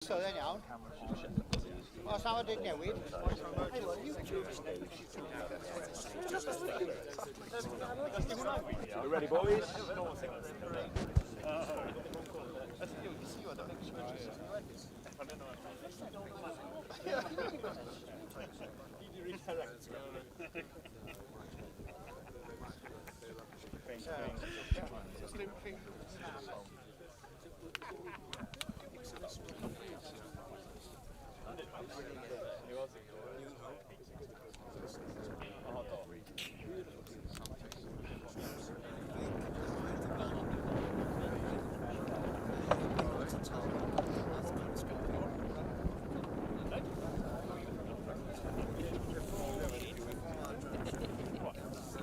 Så den iawn. Og så var det newid. You ready, boys?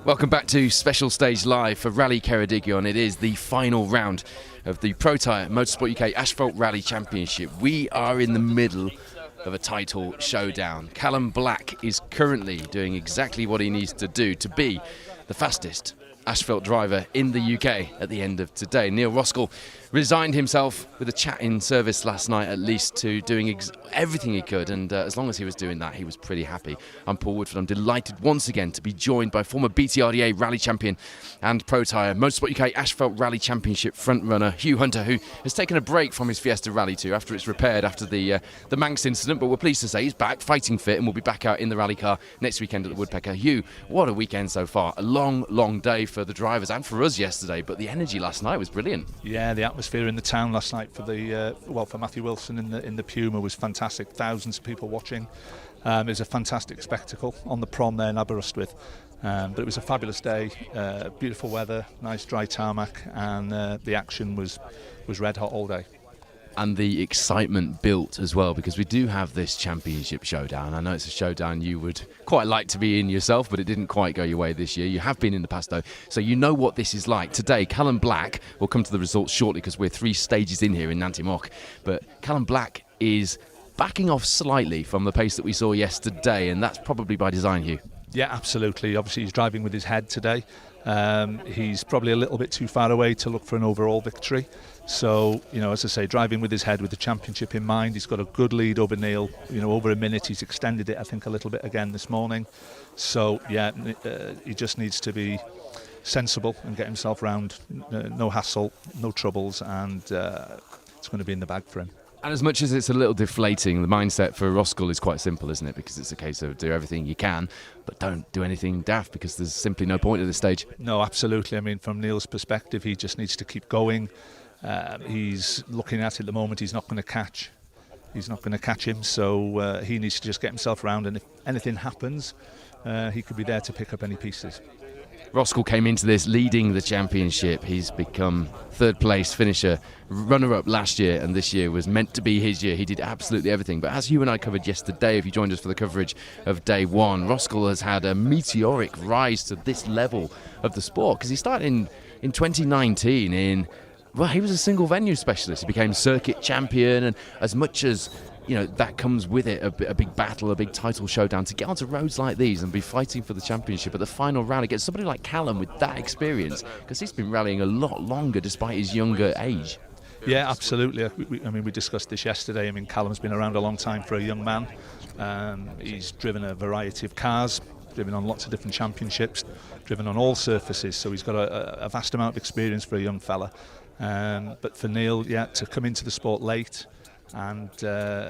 Welcome back to Special Stage Live for Rally Ceredigion. It is the final round of the Protyre Motorsport UK Asphalt Rally Championship. We are in the middle of a title showdown. Callum Black is currently doing exactly what he needs to do to be the fastest asphalt driver in the UK at the end of today. Neil Roskell resigned himself with a chat in service last night, at least, to doing everything he could, and as long as he was doing that, he was pretty happy. I'm Paul Woodford. I'm delighted once again to be joined by former BTRDA rally champion and Protyre Motorsport UK Asphalt Rally Championship frontrunner Hugh Hunter, who has taken a break from his Fiesta Rally 2 after it's repaired after the Manx incident, but we're pleased to say he's back, fighting fit, and will be back out in the rally car next weekend at the Woodpecker. Hugh, what a weekend so far. A long, long day for the drivers and for us yesterday, but the energy last night was brilliant. Yeah, the atmosphere in the town last night for the for Matthew Wilson in the Puma was fantastic. Thousands of people watching. It was a fantastic spectacle on the prom there in Aberystwyth. But it was a fabulous day, beautiful weather, nice dry tarmac, and the action was red hot all day. And the excitement built as well, because we do have this championship showdown. I know it's a showdown you would quite like to be in yourself, but it didn't quite go your way this year. You have been in the past though, so you know what this is like. Today, Callum Black, we'll come to the results shortly because we're 3 stages in here in Nanty Moch, but Callum Black is backing off slightly from the pace that we saw yesterday, and that's probably by design, Hugh. Yeah, absolutely. Obviously, he's driving with his head today. He's probably a little bit too far away to look for an overall victory. So, as I say, driving with his head, with the championship in mind. He's got a good lead over Neil, over a minute. He's extended it, I think, a little bit again this morning. So, yeah, he just needs to be sensible and get himself round. No hassle, no troubles, and it's going to be in the bag for him. And as much as it's a little deflating, the mindset for Roskell is quite simple, isn't it? Because it's a case of do everything you can, but don't do anything daft, because there's simply no point at this stage. No, absolutely. I mean, from Neil's perspective, he just needs to keep going. He's looking at it at the moment. He's not going to catch him, so he needs to just get himself round, and if anything happens, he could be there to pick up any pieces. Roskell came into this leading the championship. He's become third place finisher, runner-up last year, and this year was meant to be his year. He did absolutely everything. But as you and I covered yesterday, if you joined us for the coverage of day one, Roskell has had a meteoric rise to this level of the sport, because he started in 2019 well, he was a single venue specialist. He became circuit champion, and as much as that comes with it, a big battle, a big title showdown, to get onto roads like these and be fighting for the championship at the final round against somebody like Callum with that experience, because he's been rallying a lot longer despite his younger age. Yeah, absolutely. We discussed this yesterday. I mean, Callum's been around a long time for a young man. He's driven a variety of cars, driven on lots of different championships, driven on all surfaces, so he's got a vast amount of experience for a young fella. But for Neil, to come into the sport late, and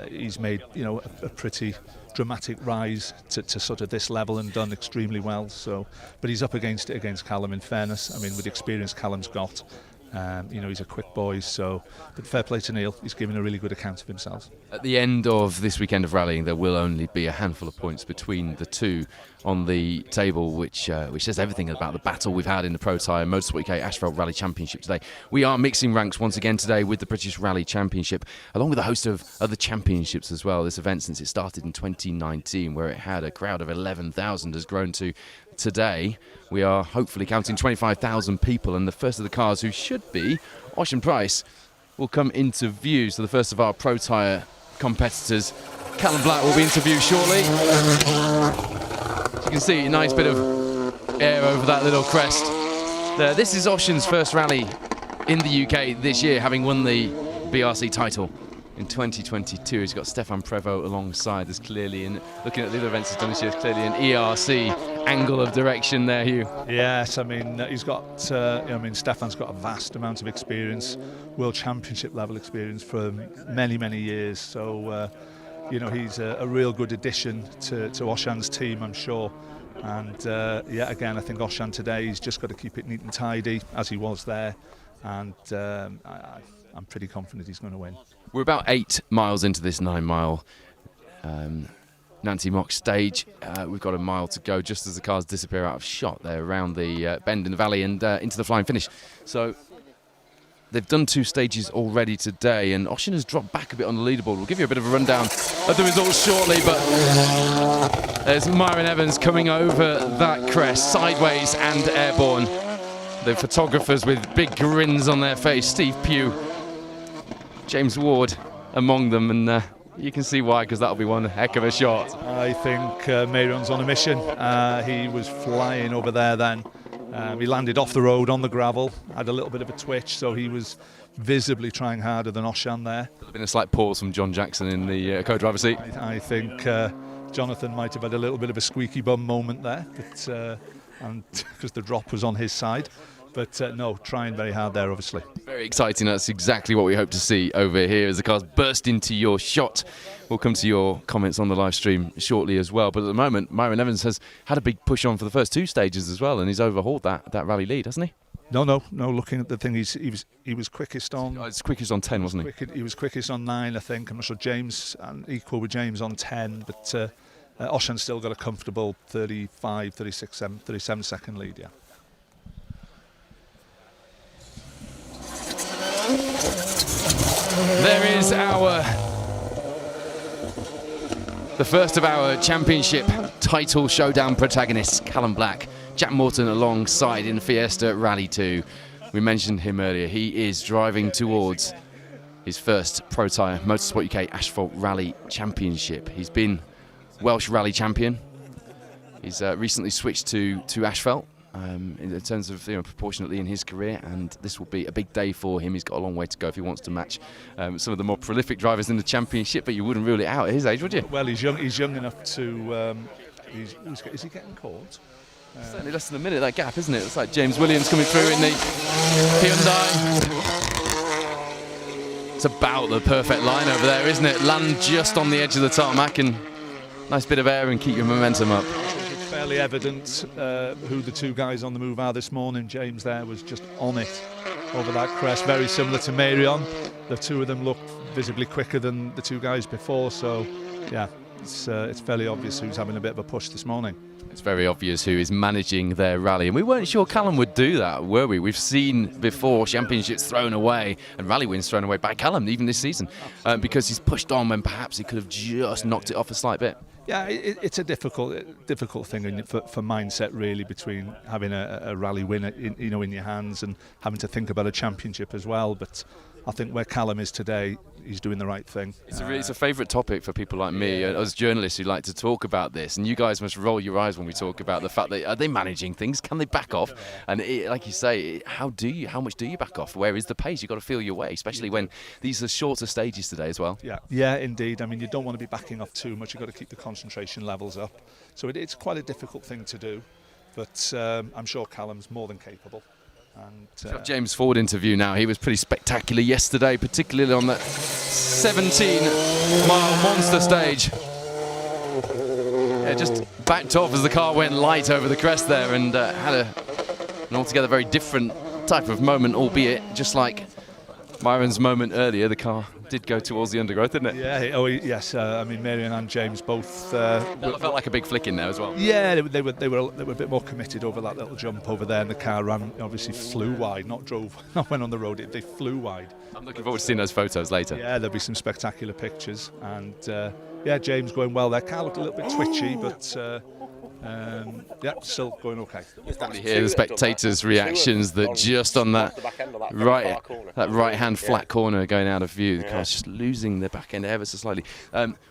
he's made a pretty dramatic rise to sort of this level and done extremely well. So, but he's up against Callum, in fairness. I mean, with the experience Callum's got, he's a quick boy. So, but fair play to Neil. He's given a really good account of himself. At the end of this weekend of rallying, there will only be a handful of points between the two on the table, which says everything about the battle we've had in the Protyre Motorsport UK Asphalt Rally Championship today. We are mixing ranks once again today with the British Rally Championship, along with a host of other championships as well. This event, since it started in 2019, where it had a crowd of 11,000, has grown to today. We are hopefully counting 25,000 people, and the first of the cars, who should be Ocean Price, will come into view. So the first of our Protyre competitors, Callum Black, will be interviewed shortly. As you can see, a nice bit of air over that little crest there. This is Ocean's first rally in the UK this year, having won the BRC title in 2022. He's got Stefan Prevost alongside. There's clearly, in looking at the other events he's done this year, there's clearly an ERC angle of direction there, Hugh. Yes, I mean, he's got, Stefan's got a vast amount of experience, World Championship level experience for many, many years. So, he's a real good addition to Oshan's team, I'm sure. And again, I think Oshan today, he's just got to keep it neat and tidy as he was there. And I'm pretty confident he's going to win. We're about 8 miles into this 9-mile Nancy Mock stage. We've got a mile to go just as the cars disappear out of shot there around the bend in the valley and into the flying finish. So they've done 2 stages already today, and Oshan has dropped back a bit on the leaderboard. We'll give you a bit of a rundown of the results shortly, but there's Myron Evans coming over that crest, sideways and airborne. The photographers with big grins on their face, Steve Pugh, James Ward among them, and you can see why, because that'll be one heck of a shot. I think Marion's on a mission. He was flying over there then. He landed off the road on the gravel, had a little bit of a twitch, so he was visibly trying harder than Oshan there. There's been a slight pause from John Jackson in the co-driver seat. I think Jonathan might have had a little bit of a squeaky bum moment there, but and because the drop was on his side. But no, trying very hard there, obviously. Very exciting. That's exactly what we hope to see over here as the cars burst into your shot. We'll come to your comments on the live stream shortly as well. But at the moment, Myron Evans has had a big push on for the first 2 stages as well, and he's overhauled that rally lead, hasn't he? No. Looking at the thing, he was quickest on. It's quickest on 10, wasn't he? He was quickest on 9, I think. I'm not sure James, equal with James on 10, but Oshan's still got a comfortable 35, 36, 37 second lead. Yeah. There is the first of our championship title showdown protagonists, Callum Black, Jack Morton alongside in Fiesta Rally 2. We mentioned him earlier. He is driving towards his first Protyre Motorsport UK Asphalt Rally Championship. He's been Welsh Rally Champion. He's recently switched to Asphalt. In terms of proportionately in his career, and this will be a big day for him. He's got a long way to go if he wants to match some of the more prolific drivers in the championship, but you wouldn't rule it out at his age, would you? Well, he's young enough to. Is he getting caught? Certainly less than a minute, that gap, isn't it? It's like James Williams coming through in the Hyundai. It's about the perfect line over there, isn't it? Land just on the edge of the tarmac and nice bit of air and keep your momentum up. Fairly evident who the 2 guys on the move are this morning. James there was just on it over that crest, very similar to Marion. The 2 of them looked visibly quicker than the 2 guys before, so yeah, it's fairly obvious who's having a bit of a push this morning. It's very obvious who is managing their rally, and we weren't sure Callum would do that, were we? We've seen before championships thrown away and rally wins thrown away by Callum even this season because he's pushed on when perhaps he could have just knocked it off a slight bit. Yeah, it's a difficult thing for mindset, really, between having a rally win in your hands and having to think about a championship as well. But I think where Callum is today, he's doing the right thing. It's a favourite topic for people like me, as journalists who like to talk about this. And you guys must roll your eyes when we talk about the fact that are they managing things? Can they back off? And like you say, how much do you back off? Where is the pace? You've got to feel your way, especially when these are shorter stages today as well. Yeah, indeed. I mean, you don't want to be backing off too much. You've got to keep the concentration levels up. So it's quite a difficult thing to do. But I'm sure Callum's more than capable. And James Ford interview now. He was pretty spectacular yesterday, particularly on that 17-mile monster stage. Yeah, just backed off as the car went light over the crest there and had an altogether very different type of moment, albeit just like Myron's moment earlier, the car did go towards the undergrowth, didn't it? Yeah, yes. I mean, Marion and James both. Felt like a big flick in there as well. Yeah, they were a bit more committed over that little jump over there, and the car obviously flew wide, not went on the road. They flew wide. I'm looking forward to seeing those photos later. Yeah, there'll be some spectacular pictures, and James going well there. Car looked a little bit twitchy, but. Still going okay. You hear the spectators' reactions that just on that right-hand flat corner going out of view, the car's just losing the back end ever so slightly.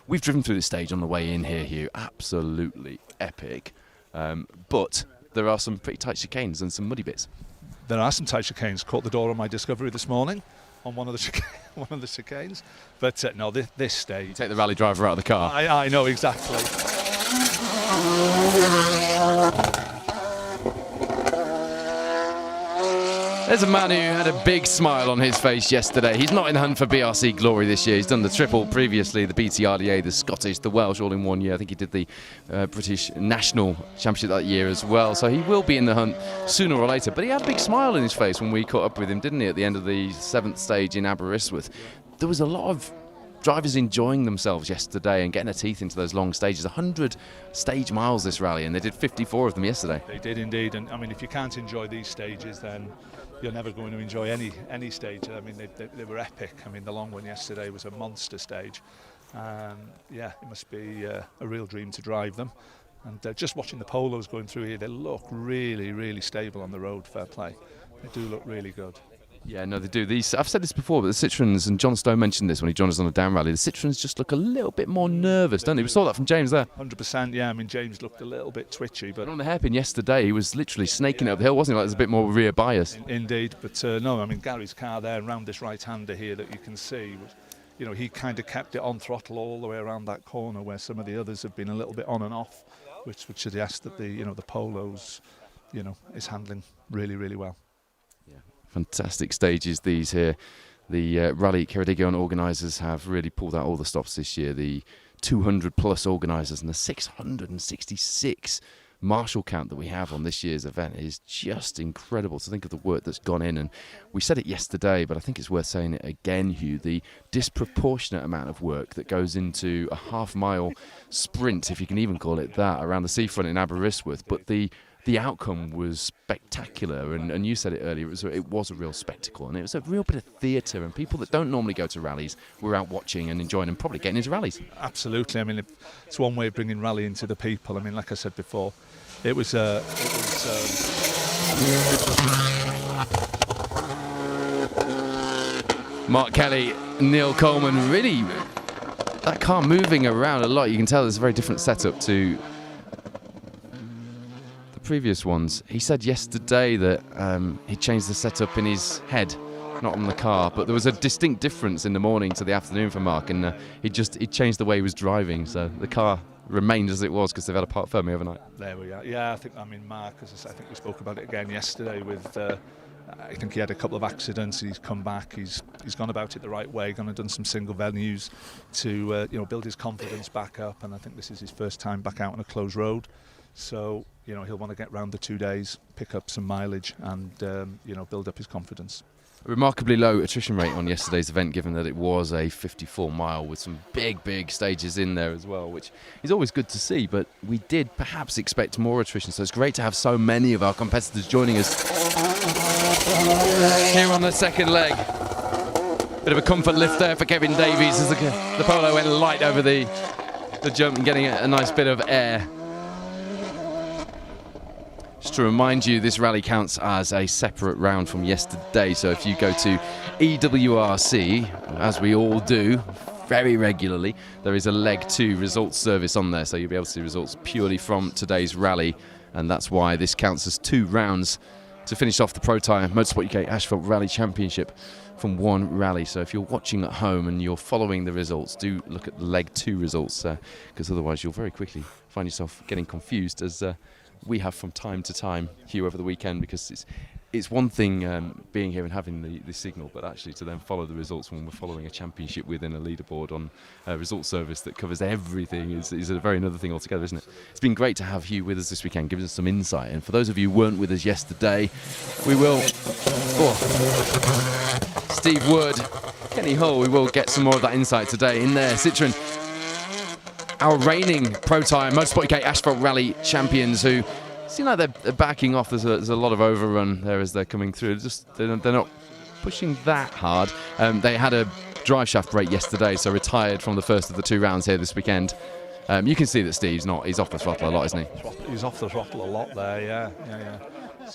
We've driven through this stage on the way in here, Hugh. Absolutely epic. But there are some pretty tight chicanes and some muddy bits. There are some tight chicanes. Caught the door on my Discovery this morning on one of the one of the chicanes. But no, this stage. Take the rally driver out of the car. I know exactly. There's a man who had a big smile on his face yesterday. He's not in the hunt for BRC glory this year. He's done the triple previously, the BTRDA, the Scottish, the Welsh, all in 1 year. I think he did the British National Championship that year as well. So he will be in the hunt sooner or later. But he had a big smile on his face when we caught up with him, didn't he, at the end of the 7th stage in Aberystwyth. There was a lot of drivers enjoying themselves yesterday and getting their teeth into those long stages. 100 stage miles this rally, and they did 54 of them yesterday. They did indeed. And I mean, if you can't enjoy these stages, then you're never going to enjoy any stage. I mean, they were epic. I mean, the long one yesterday was a monster stage. Yeah, it must be a real dream to drive them. And just watching the polos going through here, they look really, really stable on the road. Fair play. They do look really good. Yeah, no, they do. I've said this before, but the Citroens, and John Stowe mentioned this when he joined us on a down rally, the Citroens just look a little bit more nervous, don't they? We saw that from James there. 100%, yeah. I mean, James looked a little bit twitchy. But on the hairpin yesterday, he was literally snaking up the hill, wasn't he? Like there's a bit more rear bias. Indeed, but no, I mean, Gary's car there, around this right-hander here that you can see, you know, he kind of kept it on throttle all the way around that corner, where some of the others have been a little bit on and off, which would suggest that the polos, is handling really, really well. Fantastic stages these here. The Rally Ceredigion organisers have really pulled out all the stops this year. The 200 plus organisers and the 666 marshal count that we have on this year's event is just incredible to think of the work that's gone in. And we said it yesterday, but I think it's worth saying it again, Hugh, the disproportionate amount of work that goes into a half-mile sprint, if you can even call it that, around the seafront in Aberystwyth. But the outcome was spectacular, and you said it earlier, it was a real spectacle, and it was a real bit of theatre, and people that don't normally go to rallies were out watching and enjoying and probably getting into rallies. Absolutely. I mean, it's one way of bringing rally into the people. I mean, like I said before, it was Mark Kelly, Neil Coleman, really, that car moving around a lot. You can tell there's a very different setup to previous ones. He said yesterday that he changed the setup in his head, not on the car, but there was a distinct difference in the morning to the afternoon for Mark, and he changed the way he was driving, so the car remained as it was because they've had a part firmly overnight. There we are. Yeah, I mean, Mark, as I think we spoke about it again yesterday with I think he had a couple of accidents. He's come back. He's gone about it the right way. Gone and done some single venues to build his confidence back up. And I think this is his first time back out on a closed road. So he'll want to get round the 2 days, pick up some mileage, and build up his confidence. A remarkably low attrition rate on yesterday's event, given that it was a 54 mile with some big stages in there as well, which is always good to see, but we did perhaps expect more attrition, so it's great to have so many of our competitors joining us here on the second leg. Bit of a comfort lift there for Kevin Davies as the polo went light over the jump and getting a nice bit of air. Just to remind you, this rally counts as a separate round from yesterday, so if you go to EWRC, as we all do very regularly, there is a leg 2 results service on there, so you'll be able to see results purely from today's rally, and that's why this counts as 2 rounds to finish off the Protyre Motorsport UK Asphalt Rally Championship from 1 rally. So if you're watching at home and you're following the results, do look at the leg 2 results, because otherwise you'll very quickly find yourself getting confused, as we have from time to time, Hugh, over the weekend, because it's one thing being here and having the signal, but actually to then follow the results when we're following a championship within a leaderboard on a results service that covers everything is a very another thing altogether, isn't it? It's been great to have Hugh with us this weekend, giving us some insight. And for those of you who weren't with us yesterday, we will... Steve Wood, Kenny Hull, we will get some more of that insight today in there. Citroen, our reigning Protyre Motorsport UK Asphalt Rally champions, who seem like they're backing off. There's a lot of overrun there as they're coming through. They're not pushing that hard. They had a drive shaft break yesterday, so retired from the first of the 2 rounds here this weekend. You can see that Steve's he's off the throttle a lot, isn't he? He's off the throttle a lot there, yeah.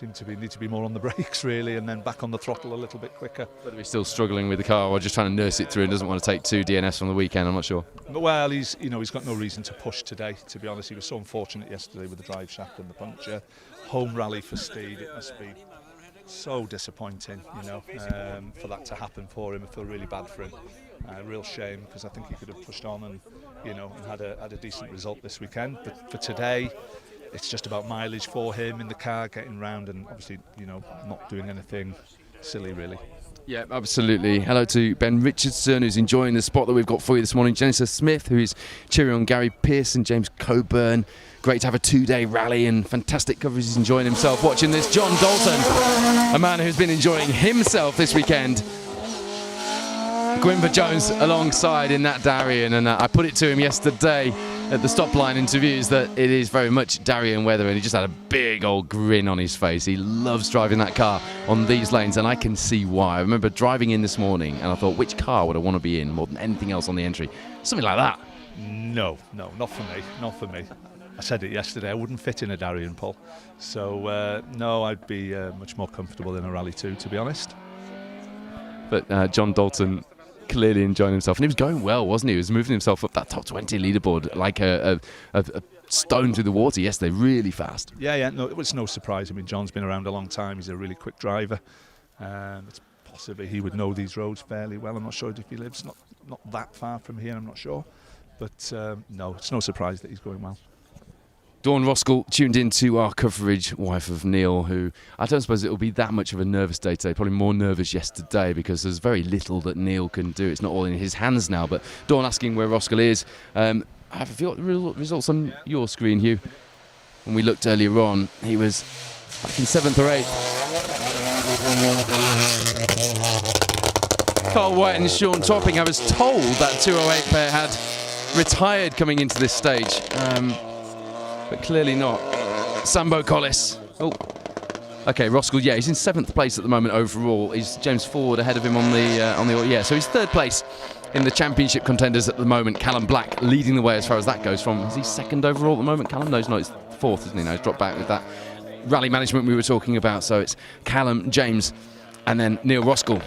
Need to be more on the brakes really, and then back on the throttle a little bit quicker. Whether he's still struggling with the car or just trying to nurse it through and doesn't want to take 2 DNFs from the weekend, I'm not sure. Well, he's got no reason to push today, to be honest. He was so unfortunate yesterday with the drive shaft and the puncture. Home rally for Steve, it must be So disappointing, for that to happen for him. I feel really bad for him. Real shame, because I think he could have pushed on and, and had a decent result this weekend. But for today, it's just about mileage for him in the car, getting round, and obviously, not doing anything silly, really. Yeah, absolutely. Hello to Ben Richardson, who's enjoying the spot that we've got for you this morning. Genesis Smith, who is cheering on Gary Pearson. James Coburn. Great to have a 2-day rally and fantastic coverage. He's enjoying himself watching this. John Dalton, a man who's been enjoying himself this weekend. Gwynfor Jones alongside in that Darien, and I put it to him yesterday at the stop line interviews that it is very much Darien weather, and he just had a big old grin on his face. He loves driving that car on these lanes, and I can see why. I remember driving in this morning and I thought, which car would I want to be in more than anything else on the entry? Something like that. No, not for me. I said it yesterday, I wouldn't fit in a Darien, Paul. So no, I'd be much more comfortable in a Rally 2, to be honest. But John Dalton clearly enjoying himself, and he was going well, wasn't he? He was moving himself up that top 20 leaderboard like a stone through the water yesterday, really fast. Yeah, no, it was no surprise. I mean, John's been around a long time. He's a really quick driver. It's possibly he would know these roads fairly well. I'm not sure if he lives not that far from here, I'm not sure. But no, it's no surprise that he's going well. Dawn Roskell tuned into our coverage, wife of Neil, who I don't suppose it will be that much of a nervous day today, probably more nervous yesterday because there's very little that Neil can do. It's not all in his hands now, but Dawn asking where Roskell is. Have you got the results on your screen, Hugh? When we looked earlier on, he was back in 7th or 8th. Carl White and Sean Topping, I was told that 208 pair had retired coming into this stage. But clearly not. Sambo Collis. Oh, okay. Roskell. Yeah, he's in 7th place at the moment overall. He's James Ford ahead of him on the. Yeah, so he's 3rd place in the championship contenders at the moment. Callum Black leading the way as far as that goes. Is he 2nd overall at the moment? Callum? No, he's not. He's 4th, isn't he? No, he's dropped back with that rally management we were talking about. So it's Callum, James, and then Neil Roskell.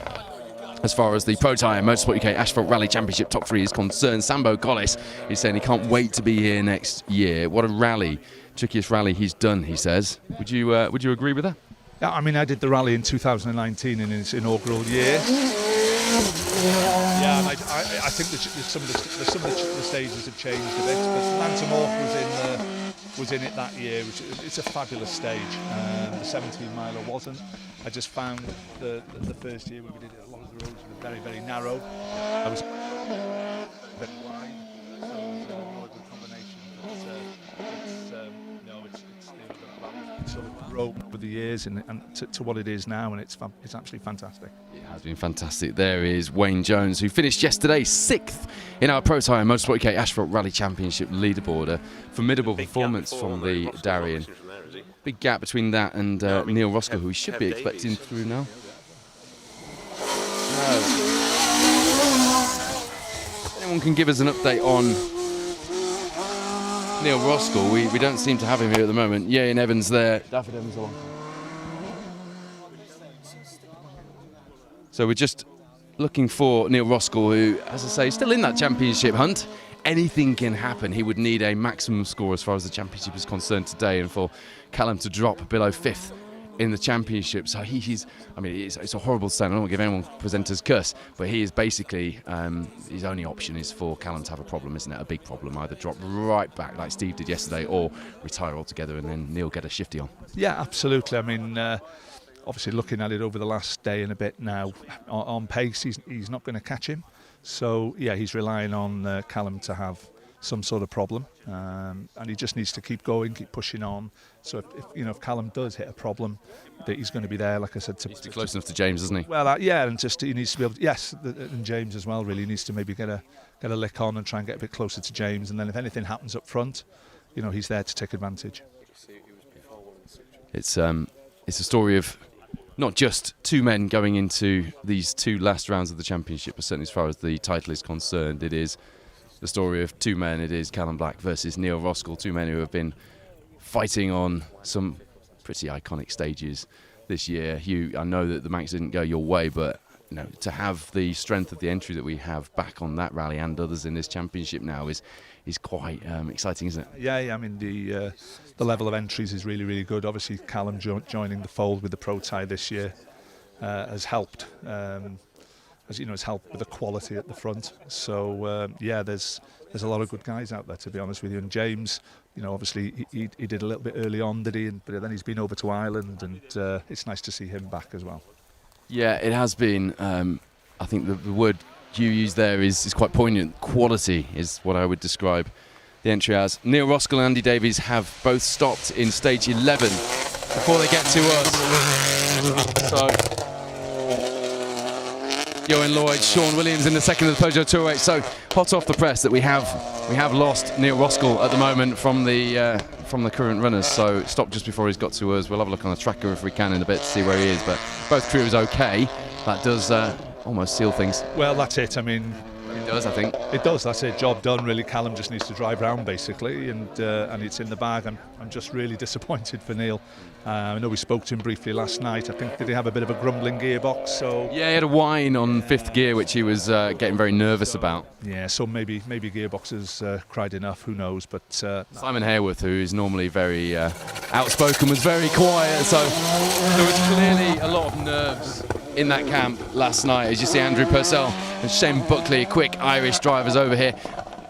As far as the Protyre Motorsport UK Asphalt Rally Championship top 3 is concerned, Sambo Collis is saying he can't wait to be here next year. What a rally, trickiest rally he's done, he says. Would you agree with that? Yeah, I mean, I did the rally in 2019 in its inaugural year. Yeah, and I think that some of the stages have changed a bit, but Lantamorph was in it that year, which it's a fabulous stage. The 17-miler wasn't. I just found the first year when we did it, a lot of the roads were very, very narrow. I was very wide, so it was not a good combination. It's sort of grown over the years and to what it is now, and it's absolutely fantastic. It has been fantastic. There is Wayne Jones, who finished yesterday 6th in our Protyre Motorsport UK Asphalt Rally Championship leaderboard. A formidable performance from the Darien. Big gap between that and Neil Roskell, who we should be expecting through now. If anyone can give us an update on Neil Roskell, we don't seem to have him here at the moment. Yeah, Ian Evans there. David Evans along. So we're just looking for Neil Roskell, who, as I say, is still in that championship hunt. Anything can happen. He would need a maximum score as far as the championship is concerned today, and for Callum to drop below 5th in the championship. So he's I mean, it's a horrible stand. I don't want to give anyone presenters curse, but he is basically, his only option is for Callum to have a problem, isn't it? A big problem. Either drop right back like Steve did yesterday, or retire altogether and then Neil get a shifty on. Yeah, absolutely. I mean, obviously looking at it over the last day and a bit now, on pace, he's not going to catch him. So, yeah, he's relying on Callum to have some sort of problem, and he just needs to keep going, keep pushing on. So if Callum does hit a problem, that he's going to be there, like I said. He's too close enough to James, isn't he? Well, yeah, and just he needs to be able to, yes, and James as well, really needs to maybe get a lick on and try and get a bit closer to James, and then if anything happens up front, he's there to take advantage. It's a story of not just two men going into these two last rounds of the championship, but certainly as far as the title is concerned, it is the story of two men. It is Callum Black versus Neil Roskell, two men who have been fighting on some pretty iconic stages this year. Hugh, I know that the Manx didn't go your way, but to have the strength of the entry that we have back on that rally and others in this championship now is quite exciting, isn't it? Yeah, I mean the level of entries is really, really good. Obviously, Callum joining the fold with the Protyre this year has helped. As you know, it's helped with the quality at the front. So yeah, there's a lot of good guys out there, to be honest with you. And James, obviously he did a little bit early on, did he? But then he's been over to Ireland, and it's nice to see him back as well. Yeah, it has been. I think the word you used there is quite poignant. Quality is what I would describe the entry as. Neil Roskell and Andy Davies have both stopped in stage 11 before they get to us. So Johan Lloyd, Sean Williams in the second of the Peugeot 208. So hot off the press that we have lost Neil Roskell at the moment from the current runners. So stopped just before he's got to us. We'll have a look on the tracker if we can in a bit to see where he is. But both crews okay. That does almost seal things. Well, that's it. I mean, it does, I think. It does. That's it. Job done. Really, Callum just needs to drive round basically, and it's in the bag. I'm just really disappointed for Neil. I know we spoke to him briefly last night. I think did he have a bit of a grumbling gearbox? So yeah, he had a whine on fifth gear, which he was getting very nervous about. Yeah, so maybe gearbox has cried enough. Who knows? But Simon Hayworth, who is normally very outspoken, was very quiet. So there was clearly a lot of nerves in that camp last night. As you see, Andrew Purcell and Shane Buckley, quick Irish drivers over here.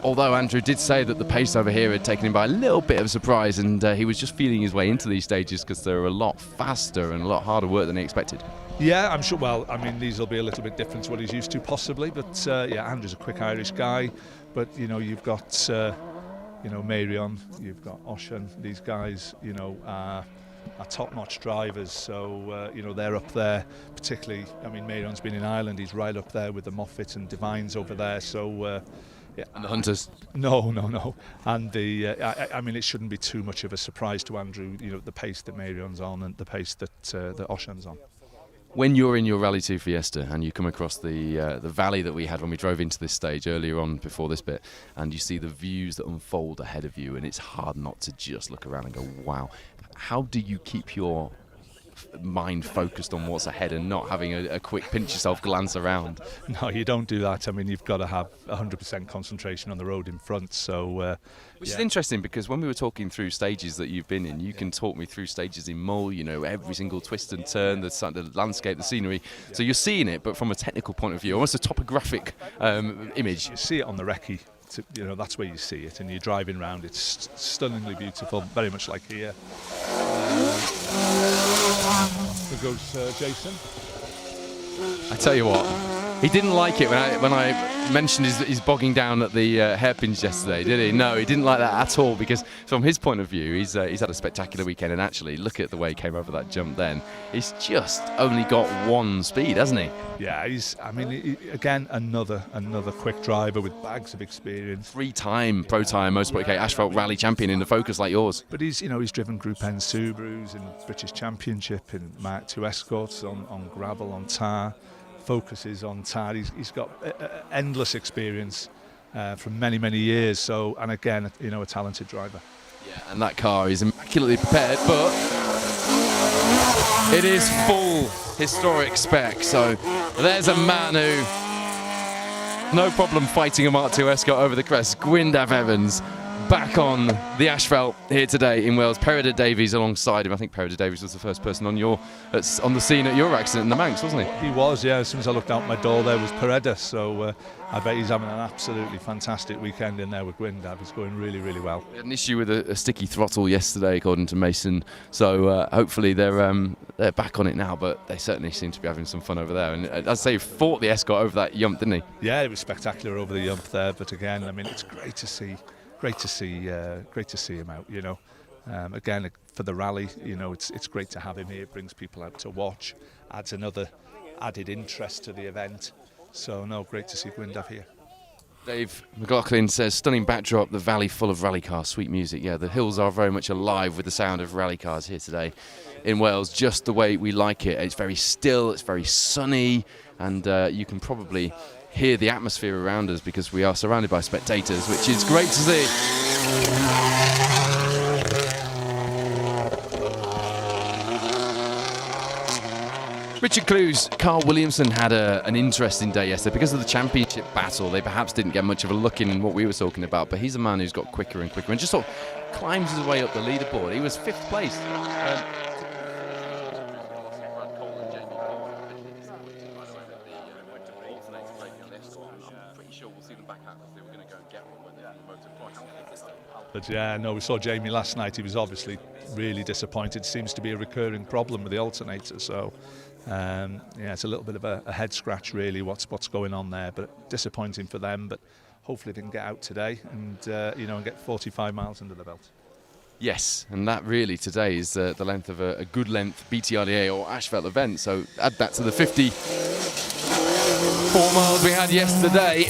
Although Andrew did say that the pace over here had taken him by a little bit of a surprise, and he was just feeling his way into these stages because they're a lot faster and a lot harder work than he expected. Yeah, I'm sure. Well, I mean, these will be a little bit different to what he's used to, possibly. But yeah, Andrew's a quick Irish guy. But you've got Marion, you've got Oshan. These guys, are top-notch drivers. So they're up there. Particularly, I mean, Marion's been in Ireland. He's right up there with the Moffat and Divines over there. So. Yeah. And the Hunters? No. And I mean, it shouldn't be too much of a surprise to Andrew, the pace that Marion's on and the pace that Oshan's on. When you're in your Rally 2 Fiesta and you come across the valley that we had when we drove into this stage earlier on before this bit, and you see the views that unfold ahead of you, and it's hard not to just look around and go, wow. How do you keep your mind focused on what's ahead and not having a quick pinch yourself glance around? No, you don't do that. I mean, you've got to have 100% concentration on the road in front. So which is interesting, because when we were talking through stages that you've been in, you can talk me through stages in Mull, every single twist and turn, the landscape, the scenery. So you're seeing it, but from a technical point of view, almost a topographic image. You see it on the recce. That's where you see it, and you're driving around. It's stunningly beautiful, very much like here. There goes Jason. I tell you what, he didn't like it when I mentioned his bogging down at the hairpins yesterday, did he? No, he didn't like that at all, because from his point of view, he's had a spectacular weekend, and actually, look at the way he came over that jump then. He's just only got one speed, hasn't he? Yeah, again, another quick driver with bags of experience. 3-time Protyre Motorsport UK Asphalt Rally champion in the Focus like yours. But he's driven Group N Subarus in British Championship, in Mark II Escorts, on gravel, on tar. Focuses on tar. He's got endless experience from many years. So, and again, a talented driver. Yeah, and that car is immaculately prepared, but it is full historic spec. So there's a man who no problem fighting a Mark II Escort over the crest. Gwyndaf Evans back on the asphalt here today in Wales. Peredur Davies alongside him. I think Peredur Davies was the first person on the scene at your accident in the Manx, wasn't he? He was, yeah. As soon as I looked out my door, there was Peredur. So I bet he's having an absolutely fantastic weekend in there with Gwyndaf. He's going really, really well. We had an issue with a sticky throttle yesterday, according to Mason. So hopefully they're back on it now. But they certainly seem to be having some fun over there. And as I say, he fought the Escort over that yump, didn't he? Yeah, it was spectacular over the yump there. But again, I mean, it's great to see. Great to see him out. Again, for the rally, it's great to have him here. It brings people out to watch, adds another added interest to the event. So no, great to see Gwyndaf here. Dave McLaughlin says, stunning backdrop, the valley full of rally cars, sweet music. Yeah, the hills are very much alive with the sound of rally cars here today in Wales, just the way we like it. It's very still, it's very sunny, and you can probably hear the atmosphere around us because we are surrounded by spectators, which is great to see. Richard Clues, Carl Williamson had an interesting day yesterday. Because of the championship battle, they perhaps didn't get much of a look in what we were talking about, but he's a man who's got quicker and quicker and just sort of climbs his way up the leaderboard. He was 5th place. But yeah, no, we saw Jamie last night. He was obviously really disappointed. Seems to be a recurring problem with the alternator. So, yeah, it's a little bit of a head scratch, really, what's going on there. But disappointing for them. But hopefully they can get out today and and get 45 miles under the belt. Yes, and that really today is the length of a good length BTRDA or Asphalt event. So add that to the 54 miles we had yesterday.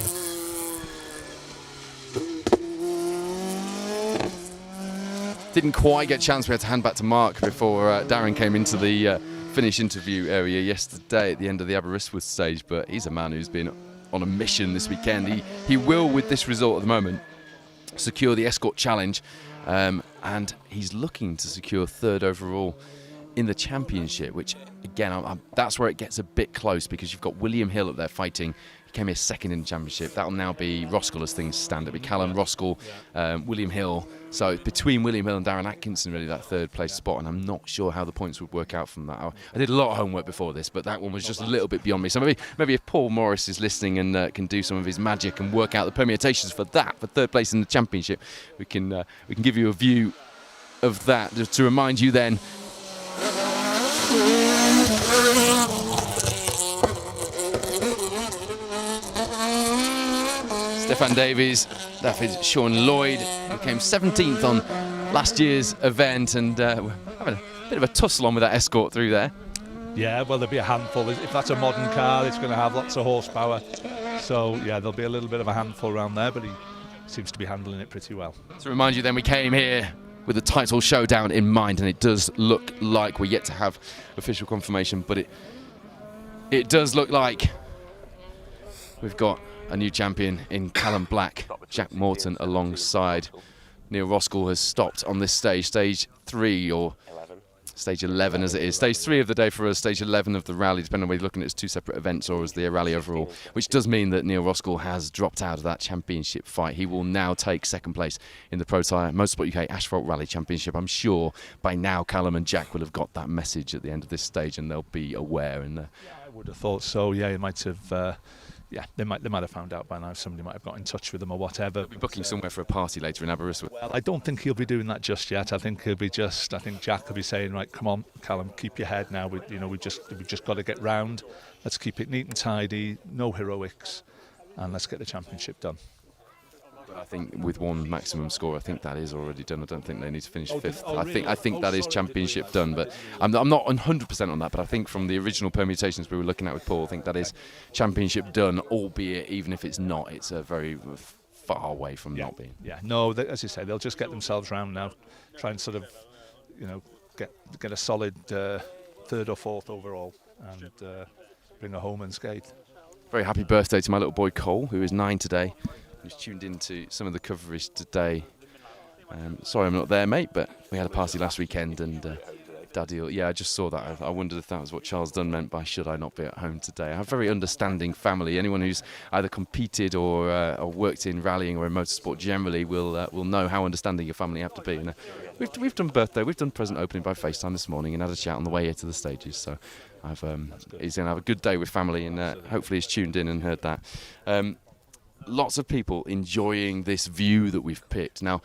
Didn't quite get a chance. We had to hand back to Mark before Darren came into the finish interview area yesterday at the end of the Aberystwyth stage. But he's a man who's been on a mission this weekend. He will, with this result at the moment, secure the Escort Challenge, and he's looking to secure 3rd overall in the championship, which again, that's where it gets a bit close, because you've got William Hill up there fighting. He came here 2nd in the championship. That'll now be Roskell as things stand. It'll be Callum, Roskell, William Hill. So between William Hill and Darren Atkinson, really, that 3rd place spot, and I'm not sure how the points would work out from that. I did a lot of homework before this, but that one was just a little bit beyond me. So maybe if Paul Morris is listening and can do some of his magic and work out the permutations for that, for 3rd place in the championship, we can give you a view of that. Just to remind you then, Stefan Davies, that is Sean Lloyd, who came 17th on last year's event, and we're having a bit of a tussle on with that Escort through there. Yeah, well, there'll be a handful. If that's a modern car, it's going to have lots of horsepower. So, yeah, there'll be a little bit of a handful around there, but he seems to be handling it pretty well. To remind you then, we came here with the title showdown in mind, and it does look like we're yet to have official confirmation, but it does look like we've got a new champion in Callum Black, Jack Morton alongside Neil Roskell has stopped on this stage, stage 3 or stage 11 as it is. Stage 3 of the day for us, stage 11 of the rally, depending on whether you're looking at it as 2 separate events or as the rally overall, which does mean that Neil Roskell has dropped out of that championship fight. He will now take 2nd place in the Protyre Motorsport UK Asphalt Rally Championship. I'm sure by now Callum and Jack will have got that message at the end of this stage, and they'll be aware. And I would have thought so. Yeah, you might have. They might have found out by now. Somebody might have got in touch with them or whatever. He'll be booking somewhere for a party later in Aberystwyth. Well, I don't think he'll be doing that just yet. I think Jack will be saying, right, come on, Callum, keep your head now. We've just got to get round. Let's keep it neat and tidy, no heroics, and let's get the championship done. I think with one maximum score, I think that is already done. I don't think they need to finish 5th. Really? I think that is championship done, but I'm not 100% on that. But I think from the original permutations we were looking at with Paul, I think that is championship done. Albeit, even if it's not, it's a very far away from not being. Yeah, no, as you say, they'll just get themselves round now, try and sort of, get a solid 3rd or 4th overall, and bring her home unscathed. Very happy birthday to my little boy Cole, who is 9 today. Who's tuned into some of the coverage today. Sorry I'm not there, mate, but we had a party last weekend, and Daddy, I just saw that. I wondered if that was what Charles Dunn meant by should I not be at home today. I have a very understanding family. Anyone who's either competed or worked in rallying or in motorsport generally will know how understanding your family have to be. And, we've done present opening by FaceTime this morning and had a chat on the way here to the stages. So he's going to have a good day with family, and hopefully he's tuned in and heard that. Lots of people enjoying this view that we've picked. Now,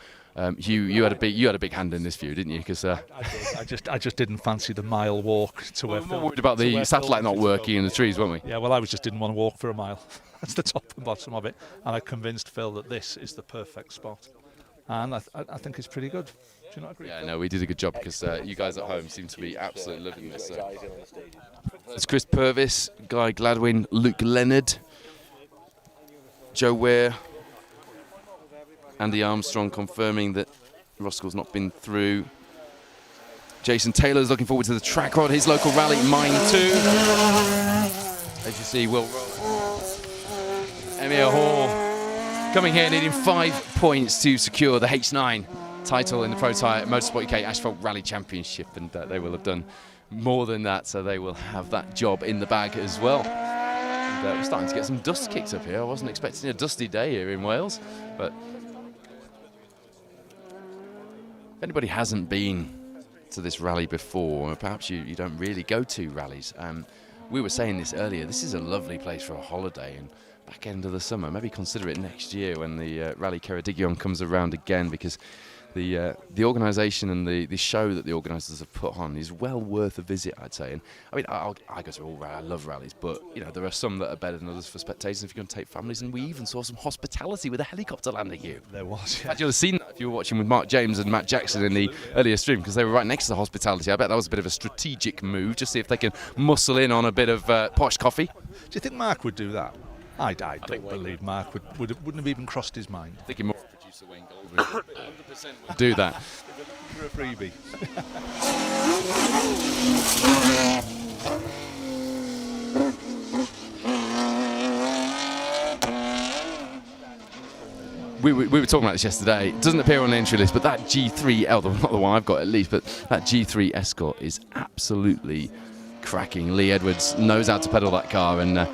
Hugh, you had a big hand in this view, didn't you? Because I just didn't fancy the mile walk to where. We were worried about the satellite not working in the trees, weren't we? Yeah, well, I just didn't want to walk for a mile. That's the top and bottom of it, and I convinced Phil that this is the perfect spot, and I think it's pretty good. Do you not agree? Yeah, no, we did a good job, because you guys at home seem to be absolutely loving this. It's Chris Purvis, Guy Gladwin, Luke Leonard, Joe Ware, Andy Armstrong confirming that Roskell's not been through. Jason Taylor's looking forward to the track rod, his local rally, mine too. As you see, Will Rowe, Emir Hall coming here needing 5 points to secure the H9 title in the Protyre Motorsport UK Asphalt Rally Championship, and they will have done more than that, so they will have that job in the bag as well. And, we're starting to get some dust kicked up here. I wasn't expecting a dusty day here in Wales, but if anybody hasn't been to this rally before, or perhaps you don't really go to rallies, we were saying this earlier, this is a lovely place for a holiday and back end of the summer. Maybe consider it next year when the Rally Ceredigion comes around again, because the organisation and the show that the organisers have put on is well worth a visit, I'd say. And I mean, I go to all rallies, I love rallies, but you know there are some that are better than others for spectators if you're going to take families. And we even saw some hospitality with a helicopter landing you. There was. In fact, you'll have seen that if you were watching with Mark James and Matt Jackson in the earlier stream, because they were right next to the hospitality. I bet that was a bit of a strategic move, just see if they can muscle in on a bit of posh coffee. Do you think Mark would do that? I don't believe Mark wouldn't have even crossed his mind. Thinking more producer Wayne Goldberg 100% would do that. For a freebie. We were talking about this yesterday. It doesn't appear on the entry list, but that G3L, not the one I've got at least, but that G3 Escort is absolutely cracking. Lee Edwards knows how to pedal that car, and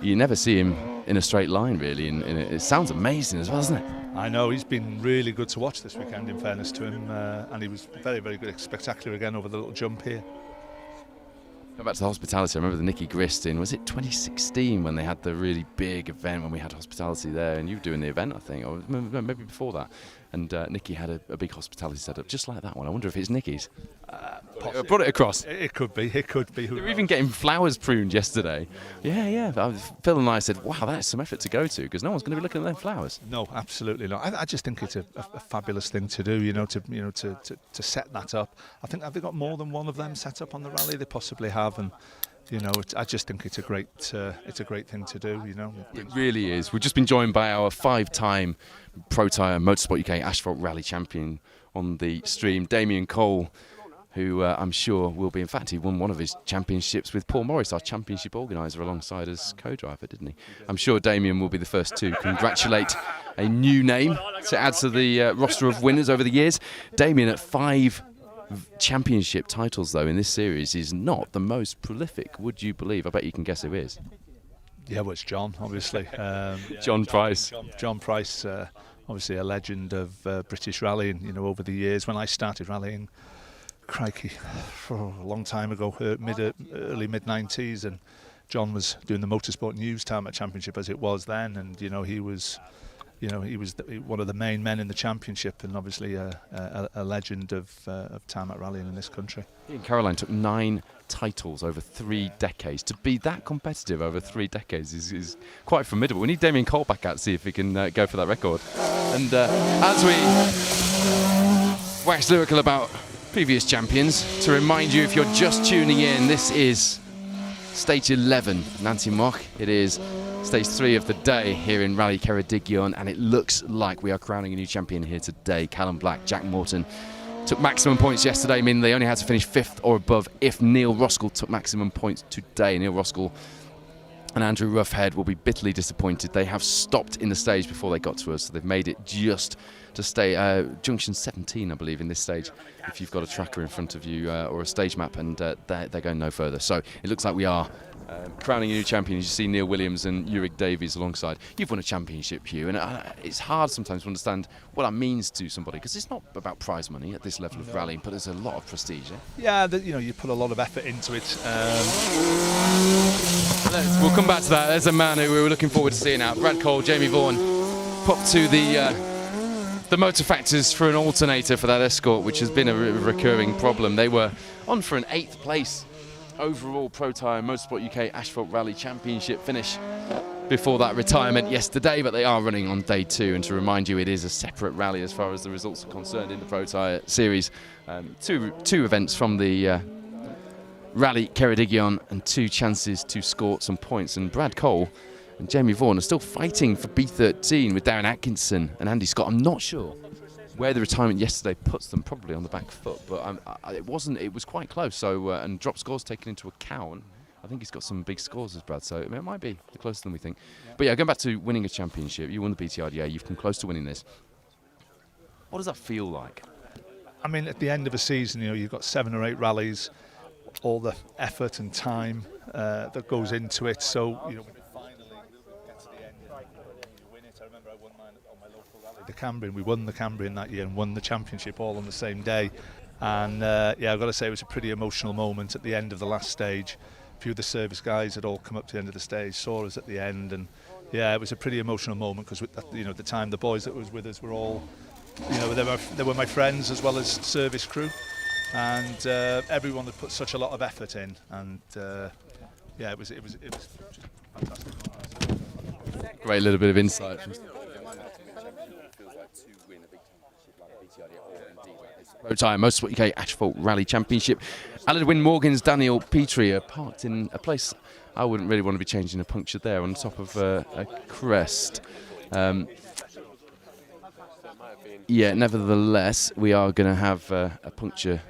you never see him in a straight line, really. And it sounds amazing as well, doesn't it? I know, he's been really good to watch this weekend, in fairness to him, and he was very, very good, spectacular again over the little jump here. Go back to the hospitality. I remember the Nicky Grist in, was it 2016 when they had the really big event when we had hospitality there, and you were doing the event, I think, or maybe before that. And Nicky had a big hospitality setup just like that one. I wonder if it's Nicky's. Brought it across. It could be. They were even getting flowers pruned yesterday. Yeah. Phil and I said, wow, that's some effort to go to, because no one's going to be looking at them flowers. No, absolutely not. I just think it's a fabulous thing to do, to set that up. I think, have they got more than one of them set up on the rally? They possibly have, and I just think it's a great thing to do. It really is. We've just been joined by our 5-time Protyre Motorsport UK Asphalt Rally champion on the stream, Damien Cole, who I'm sure will be. In fact, he won one of his championships with Paul Morris, our championship organiser, alongside as co-driver, didn't he? I'm sure Damien will be the first to congratulate a new name to add to the roster of winners over the years. Damien, at 5 championship titles, though, in this series, is not the most prolific, would you believe? I bet you can guess who is. Yeah, well, it's John, obviously. John Price. John Price, obviously a legend of British rallying, over the years. When I started rallying, crikey, for a long time ago, early mid-90s, and John was doing the Motorsport News Tarmac Championship as it was then, and he was one of the main men in the championship, and obviously a legend of tarmac rallying in this country. He and Caroline took 9 titles over 3 decades. To be that competitive over 3 decades is quite formidable. We need Damien Cole back out to see if he can go for that record. And as we wax lyrical about previous champions, to remind you, if you're just tuning in, this is stage 11, Nancy Moch. It is stage 3 of the day here in Rally Ceredigion, and it looks like we are crowning a new champion here today. Callum Black, Jack Morton took maximum points yesterday, meaning they only had to finish 5th or above if Neil Roskell took maximum points today. Neil Roskell and Andrew Roughhead will be bitterly disappointed. They have stopped in the stage before they got to us, so they've made it just to stay junction 17, I believe, in this stage, if you've got a tracker in front of you or a stage map, and they're going no further. So it looks like we are crowning a new champion. You see Neil Williams and Ulrich Davies alongside. You've won a championship, Hugh, and it's hard sometimes to understand what that means to somebody, because it's not about prize money at this level of rallying, but there's a lot of prestige. Yeah, you put a lot of effort into it. We'll come back to that. There's a man who we were looking forward to seeing out. Brad Cole, Jamie Vaughan, popped to the motor factors for an alternator for that Escort, which has been a recurring problem. They were on for an 8th place overall Protyre Motorsport UK Asphalt Rally Championship finish before that retirement yesterday, but they are running on day 2. And to remind you, it is a separate rally as far as the results are concerned in the Protyre series. Two events from the Rally Ceredigion and 2 chances to score some points. And Brad Cole and Jamie Vaughan are still fighting for B13 with Darren Atkinson and Andy Scott. I'm not sure where the retirement yesterday puts them, probably on the back foot, but it was quite close. So and drop scores taken into account, I think he's got some big scores as Brad, so it might be closer than we think. Yeah. But yeah, going back to winning a championship, you won the BTRDA, you've come close to winning this. What does that feel like? I mean, at the end of a season, you've got 7 or 8 rallies. all the effort and time that goes into it. So when you finally get to the end and you win it. I remember I won mine on my local rally, the Cambrian. We won the Cambrian that year and won the championship all on the same day. And I've got to say it was a pretty emotional moment at the end of the last stage. A few of the service guys had all come up to the end of the stage, saw us at the end, and it was a pretty emotional moment because at the time the boys that was with us were all, they were my friends as well as service crew, and everyone had put such a lot of effort in, and it was just fantastic. Great little bit of insight. Protyre Motorsport UK Asphalt Rally Championship. Aladwin Morgan's Daniel Protyre parked in a place I wouldn't really want to be changing a puncture there on top of a crest. Nevertheless, we are going to have a puncture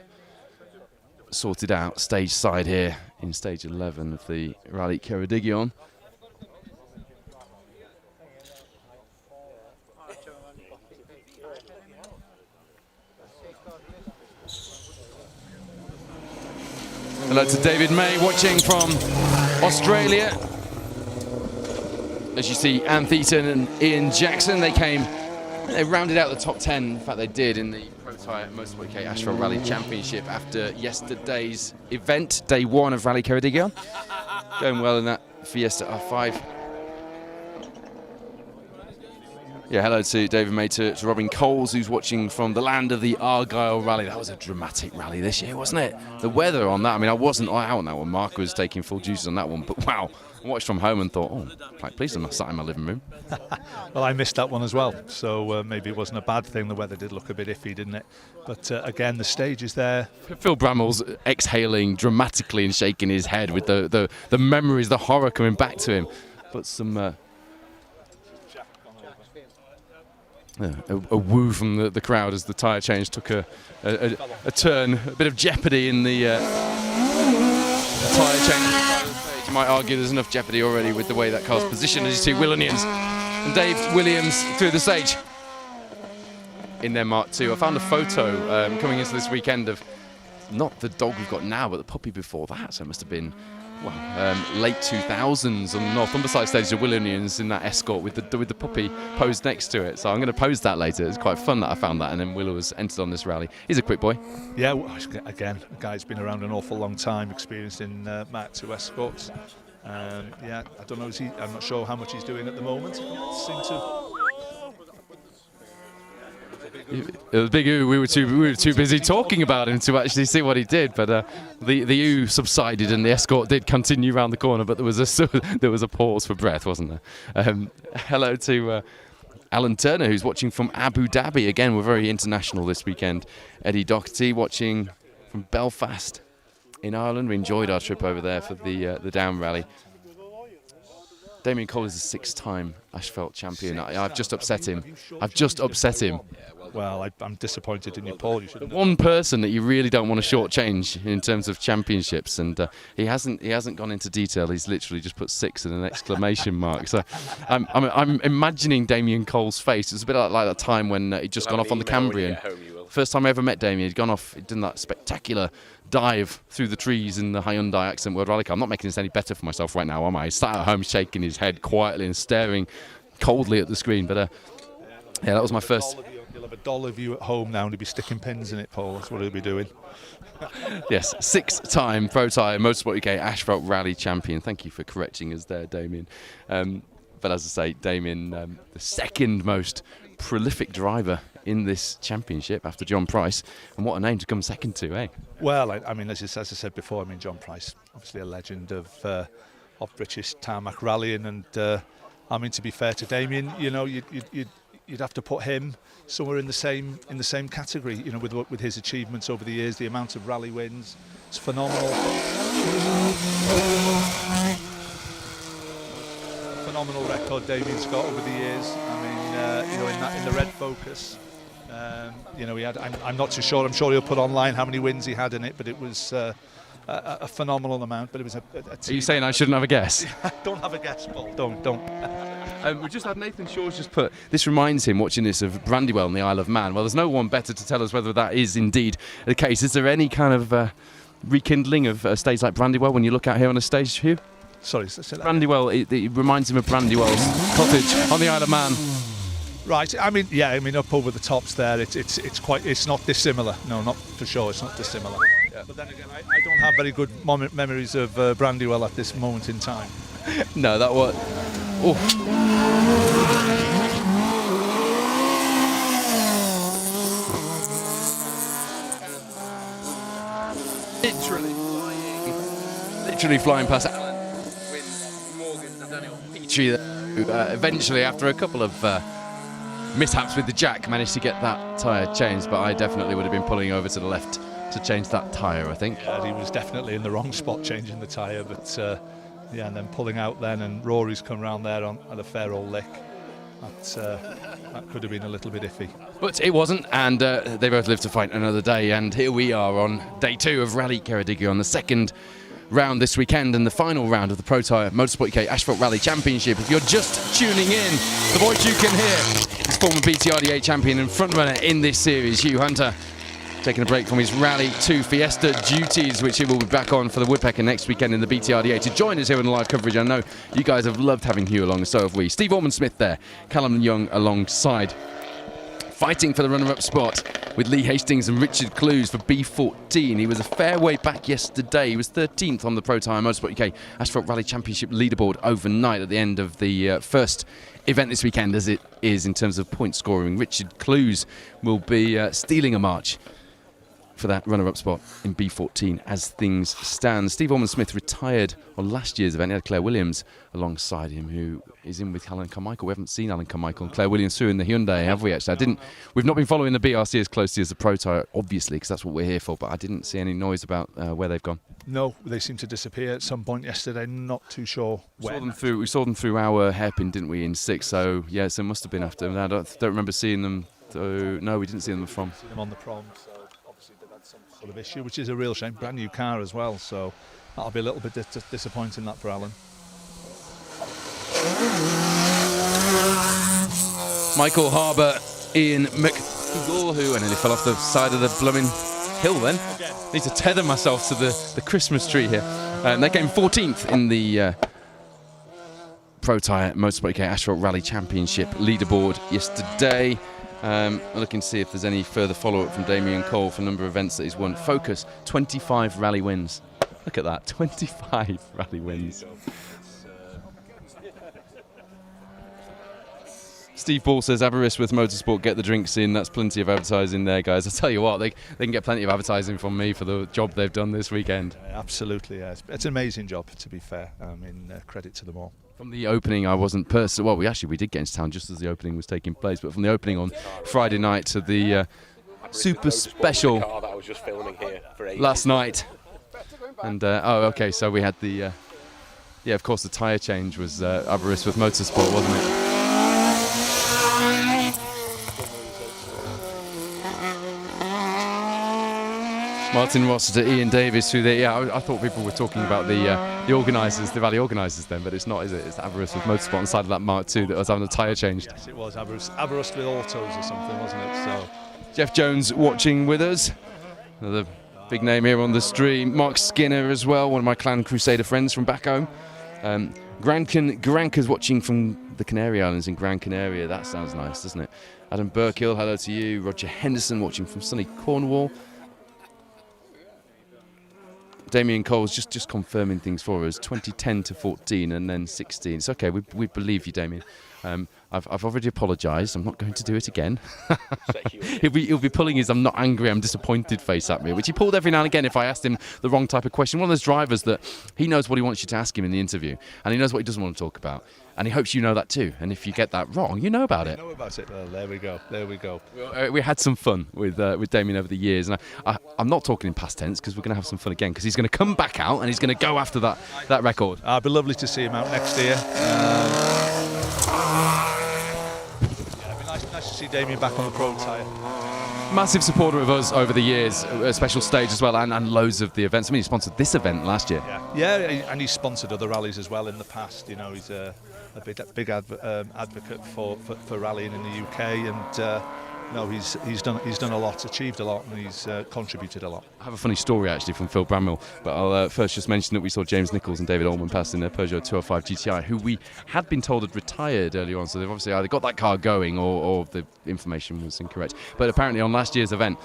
sorted out stage side here in stage 11 of the Rally Ceredigion. Hello to David May watching from Australia. As you see, Anne Theaton and Ian Jackson, they rounded out the top 10. In fact, they did in the Protyre Motorsport UK Asphalt Rally Championship after yesterday's event, day 1 of Rally Ceredigion. Going well in that Fiesta R5. Hello to David May, to Robin Coles, who's watching from the land of the Argyle Rally. That was a dramatic rally this year, wasn't it? The weather on that, I mean, I wasn't out on that one. Mark was taking full juices on that one, but wow, I watched from home and thought, please, I'm not sat in my living room. Well, I missed that one as well, so maybe it wasn't a bad thing. The weather did look a bit iffy, didn't it? But again, the stage is there. Phil Bramall's exhaling dramatically and shaking his head with the memories, the horror coming back to him. But some... a woo from the crowd as the tyre change took a turn, a bit of jeopardy in the tyre change. You might argue there's enough jeopardy already with the way that car's positioned, as you see Will Onions and Dave Williams through the stage in their Mark II. I found a photo coming into this weekend of not the dog we've got now, but the puppy before that, so it must have been late 2000s on the North Humberside stage of Will Onions in that Escort with the puppy posed next to it. So I'm going to post that later. It's quite fun that I found that, and then Willow was entered on this rally. He's a quick boy. Yeah, again, a guy's been around an awful long time, experienced in Mark II Escorts. I don't know, I'm not sure how much he's doing at the moment. It was big ooh. We were too busy talking about him to actually see what he did. But the ooh subsided and the Escort did continue around the corner. But there was a pause for breath, wasn't there? Hello to Alan Turner, who's watching from Abu Dhabi. Again, we're very international this weekend. Eddie Doherty watching from Belfast in Ireland. We enjoyed our trip over there for the Down Rally. Damien Cole is a 6-time Asphalt champion. I've just upset him. Well, I'm disappointed in you, Paul. You should. One person that you really don't want to shortchange in terms of championships, and he hasn't gone into detail. He's literally just put 6 and an exclamation mark. So I'm imagining Damien Cole's face. It was a bit like that time when he'd just gone off on the Cambrian. First time I ever met Damien, he'd gone off, he'd done that spectacular dive through the trees in the Hyundai Accent World Rally Car. I'm not making this any better for myself right now, am I? He's sat at home shaking his head quietly and staring coldly at the screen. But that was my first. You'll have a doll of you at home now and he'll be sticking pins in it, Paul. That's what he'll be doing. Yes, 6-time Protyre Motorsport UK Asphalt Rally champion. Thank you for correcting us there, Damien. But as I say, Damien, the second most prolific driver in this championship after John Price, and what a name to come second to, eh? Well, I mean, as I said before, John Price, obviously a legend of British tarmac rallying, and to be fair to Damien, you'd have to put him somewhere in the same category, with his achievements over the years, the amount of rally wins, it's phenomenal. Phenomenal record Damien's got over the years. In the Red Focus. He had. I'm not too sure. I'm sure he'll put online how many wins he had in it, but it was a phenomenal amount. But it was a Are you saying I shouldn't have a guess? Don't have a guess, Paul. Don't. We just had Nathan Shaw's just put. This reminds him, watching this, of Brandywell and the Isle of Man. Well, there's no one better to tell us whether that is indeed the case. Is there any kind of rekindling of a stage like Brandywell when you look out here on the stage, Hugh? Sorry, say that. Brandywell, it reminds him of Brandywell's cottage on the Isle of Man. Right. I mean, yeah. I mean, up over the tops there, it's not dissimilar. No, not for sure. It's not dissimilar. Yeah. But then again, I don't have very good memories of Brandywell at this moment in time. No, that was. Oh. Literally flying past Alan with Morgan and Daniel Petrie, who eventually, after a couple of mishaps with the jack, managed to get that tyre changed, but I definitely would have been pulling over to the left to change that tyre, I think. Yeah, he was definitely in the wrong spot changing the tyre, but yeah, and then pulling out then, and Rory's come round there at a fair old lick. That could have been a little bit iffy. But it wasn't, and they both lived to fight another day, and here we are on day 2 of Rally Ceredigion, the second round this weekend and the final round of the Protyre Motorsport UK Asphalt Rally Championship. If you're just tuning in, the voice you can hear is former BTRDA champion and frontrunner in this series, Hugh Hunter, taking a break from his Rally 2 Fiesta duties, which he will be back on for the Woodpecker next weekend in the BTRDA to join us here in the live coverage. I know you guys have loved having Hugh along, and so have we. Steve Ormond-Smith there, Callum Young alongside, fighting for the runner-up spot with Lee Hastings and Richard Clues for B14. He was a fair way back yesterday. He was 13th on the Protyre Motorsport UK Asphalt Rally Championship leaderboard overnight at the end of the first event this weekend, as it is in terms of point scoring. Richard Clues will be stealing a march for that runner-up spot in B14 as things stand. Steve Ormond-Smith retired on last year's event. He had Claire Williams alongside him, who is in with Alan Carmichael. We haven't seen Alan Carmichael and Claire Williams through in the Hyundai, have we? Actually, we've not been following the BRC as closely as the Protyre, obviously, because that's what we're here for. But I didn't see any noise about where they've gone. No, they seem to disappear at some point yesterday. Not too sure when. We saw them through our hairpin, didn't we, in 6? So yeah, so it must have been after. I don't remember seeing them. No, we didn't see them from. See them on the prom. So obviously they've had some sort of issue, which is a real shame. Brand new car as well, so that'll be a little bit disappointing, that, for Alan. Michael Harbour, Ian McDougall, who nearly fell off the side of the blooming hill then. Need to tether myself to the Christmas tree here. They came 14th in the Protyre Motorsport UK Asphalt Rally Championship leaderboard yesterday. Looking to see if there's any further follow-up from Damien Cole for a number of events that he's won. Focus, 25 rally wins. Look at that, 25 rally wins. Steve Ball says, avarice with Motorsport, get the drinks in. That's plenty of advertising there, guys. I tell you what, they can get plenty of advertising from me for the job they've done this weekend. Absolutely, yeah. It's an amazing job, to be fair. I mean, credit to them all. From the opening, I wasn't well, we did get into town just as the opening was taking place, but from the opening on Friday night to the super special car that I was just filming here for last night. And okay, so we had the yeah, of course the tyre change was avarice with Motorsport, wasn't it? Martin Ross to Ian Davis, who I thought people were talking about the organisers, the rally organisers then, but it's not, is it? It's avarice with Motorsport on the side of that Mark II that was having the tyre changed. Yes, it was avarice with autos or something, wasn't it? So Jeff Jones watching with us, another big name here on the stream. Mark Skinner as well, one of my Clan Crusader friends from back home. Granca's watching from the Canary Islands in Gran Canaria. That sounds nice, doesn't it? Adam Burkill, hello to you. Roger Henderson watching from sunny Cornwall. Damien Cole's just confirming things for us. 2010 to 14 and then 16. It's okay, we believe you, Damien. I've already apologised. I'm not going to do it again. he'll be pulling his "I'm not angry, I'm disappointed" face at me, which he pulled every now and again if I asked him the wrong type of question. One of those drivers that he knows what he wants you to ask him in the interview, and he knows what he doesn't want to talk about, and he hopes you know that too. And if you get that wrong, you know about it. Know about it. Well, there we go. We had some fun with Damien over the years, and I'm not talking in past tense because we're going to have some fun again, because he's going to come back out and he's going to go after that record. It'd be lovely to see him out next year. It'd be nice to see Damien back on the Protyre. Massive supporter of us over the years, a special stage as well, and loads of the events. I mean, he sponsored this event last year. Yeah, and he's sponsored other rallies as well in the past. You know, he's a big advocate for rallying in the UK, and no, he's done a lot, achieved a lot, and he's contributed a lot. I have a funny story actually from Phil Bramwell, but I'll first just mention that we saw James Nicholls and David Allman pass in their Peugeot 205 GTI, who we had been told had retired earlier on, so they've obviously either got that car going or the information was incorrect. But apparently on last year's event,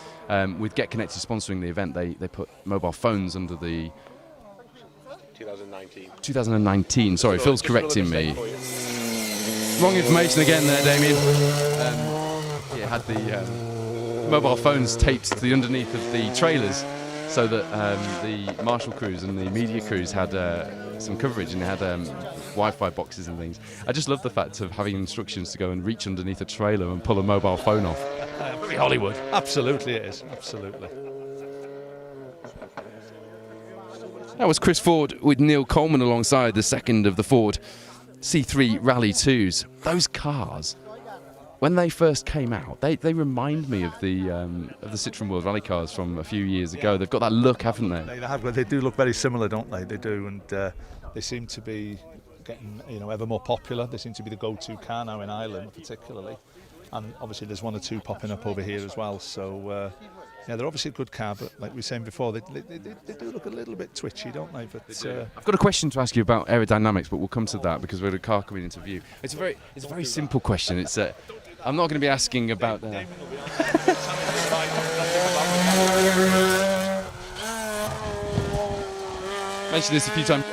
with Get Connected sponsoring the event, they put mobile phones under the 2019. Sorry, Phil's correcting me. Wrong information again there, Damien. It had the mobile phones taped to the underneath of the trailers, so that the marshal crews and the media crews had some coverage, and they had Wi-Fi boxes and things. I just love the fact of having instructions to go and reach underneath a trailer and pull a mobile phone off. Very Hollywood. Absolutely, it is. Absolutely. That was Chris Ford with Neil Coleman alongside the second of the Ford C3 Rally 2s. Those cars, when they first came out, they remind me of the Citroën World Rally cars from a few years ago. They've got that look, haven't they? They have. They do look very similar, don't they? They do, and they seem to be getting ever more popular. They seem to be the go-to car now in Ireland, particularly. And obviously, there's one or two popping up over here as well. So. Yeah, they're obviously a good car, but like we were saying before, they do look a little bit twitchy, don't they? But I've got a question to ask you about aerodynamics, but we'll come to that because we've got a car coming into view. It's a very simple question. It's I'm not going to be asking about. Mentioned this a few times.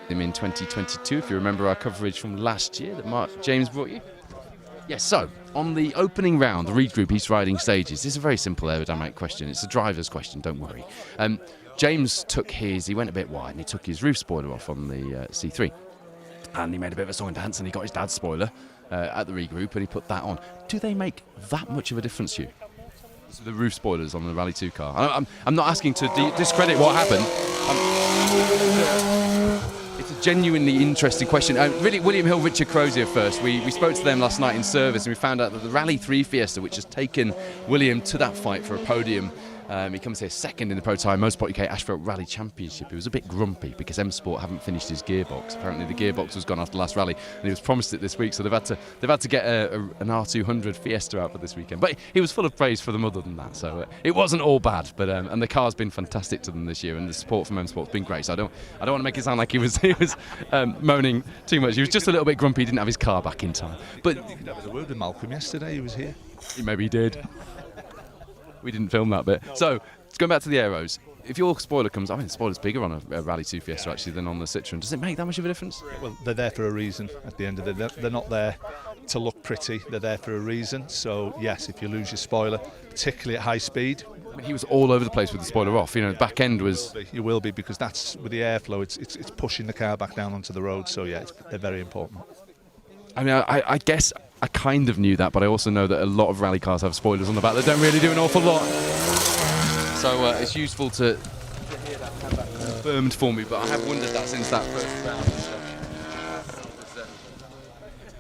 Him in 2022, if you remember our coverage from last year that Mark James brought you. Yes, so on the opening round, the Reed Group East Riding stages, this is a very simple aerodynamic question. It's a driver's question, don't worry. James he went a bit wide and he took his roof spoiler off on the C3. And he made a bit of a song and dance and he got his dad's spoiler at the Reed Group and he put that on. Do they make that much of a difference to you? The roof spoilers on the Rally 2 car. I'm not asking to discredit what happened. It's a genuinely interesting question. Really, William Hill, Richard Crozier first. We spoke to them last night in service and we found out that the Rally 3 Fiesta, which has taken William to that fight for a podium, he comes here second in the Protyre Motorsport UK Asphalt Rally Championship. He was a bit grumpy because M Sport haven't finished his gearbox. Apparently the gearbox was gone after the last rally and he was promised it this week, so they've had to get an R200 Fiesta out for this weekend. But he was full of praise for them other than that, so it wasn't all bad. But and the car's been fantastic to them this year, and the support from M Sport's been great. So I don't want to make it sound like he was moaning too much. He was just a little bit grumpy. He didn't have his car back in time. But that was a word with Malcolm yesterday. He was here. Maybe he did. We didn't film that bit. So, going back to the aeros, if your spoiler comes, the spoiler's bigger on a Rally 2 Fiesta actually than on the Citroën. Does it make that much of a difference? Well, they're there for a reason at the end of the day. They're not there to look pretty, they're there for a reason. So, yes, if you lose your spoiler, particularly at high speed. I mean, he was all over the place with the spoiler off. The back end was... You will be, because that's, with the airflow, it's pushing the car back down onto the road. So, yeah, they're very important. I mean, I guess I kind of knew that, but I also know that a lot of rally cars have spoilers on the back that don't really do an awful lot. So it's useful to hear that confirmed for me, but I have wondered that since that first round.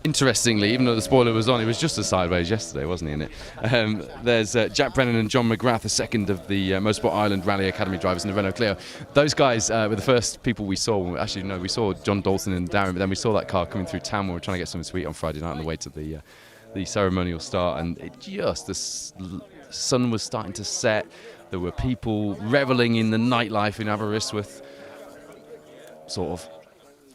Interestingly, even though the spoiler was on, it was just as sideways yesterday, wasn't he, in it? There's Jack Brennan and John McGrath, the second of the Motorsport Ireland Rally Academy drivers in the Renault Clio. Those guys were the first people we saw. Actually, no, we saw John Dalton and Darren, but then we saw that car coming through town when we were trying to get something sweet on Friday night on the way to the ceremonial start, and the sun was starting to set. There were people revelling in the nightlife in Aberystwyth, sort of.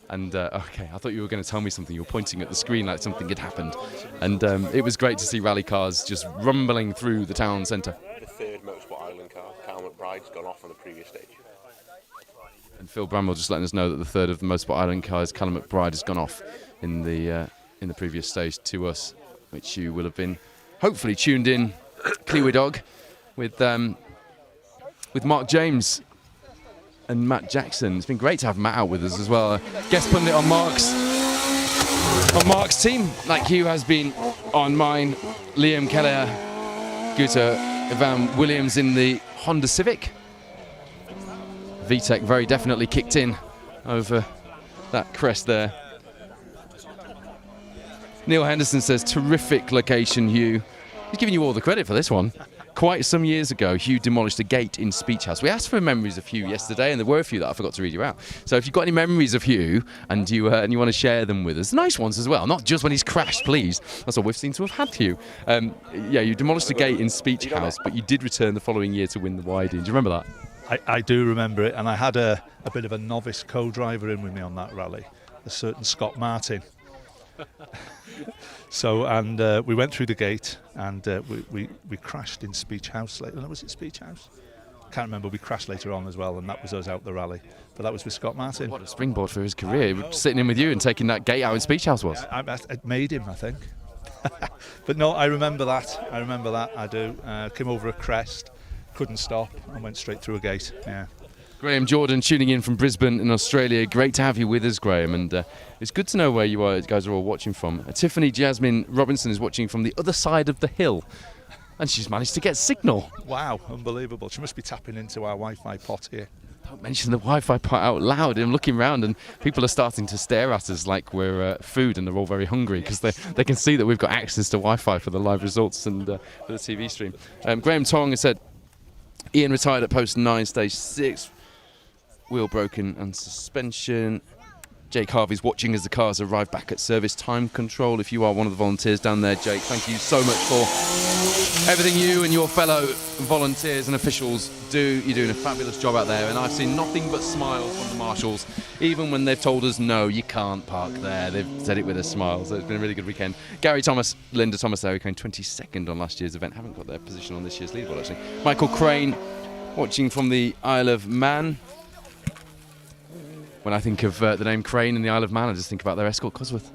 And, okay, I thought you were going to tell me something. You were pointing at the screen like something had happened. And it was great to see rally cars just rumbling through the town centre. The third Motorsport Ireland car, Cal McBride's gone off on the previous stage. And Phil Bramwell just letting us know that the third of the Motorsport Ireland cars, Callum McBride, has gone off in the previous stage to us, which you will have been hopefully tuned in, Clewy Dog, with Mark James and Matt Jackson. It's been great to have Matt out with us as well. Guest pundit on Mark's team, like Hugh has been on mine. Liam Keller, Guter, Ivan Williams in the Honda Civic. VTEC very definitely kicked in over that crest there. Neil Henderson says, terrific location, Hugh. He's giving you all the credit for this one. quite some years ago, Hugh demolished a gate in Speech House. We asked for memories of Hugh yesterday, and there were a few that I forgot to read you out. So if you've got any memories of Hugh and you want to share them with us, nice ones as well, not just when he's crashed, please. That's all we've seen to have had, Hugh. Yeah, you demolished a gate in Speech House, but you did return the following year to win the Wide. Do you remember that? I do remember it, and I had a bit of a novice co-driver in with me on that rally, a certain Scott Martin. So, and we went through the gate, and we crashed in Speech House later. Was it Speech House? Can't remember. We crashed later on as well, and that was us out the rally. But that was with Scott Martin. What a springboard for his career. Sitting in with you and taking that gate out in Speech House was. It made him, I think. But no, I remember that. I do. Came over a crest, couldn't stop, and went straight through a gate. Yeah. Graham Jordan tuning in from Brisbane in Australia. Great to have you with us, Graham, and it's good to know where you guys are all watching from. Tiffany Jasmine Robinson is watching from the other side of the hill, and she's managed to get signal. Wow, unbelievable. She must be tapping into our Wi-Fi pot here. Don't mention the Wi-Fi pot out loud. I'm looking around and people are starting to stare at us like we're food, and they're all very hungry because they can see that we've got access to Wi-Fi for the live results and for the TV stream. Graham Tong has said, Ian retired at post 9, stage 6. Wheel broken and suspension. Jake Harvey's watching as the cars arrive back at service time control. If you are one of the volunteers down there, Jake, thank you so much for everything you and your fellow volunteers and officials do. You're doing a fabulous job out there, and I've seen nothing but smiles from the marshals, even when they've told us, no, you can't park there. They've said it with a smile, so it's been a really good weekend. Gary Thomas, Linda Thomas there, who came 22nd on last year's event. Haven't got their position on this year's leaderboard, actually. Michael Crane, watching from the Isle of Man. When I think of the name Crane and the Isle of Man, I just think about their Escort Cosworth.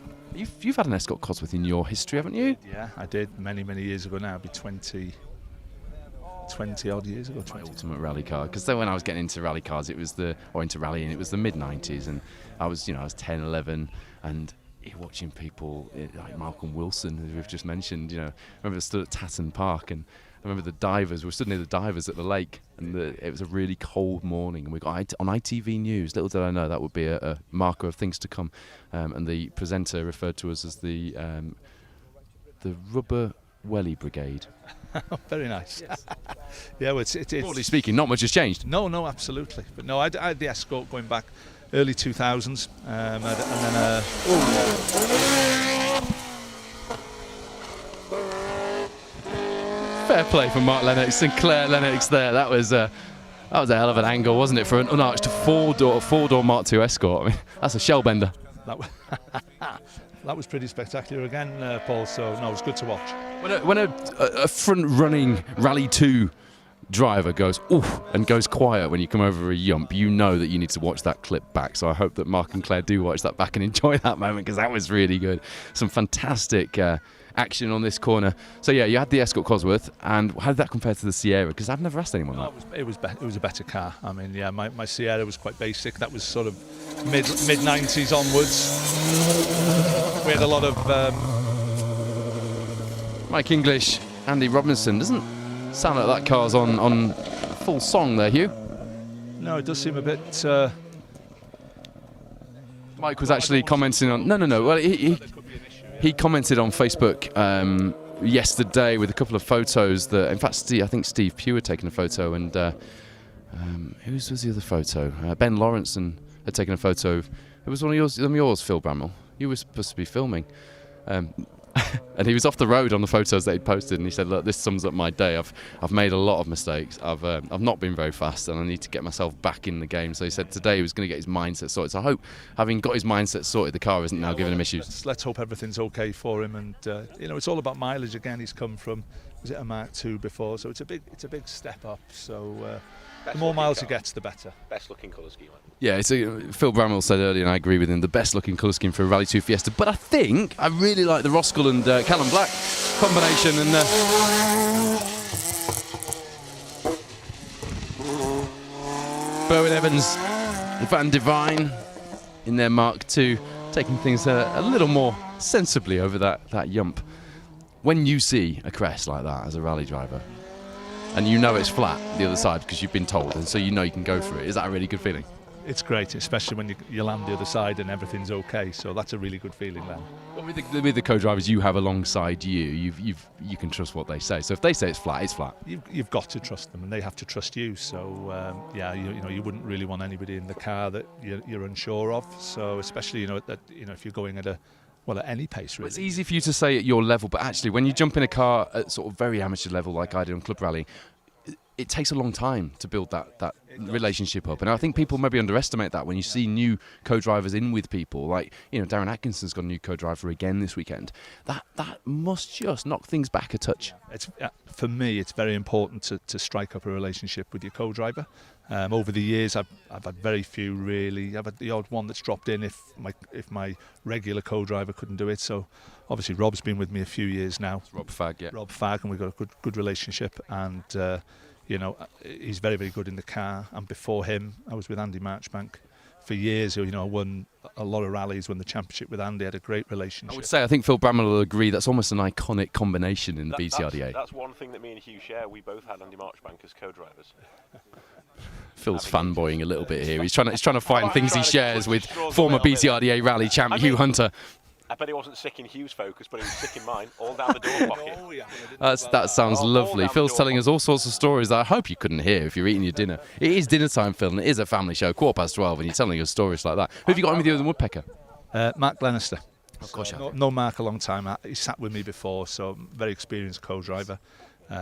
You've had an Escort Cosworth in your history, haven't you? Yeah, I did many years ago now. It'd be 20 odd years ago. My ultimate rally car, because then when I was getting into rally cars, into rallying, it was the mid-90s, and I was 10, 11, and watching people like Malcolm Wilson, who we've just mentioned. I remember I stood at Tatton Park, and I remember the divers. We stood near the divers at the lake, and it was a really cold morning. And we got on ITV News. Little did I know that would be a marker of things to come. And the presenter referred to us as the Rubber Welly Brigade. Very nice. Yes. Yeah, well, it's broadly speaking, not much has changed. No, absolutely. But no, I had the Escort going back early 2000s, and then. Fair play from Mark Lennox, Sinclair Lennox there. That was a hell of an angle, wasn't it, for an unarched four-door Mark II Escort? I mean, that's a shell bender. That was pretty spectacular again, Paul. So no, it was good to watch. When a front-running Rally 2 driver goes oof and goes quiet when you come over a yump, you know that you need to watch that clip back. So I hope that Mark and Claire do watch that back and enjoy that moment, because that was really good. Some fantastic action on this corner. So yeah, you had the Escort Cosworth, and how did that compare to the Sierra? Because I've never asked anyone that. It was a better car. I mean, yeah, my Sierra was quite basic. That was sort of mid 90s onwards. We had a lot of Mike English, Andy Robinson. Doesn't sound like that car's on full song there, Hugh. No, it does seem a bit. Mike was actually commenting on. No. Well, he commented on Facebook yesterday with a couple of photos that, in fact, I think Steve Pugh had taken a photo, and whose was the other photo? Ben Lawrence had taken a photo. It was one of yours, Phil Bramwell. You were supposed to be filming. And he was off the road on the photos that he'd posted, and he said, look, this sums up my day. I've made a lot of mistakes. I've not been very fast, and I need to get myself back in the game. So he said today he was going to get his mindset sorted. So I hope, having got his mindset sorted, the car isn't now giving him issues. Let's hope everything's okay for him. And it's all about mileage again. He's come from, was it a Mark II before? So it's a big step up. So the more miles he gets, the better. Best looking colour scheme. Yeah, Phil Bramwell said earlier, and I agree with him, the best looking colour scheme for a Rally 2 Fiesta. But I think I really like the Roskell and Callum Black combination. And Berwin Evans, Van Devine in their Mark II, taking things a little more sensibly over that yump. When you see a crest like that as a rally driver, and you know it's flat the other side because you've been told, and so you know you can go for it, is that a really good feeling? It's great, especially when you land the other side and everything's okay. So that's a really good feeling then. Well, with the co-drivers you have alongside you, you can trust what they say. So if they say it's flat, it's flat. You've got to trust them, and they have to trust you. So yeah, you wouldn't really want anybody in the car that you're unsure of. So especially if you're going at any pace, really. It's easy for you to say at your level, but actually when you jump in a car at sort of very amateur level like I did on Club Rally, it takes a long time to build that relationship up. And I think people maybe underestimate that when you see new co-drivers in with people. Like, Darren Atkinson's got a new co-driver again this weekend. That must just knock things back a touch. For me, it's very important to strike up a relationship with your co-driver. Over the years, I've had very few really. I've had the odd one that's dropped in if my regular co-driver couldn't do it. So obviously Rob's been with me a few years now. It's Rob Fagg, yeah. Rob Fagg, and we've got a good relationship. And he's very, very good in the car. And before him, I was with Andy Marchbank for years. I won a lot of rallies, won the championship with Andy, had a great relationship. I would say, I think Phil Bramwell will agree, that's almost an iconic combination in the BTRDA. That's one thing that me and Hugh share. We both had Andy Marchbank as co-drivers. Phil's fanboying a little bit here. He's trying to find things he shares with former BTRDA rally champ Hugh Hunter. I bet he wasn't sick in Hugh's focus, but he was sick in mine, all down the door pocket. That sounds lovely. Phil's telling us all sorts of stories that I hope you couldn't hear if you're eating your dinner. It is dinner time, Phil, and it is a family show, 12:15, and you're telling us stories like that. Who have you got in with you in the Woodpecker? Mark Glenister. Of course, no Mark a long time. He sat with me before, so very experienced co-driver.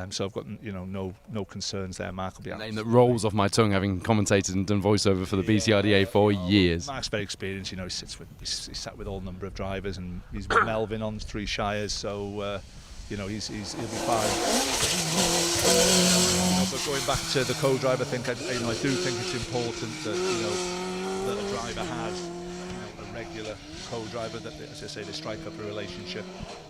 So I've got no concerns there. Mark will be a name that rolls off my tongue, having commentated and done voiceover for the BTRDA for years. Mark's very experienced. He's sat with all number of drivers, and he's with Melvin on 3 Shires. So he'll be fine. But going back to the co-driver thing, I do think it's important that that a driver has a regular co-driver that, as I say, they strike up a relationship.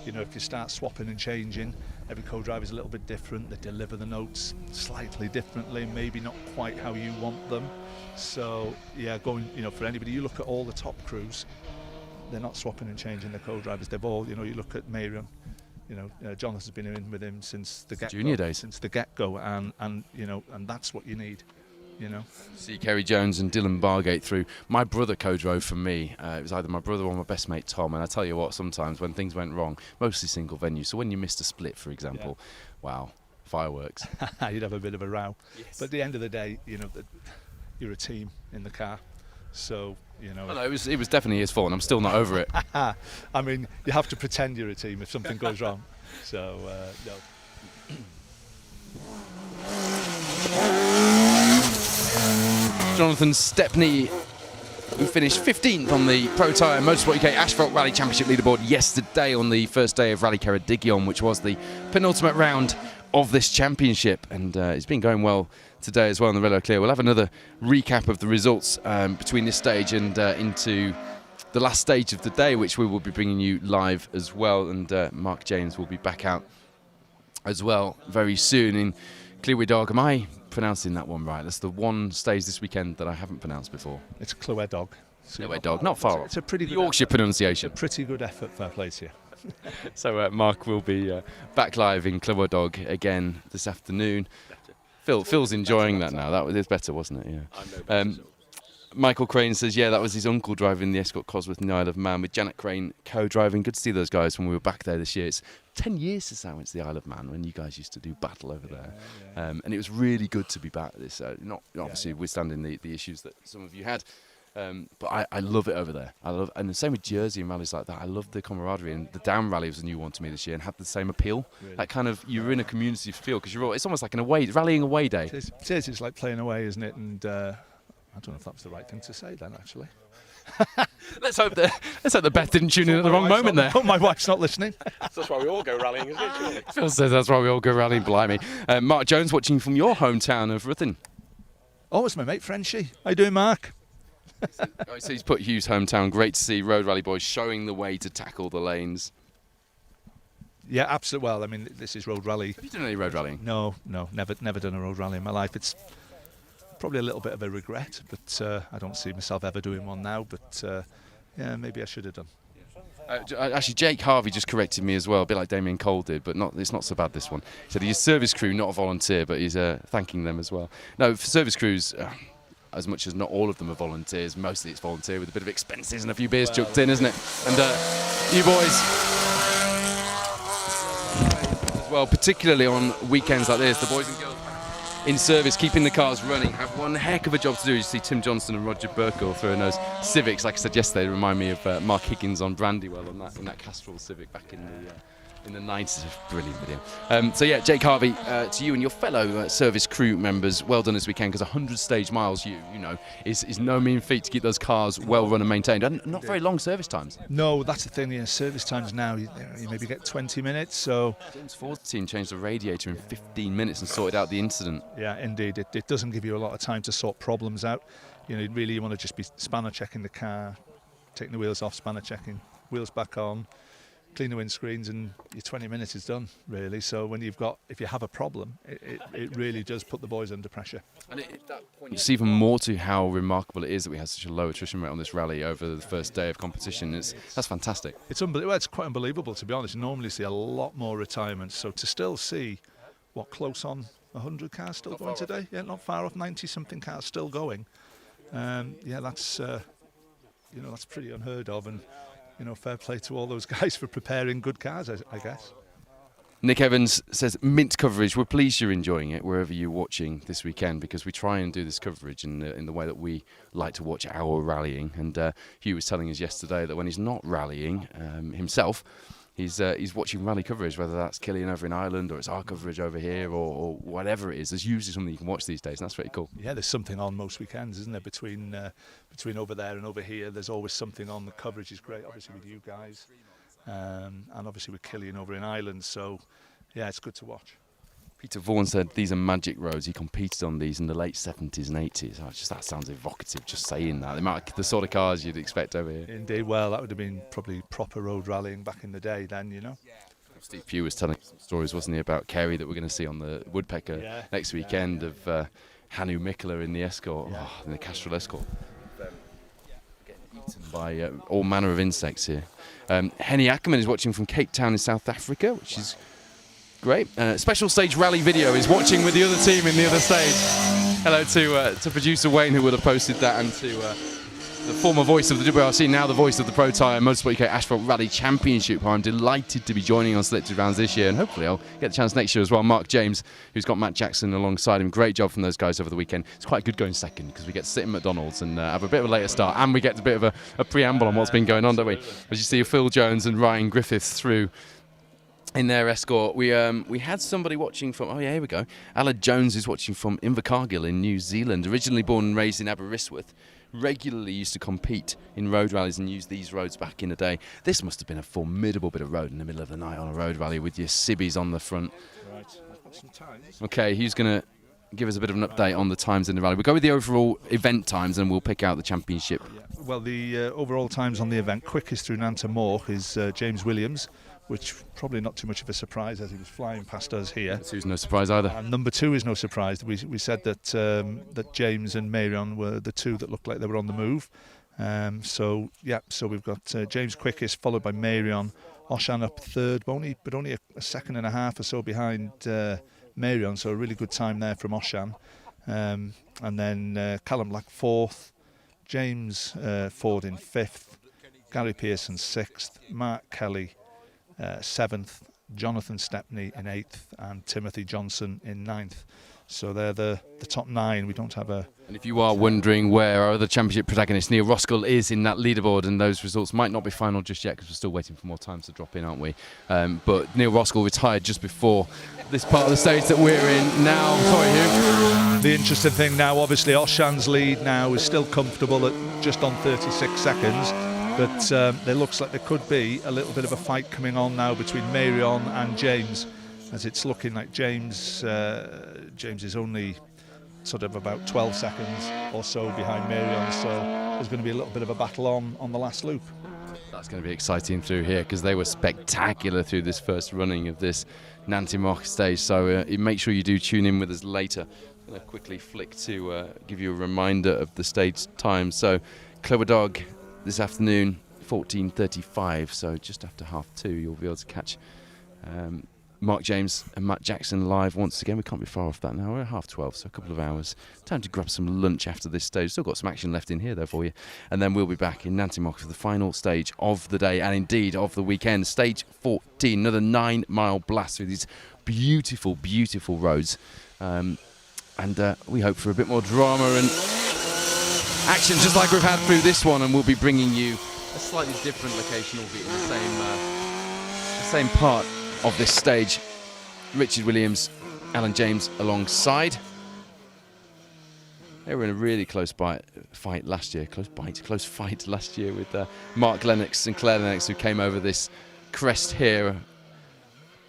If you start swapping and changing, every co-driver is a little bit different. They deliver the notes slightly differently, maybe not quite how you want them. So yeah, for anybody, you look at all the top crews, they're not swapping and changing their co-drivers. They've all, you look at Mayron, Jonathan's been in with him since the get-go. Junior days. Since the get-go, and that's what you need. See Kerry Jones and Dylan Bargate through. My brother co-drove for me. It was either my brother or my best mate Tom. And I tell you what, sometimes when things went wrong, mostly single venue. So when you missed a split, for example, wow, fireworks. You'd have a bit of a row. Yes. But at the end of the day, you're a team in the car. So No, it was definitely his fault, and I'm still not over it. I mean, you have to pretend you're a team if something goes wrong. So no. Jonathan Stepney, who finished 15th on the Protyre Motorsport UK Asphalt Rally Championship leaderboard yesterday on the first day of Rally Ceredigion, which was the penultimate round of this championship. And it's been going well today as well in the Relo Clear. We'll have another recap of the results between this stage and into the last stage of the day, which we will be bringing you live as well. And Mark James will be back out as well very soon in Clywydog. Am I pronouncing that one right? That's the one stage this weekend that I haven't pronounced before. It's Clywydog. Clywydog, not far off. It's a pretty good Yorkshire pronunciation. It's a pretty good effort, fair play to you. So Mark will be back live in Clywydog again this afternoon. Phil's enjoying that now. That was better, wasn't it? Yeah. Michael Crane says, yeah, that was his uncle driving the Escort Cosworth in the Isle of Man with Janet Crane co-driving. Good to see those guys when we were back there this year. It's 10 years since I went to the Isle of Man when you guys used to do battle over there. And it was really good to be back at this. Obviously withstanding the issues that some of you had. But I love it over there. And the same with Jersey and rallies like that. I love the camaraderie, and the Down Rally was a new one to me this year and had the same appeal. Really? That kind of, you're in a community feel because it's almost like rallying away day. It is. It's like playing away, isn't it? And I don't know if that was the right thing to say then, actually. Let's hope that Beth didn't tune in at the wrong moment there. My wife's not listening. That's why we all go rallying, isn't it? Surely? Phil says that's why we all go rallying, blimey. Mark Jones watching from your hometown of Ruthin. Oh, it's my mate Frenchie. How you doing, Mark? So he's put Hugh's hometown. Great to see Road Rally boys showing the way to tackle the lanes. Yeah, absolutely. Well, I mean, this is road rally. Have you done any road rallying? No, never done a road rally in my life. It's probably a little bit of a regret, but I don't see myself ever doing one now. But yeah, maybe I should have done. Actually, Jake Harvey just corrected me as well, a bit like Damien Cole did, but it's not so bad, this one. He said he's service crew, not a volunteer, but he's thanking them as well. No, for service crews, as much as not all of them are volunteers. Mostly it's volunteer with a bit of expenses and a few beers chucked in, isn't it? And you boys, as well, particularly on weekends like this, the boys and girls in service, keeping the cars running, have one heck of a job to do. You see Tim Johnson and Roger Burkle throwing those Civics, like I said yesterday, they remind me of Mark Higgins on Brandywell in that Castrol Civic back in the 90s. Brilliant video. So yeah, Jake Harvey, to you and your fellow service crew members, well done as we can, because 100 stage miles, you know, is no mean feat to keep those cars well run and maintained, and not very long service times. No, that's the thing. Yeah, service times now, you maybe get 20 minutes. So James Ford's team changed the radiator in 15 minutes and sorted out the incident. yeah, indeed, it doesn't give you a lot of time to sort problems out. You know, really you want to just be spanner checking the car, taking the wheels off, spanner checking, wheels back on, clean the windscreens, and your 20 minutes is done, really. So when if you have a problem, it really does put the boys under pressure. And at that point, it's even more to how remarkable it is that we had such a low attrition rate on this rally over the first day of competition. That's fantastic. It's unbelievable. It's quite unbelievable, to be honest. You normally see a lot more retirements, so to still see close on 100 cars still going today. Yeah, not far off, 90-something cars still going. Yeah, that's that's pretty unheard of, and fair play to all those guys for preparing good cars, I guess. Nick Evans says, mint coverage. We're pleased you're enjoying it wherever you're watching this weekend, because we try and do this coverage in the way that we like to watch our rallying. And Hugh was telling us yesterday that when he's not rallying himself, he's watching rally coverage, whether that's Killian over in Ireland or it's our coverage over here or whatever it is. There's usually something you can watch these days, and that's pretty cool. Yeah, there's something on most weekends, isn't there, between over there and over here. There's always something on. The coverage is great, obviously, with you guys, and obviously with Killian over in Ireland. So, yeah, it's good to watch. Peter Vaughan said these are magic roads. He competed on these in the late 70s and 80s. That sounds evocative, just saying that. The sort of cars you'd expect over here. Indeed, well, that would have been probably proper road rallying back in the day then, Steve Pugh was telling some stories, wasn't he, about Kerry that we're going to see on the Woodpecker next weekend of Hanu Mikkola in the Escort, in the Castrol Escort. Getting eaten by all manner of insects here. Henny Ackerman is watching from Cape Town in South Africa, which is great. Special stage rally video is watching with the other team in the other stage. Hello to producer Wayne, who would have posted that, and to the former voice of the WRC, now the voice of the Protyre Motorsport UK Asphalt Rally Championship, who I'm delighted to be joining on selected rounds this year, and hopefully I'll get the chance next year as well. Mark James, who's got Matt Jackson alongside him. Great job from those guys over the weekend. It's quite good going second, because we get to sit in McDonald's and have a bit of a later start, and we get a bit of a preamble on what's been going on, don't we? As you see Phil Jones and Ryan Griffiths through in their Escort. We had somebody watching from, here we go. Alan Jones is watching from Invercargill in New Zealand, originally born and raised in Aberystwyth. Regularly used to compete in road rallies and use these roads back in the day. This must have been a formidable bit of road in the middle of the night on a road rally with your Sibbies on the front. Right, I've got some times. Okay, who's going to give us a bit of an update on the times in the rally? We'll go with the overall event times and we'll pick out the championship. Yeah. Well, the overall times on the event, quickest through Nanta Moch is James Williams, which probably not too much of a surprise as he was flying past us here. Who's no surprise either. And number 2 is no surprise. We said that that James and Marion were the two that looked like they were on the move. So we've got James quickest, followed by Marion. Oshan up third, but only a second and a half or so behind Marion. So a really good time there from Oshan. And then Callum Black fourth, James Ford in fifth, Gary Pearson sixth, Mark Kelly 7th, Jonathan Stepney in 8th, and Timothy Johnson in 9th. So they're the top 9. We don't have a... And if you are wondering where our other championship protagonist, Neil Roskell, is in that leaderboard, and those results might not be final just yet because we're still waiting for more times to drop in, aren't we? But Neil Roskell retired just before this part of the stage that we're in now. Sorry, Hugh. The interesting thing now, obviously, Oshan's lead now is still comfortable at just on 36 seconds. But there looks like there could be a little bit of a fight coming on now between Marion and James, as it's looking like James is only sort of about 12 seconds or so behind Marion, so there's going to be a little bit of a battle on the last loop. That's going to be exciting through here, because they were spectacular through this first running of this Nanta Moch stage, so make sure you do tune in with us later. I'm going to quickly flick to give you a reminder of the stage time. So Clever Dog this afternoon, 14:35, so just after 2:30 you'll be able to catch Mark James and Matt Jackson live once again. We can't be far off that now. We're at 12:30, so a couple of hours. Time to grab some lunch after this stage. Still got some action left in here, though, for you. And then we'll be back in Nantymock for the final stage of the day and indeed of the weekend. Stage 14, another 9-mile blast through these beautiful, beautiful roads. And we hope for a bit more drama and action, just like we've had through this one. And we'll be bringing you a slightly different location, albeit in the same part of this stage. Richard Williams, Alan James alongside. They were in a really close fight last year. Close fight last year with Mark Lennox and Claire Lennox, who came over this crest here,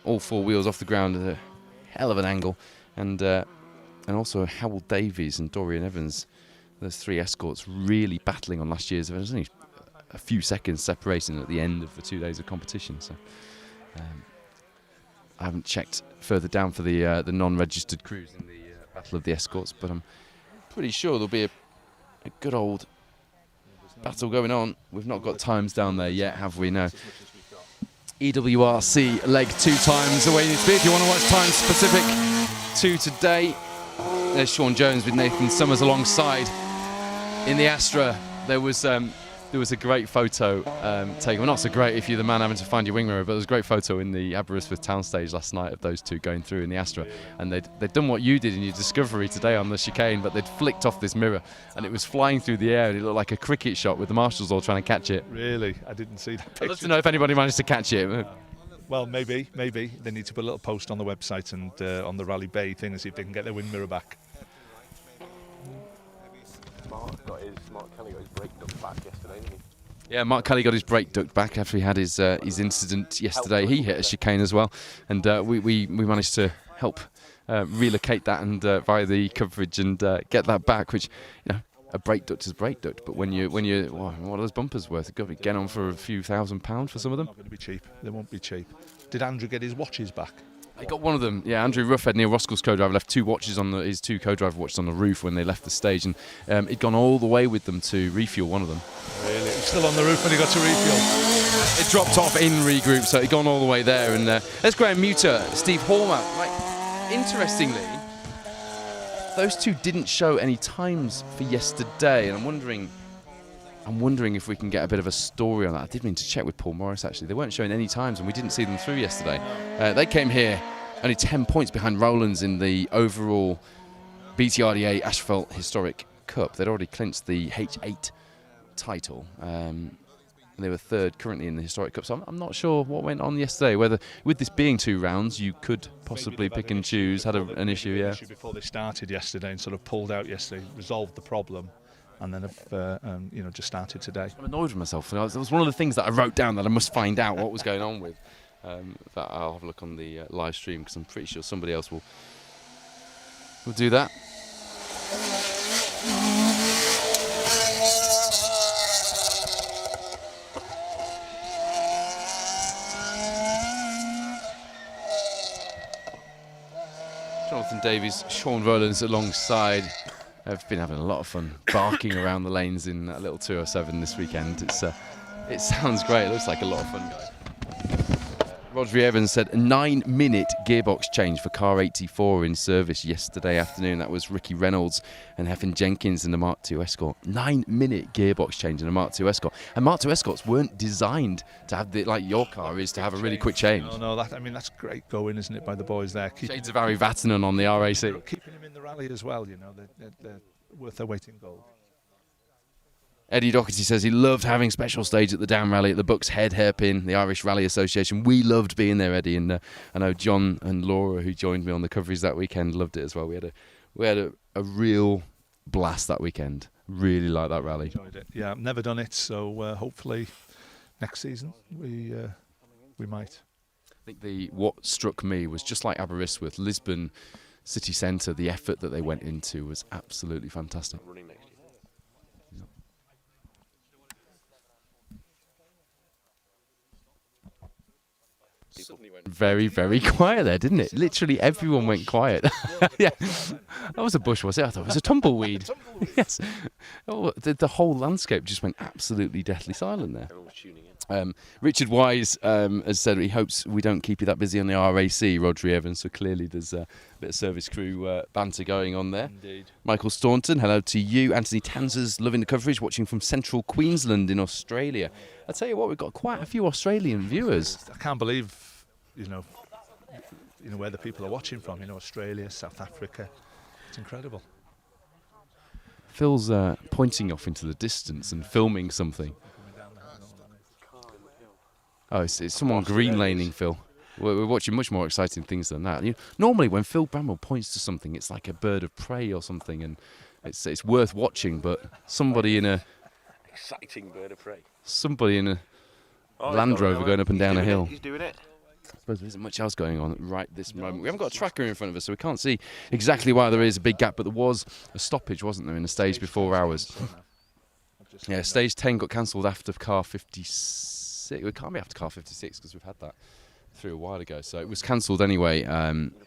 all four wheels off the ground at a hell of an angle, and also Howell Davies and Dorian Evans. Those three escorts really battling on last year's event. There's only a few seconds separating at the end of the 2 days of competition. So I haven't checked further down for the non-registered crews in the Battle of the Escorts, but I'm pretty sure there'll be a good old battle going on. We've not got times down there yet, have we? No. EWRC leg 2 times away to be. If you want to watch times specific to today, there's Sean Jones with Nathan Summers alongside. In the Astra, there was a great photo taken. Well, not so great if you're the man having to find your wing mirror, but there was a great photo in the Aberystwyth town stage last night of those two going through in the Astra. And they'd done what you did in your Discovery today on the chicane, but they'd flicked off this mirror and it was flying through the air and it looked like a cricket shot with the marshals all trying to catch it. Really? I didn't see that picture. I'd love to know if anybody managed to catch it. Well, maybe. They need to put a little post on the website and on the Rally Bay thing and see if they can get their wing mirror back. Mark Kelly got his brake duct back yesterday, didn't he? Yeah, Mark Kelly got his brake duct back after he had his incident yesterday. He hit a chicane as well, and we managed to help relocate that and via the coverage and get that back. Which, a brake duct is a brake duct, but when you what are those bumpers worth? Got to get on for a few £1,000 for some of them. Not going to be cheap. They won't be cheap. Did Andrew get his watches back? I got one of them. Yeah, Andrew Ruffhead, Neil Roskell's co-driver, left two watches on his two co-driver watches on the roof when they left the stage, and he'd gone all the way with them to refuel one of them. Really? It was still on the roof when he got to refuel? It dropped off in regroup, so he'd gone all the way there. And there's Graham Muter, Steve Hormat. Interestingly, those two didn't show any times for yesterday, and I'm wondering if we can get a bit of a story on that. I did mean to check with Paul Morris, actually. They weren't showing any times, and we didn't see them through yesterday. They came here only 10 points behind Rowlands in the overall BTRDA Asphalt Historic Cup. They'd already clinched the H8 title. They were third currently in the Historic Cup, so I'm not sure what went on yesterday, whether with this being 2 rounds you could possibly pick and choose. Had an issue, yeah. Issue before they started yesterday and sort of pulled out yesterday, resolved the problem, and then have just started today. I'm annoyed with myself. It was one of the things that I wrote down that I must find out what was going on with. That I'll have a look on the live stream, because I'm pretty sure somebody else will do that. Jonathan Davies, Sean Rowlands alongside. I've been having a lot of fun barking around the lanes in that little 207 this weekend. It sounds great. It looks like a lot of fun, guys. Rodri Evans said a 9-minute gearbox change for car 84 in service yesterday afternoon. That was Ricky Reynolds and Heffin Jenkins in the Mark II Escort. 9-minute gearbox change in a Mark II Escort. And Mark II Escorts weren't designed to have like your car is, to have a really quick change. No, that's great going, isn't it, by the boys there. Shades of Harry Vatanen on the RAC. Keeping him in the rally as well, they're worth their weight in gold. Eddie Doherty says he loved having special stage at the Down Rally at the Bucks Head Hairpin, the Irish Rally Association. We loved being there, Eddie, and I know John and Laura, who joined me on the coverage that weekend, loved it as well. We had a real blast that weekend. Really like that rally. Enjoyed it. Yeah, I've never done it, so hopefully next season we might. I think what struck me was just like Aberystwyth, Lisbon city centre. The effort that they went into was absolutely fantastic. Suddenly went very, very quiet there, didn't it? Literally everyone went quiet. Yeah, that was a bush, was it? I thought it was a tumbleweed. Yes, Oh, the whole landscape just went absolutely deathly silent there. Everyone was tuning in. Richard Wise has said he hopes we don't keep you that busy on the RAC, Rodri Evans, so clearly there's a bit of service crew banter going on there. Indeed. Michael Staunton, hello to you. Anthony Tanzers, loving the coverage, watching from central Queensland in Australia. I tell you what, we've got quite a few Australian viewers. I can't believe, where the people are watching from. Australia, South Africa. It's incredible. Phil's pointing off into the distance and filming something. Oh, it's someone green laning, Phil. We're watching much more exciting things than that. Normally, when Phil Bramwell points to something, it's like a bird of prey or something, and it's worth watching. But somebody in a Exciting bird of prey. somebody in a Land Rover going up and down a hill. He's doing it. I suppose there isn't much else going on right this moment. We haven't got a tracker in front of us, so we can't see exactly why there is a big gap. But there was a stoppage, wasn't there, in the stage before ours? Yeah, stage 10 got cancelled after car 56. It can't be after car 56 because we've had that through a while ago. So it was cancelled anyway.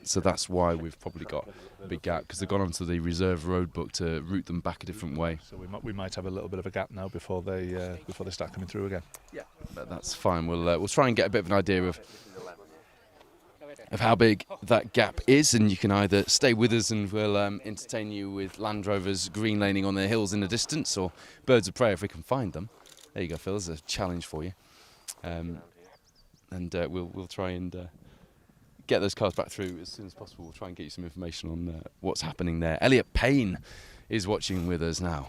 So that's why we've probably got a big gap, because they've gone onto the reserve road book to route them back a different way. So we might have a little bit of a gap now before they start coming through again. Yeah, but that's fine. We'll try and get a bit of an idea of how big that gap is, and you can either stay with us and we'll entertain you with Land Rovers green laning on the hills in the distance, or birds of prey if we can find them. There you go, Phil. There's a challenge for you. And we'll try and get those cars back through as soon as possible. We'll try and get you some information on what's happening there. Elliot Payne is watching with us now,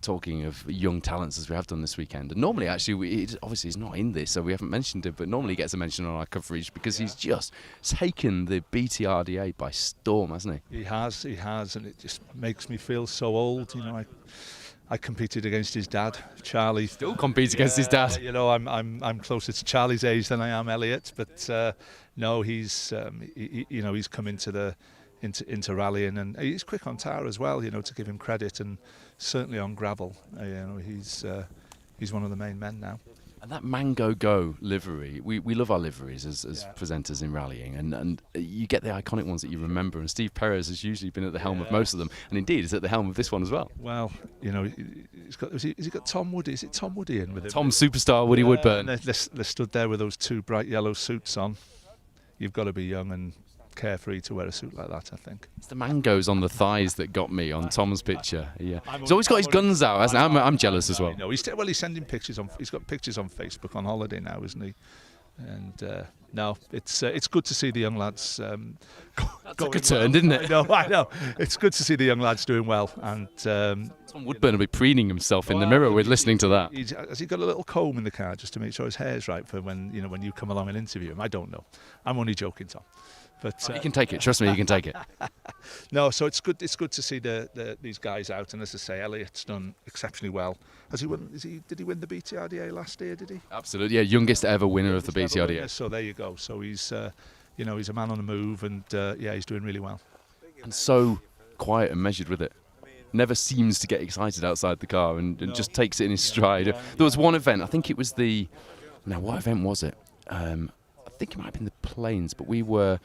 talking of young talents as we have done this weekend. And normally, actually, obviously he's not in this, so we haven't mentioned it, but normally he gets a mention on our coverage because he's just taken the BTRDA by storm, hasn't he? He has, and it just makes me feel so old. I competed against his dad, Charlie. Still competes against his dad. I'm closer to Charlie's age than I am Elliot, but no, he's he's come into rallying, and he's quick on tyre as well. To give him credit, and certainly on gravel. He's one of the main men now. And that Mango Go livery, we love our liveries as presenters in rallying, and you get the iconic ones that you remember, and Steve Perez has usually been at the helm of most of them, and indeed is at the helm of this one as well. Well, he's got, has he got Tom Woody? Is it Tom Woody in with him? Tom Superstar Woody Woodburn. They're stood there with those two bright yellow suits on. You've got to be young and carefree to wear a suit like that, I think. It's the mangoes on the thighs that got me on Tom's picture. Yeah, he's always got his guns out, hasn't he? I'm jealous as well. No, he's sending pictures on. He's got pictures on Facebook on holiday now, isn't he? And no, it's good to see the young lads. Took a turn, didn't it? I know. It's good to see the young lads doing well. And Tom Woodburn will be preening himself in the mirror with listening to that. Has he got a little comb in the car just to make sure his hair's right for when you come along and interview him? I don't know. I'm only joking, Tom. But he can take it. Trust me, he can take it. No, so it's good. It's good to see these guys out. And as I say, Elliot's done exceptionally well. Has he won? Did he win the BTRDA last year? Did he? Absolutely, yeah, youngest ever winner of the BTRDA. So there you go. So he's he's a man on the move, and he's doing really well. And so quiet and measured with it. Never seems to get excited outside the car, and just takes it in his stride. There was one event. I think it was what event was it? I think it might have been the Plains, but we were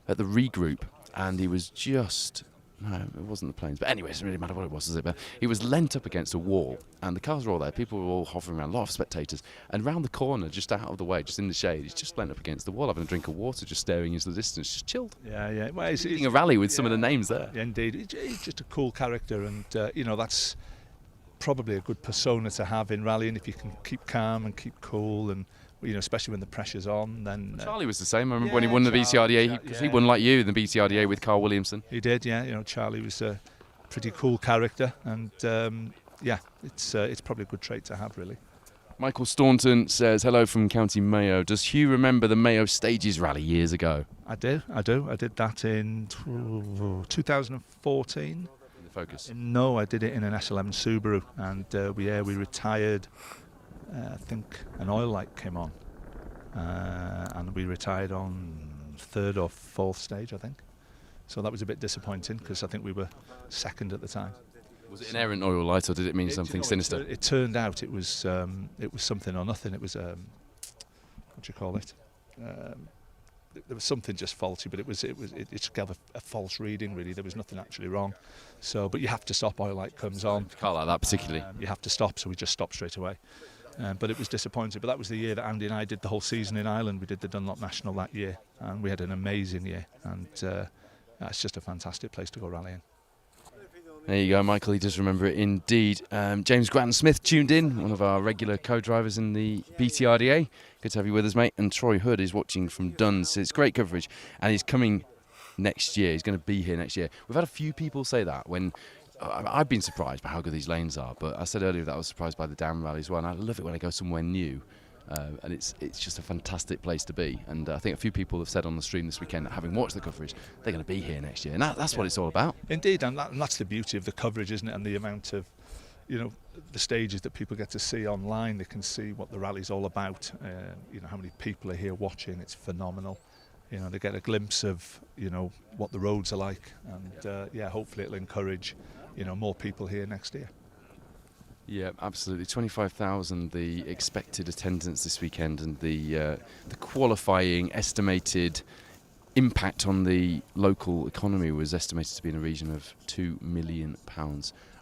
at the regroup, and he was no, it wasn't the Plains, but anyway, it doesn't really matter what it was, does it? But he was leant up against a wall, and the cars were all there, people were all hovering around, a lot of spectators, and round the corner, just out of the way, just in the shade, he's just leant up against the wall, having a drink of water, just staring into the distance, just chilled. Yeah. Well, he's leading a rally with some of the names there. Yeah, indeed, he's just a cool character, and that's probably a good persona to have in rallying, if you can keep calm and keep cool, and especially when the pressure's on. Then Charlie was the same. I remember when he won the BTRDA, because he won like you in the BTRDA with Carl Williamson. He did, yeah. Charlie was a pretty cool character, and it's probably a good trait to have, really. Michael Staunton says, hello from County Mayo. Does Hugh remember the Mayo Stages rally years ago? I do. I did that in 2014. In the Focus? No, I did it in an S11 Subaru, and we retired. I think an oil light came on, and we retired on third or fourth stage, I think. So that was a bit disappointing, because I think we were second at the time. Was it an errant oil light, or did it mean something sinister? It turned out it was something or nothing. It was what do you call it? there was something just faulty, but it just gave a false reading really. There was nothing actually wrong. So, but you have to stop. Oil light comes on. Can't like that particularly. You have to stop, so we just stopped straight away. But it was disappointing. But that was the year that Andy and I did the whole season in Ireland. We did the Dunlop National that year, and we had an amazing year. And it's just a fantastic place to go rallying. There you go, Michael. He does remember it indeed. James Grattan-Smith tuned in, one of our regular co-drivers in the BTRDA. Good to have you with us, mate. And Troy Hood is watching from Duns. It's great coverage, and he's coming next year. He's going to be here next year. We've had a few people say that when I've been surprised by how good these lanes are, but I said earlier that I was surprised by the down rally as well. And I love it when I go somewhere new. And it's just a fantastic place to be, and I think a few people have said on the stream this weekend that having watched the coverage, they're going to be here next year, and that's what it's all about. Indeed, and that's the beauty of the coverage, isn't it? And the amount of, the stages that people get to see online. They can see what the rally's all about. How many people are here watching. It's phenomenal. They get a glimpse of what the roads are like, and hopefully it'll encourage more people here next year. Yeah, absolutely. 25,000 the expected attendance this weekend, and the qualifying estimated impact on the local economy was estimated to be in a region of £2 million.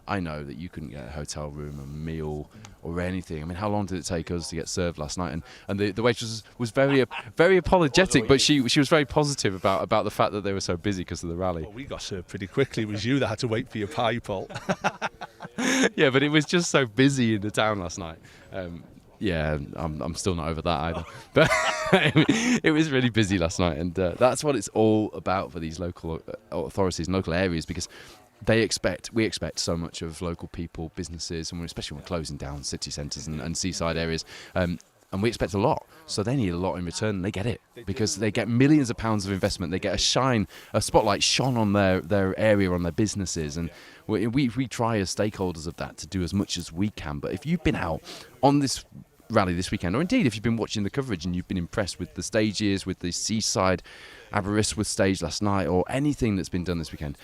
I know that you couldn't get a hotel room, a meal, or anything. I mean, how long did it take us to get served last night? And the waitress was very apologetic, but she was very positive about the fact that they were so busy because of the rally. Well, we got served pretty quickly. It was you that had to wait for your pie, Paul. Yeah, but it was just so busy in the town last night. I'm still not over that either. But it was really busy last night, and that's what it's all about for these local authorities and local areas, because we expect so much of local people, businesses, and especially when we're closing down city centres and seaside areas. And we expect a lot, so they need a lot in return, and they get it because they get millions of pounds of investment. They get a spotlight shone on their area, on their businesses, and we try as stakeholders of that to do as much as we can. But if you've been out on this rally this weekend, or indeed if you've been watching the coverage and you've been impressed with the stages, with the seaside Aberystwyth stage last night, or anything that's been done this weekend,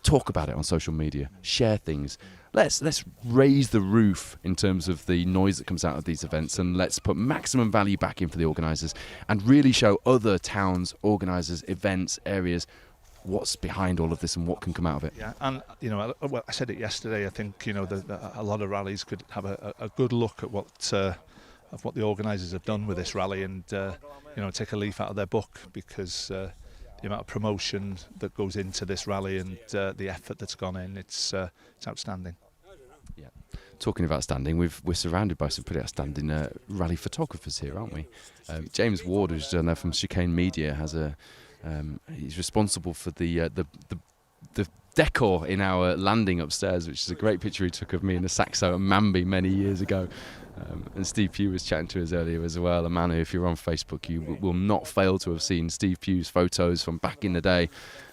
talk about it on social media, share things. Let's raise the roof in terms of the noise that comes out of these events, and let's put maximum value back in for the organisers and really show other towns, organisers, events, areas what's behind all of this and what can come out of it. Yeah, and I said it yesterday. I think a lot of rallies could have a good look at what the organisers have done with this rally, and take a leaf out of their book, because the amount of promotion that goes into this rally and the effort that's gone in, it's outstanding. Yeah. Talking about standing, we're surrounded by some pretty outstanding rally photographers here, aren't we? James Ward, who's done that from Chicane Media, he's responsible for the decor in our landing upstairs, which is a great picture he took of me in a Saxo at Manby many years ago. And Steve Pugh was chatting to us earlier as well, a man who, if you're on Facebook, you will not fail to have seen Steve Pugh's photos from back in the day.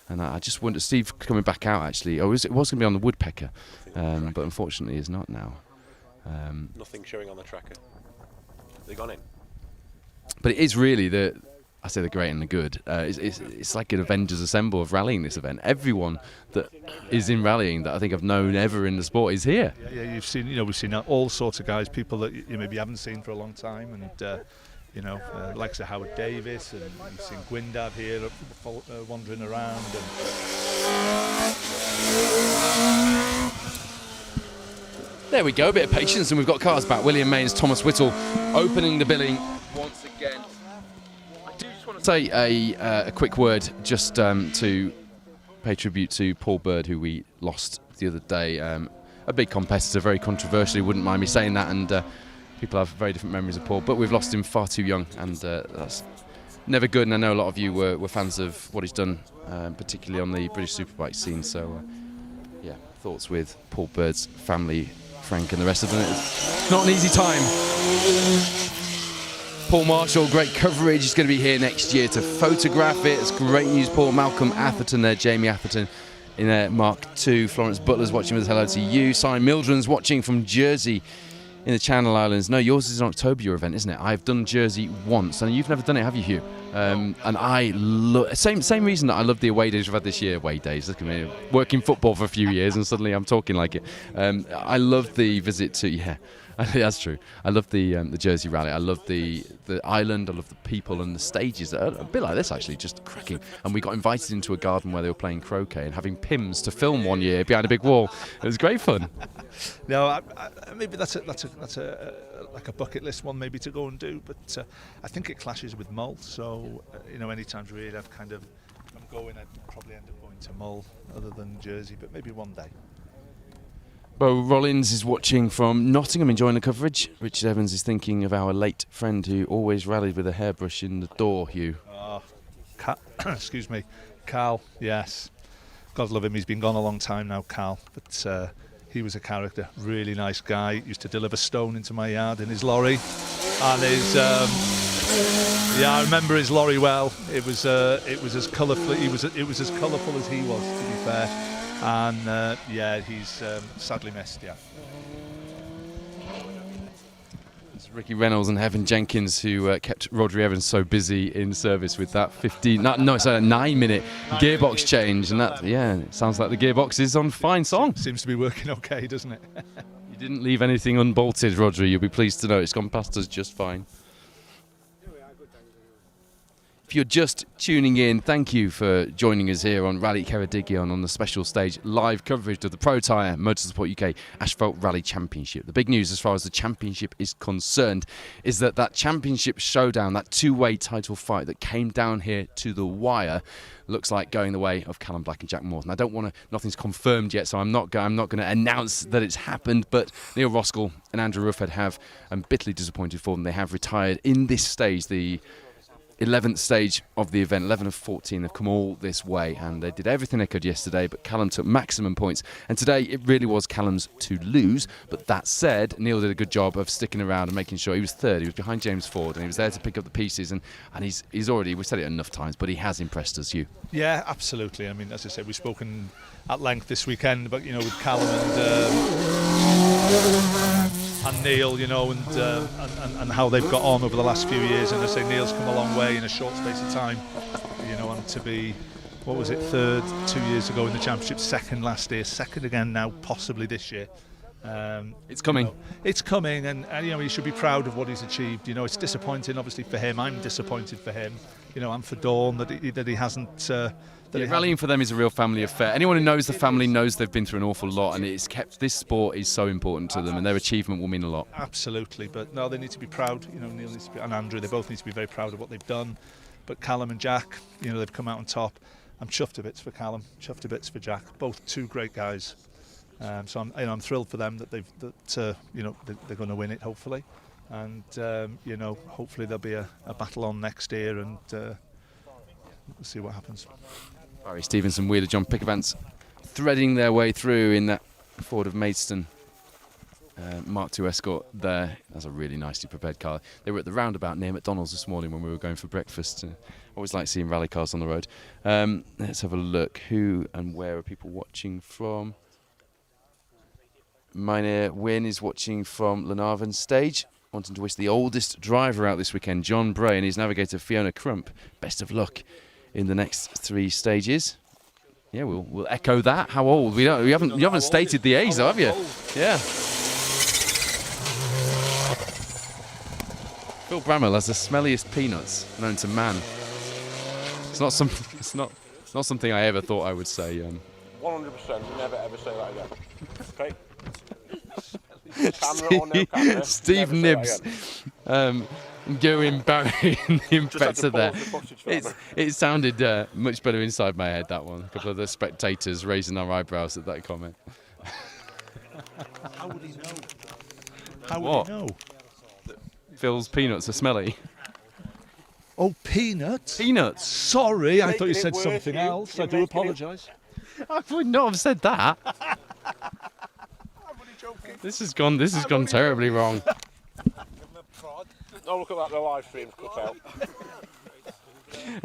And I just wonder, Steve coming back out actually, it was going to be on the Woodpecker, but unfortunately is not now. Nothing showing on the tracker. They gone in. But it is really the great and the good. It's like an Avengers Assemble of rallying this event. Everyone that is in rallying that I think I've known ever in the sport is here. Yeah, you've seen, we've seen all sorts of guys, people that you maybe haven't seen for a long time, and like Howard Davis, and you've seen Gwyndav here wandering around. There we go, a bit of patience, and we've got cars back. William Mains, Thomas Whittle opening the billing once again. Say a quick word just to pay tribute to Paul Bird, who we lost the other day. A big competitor, very controversially, wouldn't mind me saying that, and people have very different memories of Paul, but we've lost him far too young, and that's never good. And I know a lot of you were fans of what he's done, particularly on the British Superbike scene. So thoughts with Paul Bird's family, Frank and the rest of them. It's not an easy time. Paul Marshall, great coverage. He's going to be here next year to photograph it. It's great news, Paul. Malcolm Atherton there, Jamie Atherton in there, Mark II. Florence Butler's watching with us. Hello to you. Simon Mildren's watching from Jersey in the Channel Islands. No, yours is in October, your event, isn't it? I've done Jersey once, and you've never done it, have you, Hugh? And I love, same reason that I love the away days we've had this year. Away days, look at me, working football for a few years, and suddenly I'm talking like it. I love the visit to, That's true. I love the Jersey Rally. I love the island. I love the people and the stages. A bit like this, actually, just cracking. And we got invited into a garden where they were playing croquet and having Pims to film one year behind a big wall. It was great fun. No, maybe that's a like a bucket list one maybe to go and do. But I think it clashes with Mull. So any times really I'm going, I'd probably end up going to Mull other than Jersey. But maybe one day. Bo Rollins is watching from Nottingham, enjoying the coverage. Richard Evans is thinking of our late friend who always rallied with a hairbrush in the door, Hugh. Oh, excuse me. Carl, yes. God love him, he's been gone a long time now, Carl. But he was a character, really nice guy. Used to deliver stone into my yard in his lorry. And his... I remember his lorry well. It was as colourful. It was as colourful as he was, to be fair. And he's sadly missed. Yeah. It's Ricky Reynolds and Evan Jenkins who kept Rodri Evans so busy in service with that 9-minute gearbox change, and it sounds like the gearbox is on fine song. Seems to be working okay, doesn't it? You didn't leave anything unbolted, Rodri. You'll be pleased to know it's gone past us just fine. If you're just tuning in, thank you for joining us here on Rally Ceredigion on the special stage live coverage of the Protyre Motorsport UK Asphalt Rally Championship. The big news as far as the championship is concerned is that championship showdown, that two-way title fight that came down here to the wire, looks like going the way of Callum Black and Jack Morton. I don't want to, nothing's confirmed yet, so I'm not going to announce that it's happened, but Neil Roskell and Andrew Ruffhead have, I'm bitterly disappointed for them, they have retired in this stage, the 11th stage of the event. 11 of 14 have come all this way, and they did everything they could yesterday, but Callum took maximum points, and today it really was Callum's to lose. But that said, Neil did a good job of sticking around and making sure he was third. He was behind James Ford, and he was there to pick up the pieces, and he's already, we've said it enough times, but he has impressed us, Hugh. Yeah, absolutely. I mean, as I said, we've spoken at length this weekend about, with Callum and Neil, and how they've got on over the last few years. And I say Neil's come a long way in a short space of time, and to be, what was it, third 2 years ago in the championship, second last year, second again now, possibly this year. It's coming. It's coming, and he should be proud of what he's achieved. It's disappointing, obviously, for him. I'm disappointed for him. And for Dawn that he hasn't. Rallying for them is a real family affair. Anyone who knows the family knows they've been through an awful lot, and it's kept, this sport is so important to them, and their achievement will mean a lot. Absolutely, but no, they need to be proud. Neil needs to be, and Andrew, they both need to be very proud of what they've done. But Callum and Jack, they've come out on top. I'm chuffed to bits for Callum, chuffed to bits for Jack. Both two great guys. So I'm thrilled for them that they're going to win it, hopefully, and hopefully there'll be a battle on next year, and we'll see what happens. Barry Stevenson, Wheeler, John Pickavants threading their way through in that Ford of Maidstone Mark II Escort there. That's a really nicely prepared car. They were at the roundabout near McDonald's this morning when we were going for breakfast. Always like seeing rally cars on the road. Let's have a look. Who and where are people watching from? Mynheer Wynn is watching from Glenarvan stage. Wanting to wish the oldest driver out this weekend, John Bray, and his navigator Fiona Crump, best of luck in the next 3 stages. Yeah, we'll echo that. How old? You haven't stated the age, though, have you? Yeah. Phil Bramwell has the smelliest peanuts known to man. It's not something I ever thought I would say. 100%. Never ever say that again. Okay. Camera or no camera, Steve Nibbs. Going Barry and the inspector there. It sounded much better inside my head, that one. A couple of the spectators raising their eyebrows at that comment. How would he know? How would he know? Phil's peanuts are smelly. Oh, peanuts? Peanuts. Sorry, I thought you said something else. I do apologise. I would not have said that. This has gone terribly wrong. Oh, look at that, the live stream's cut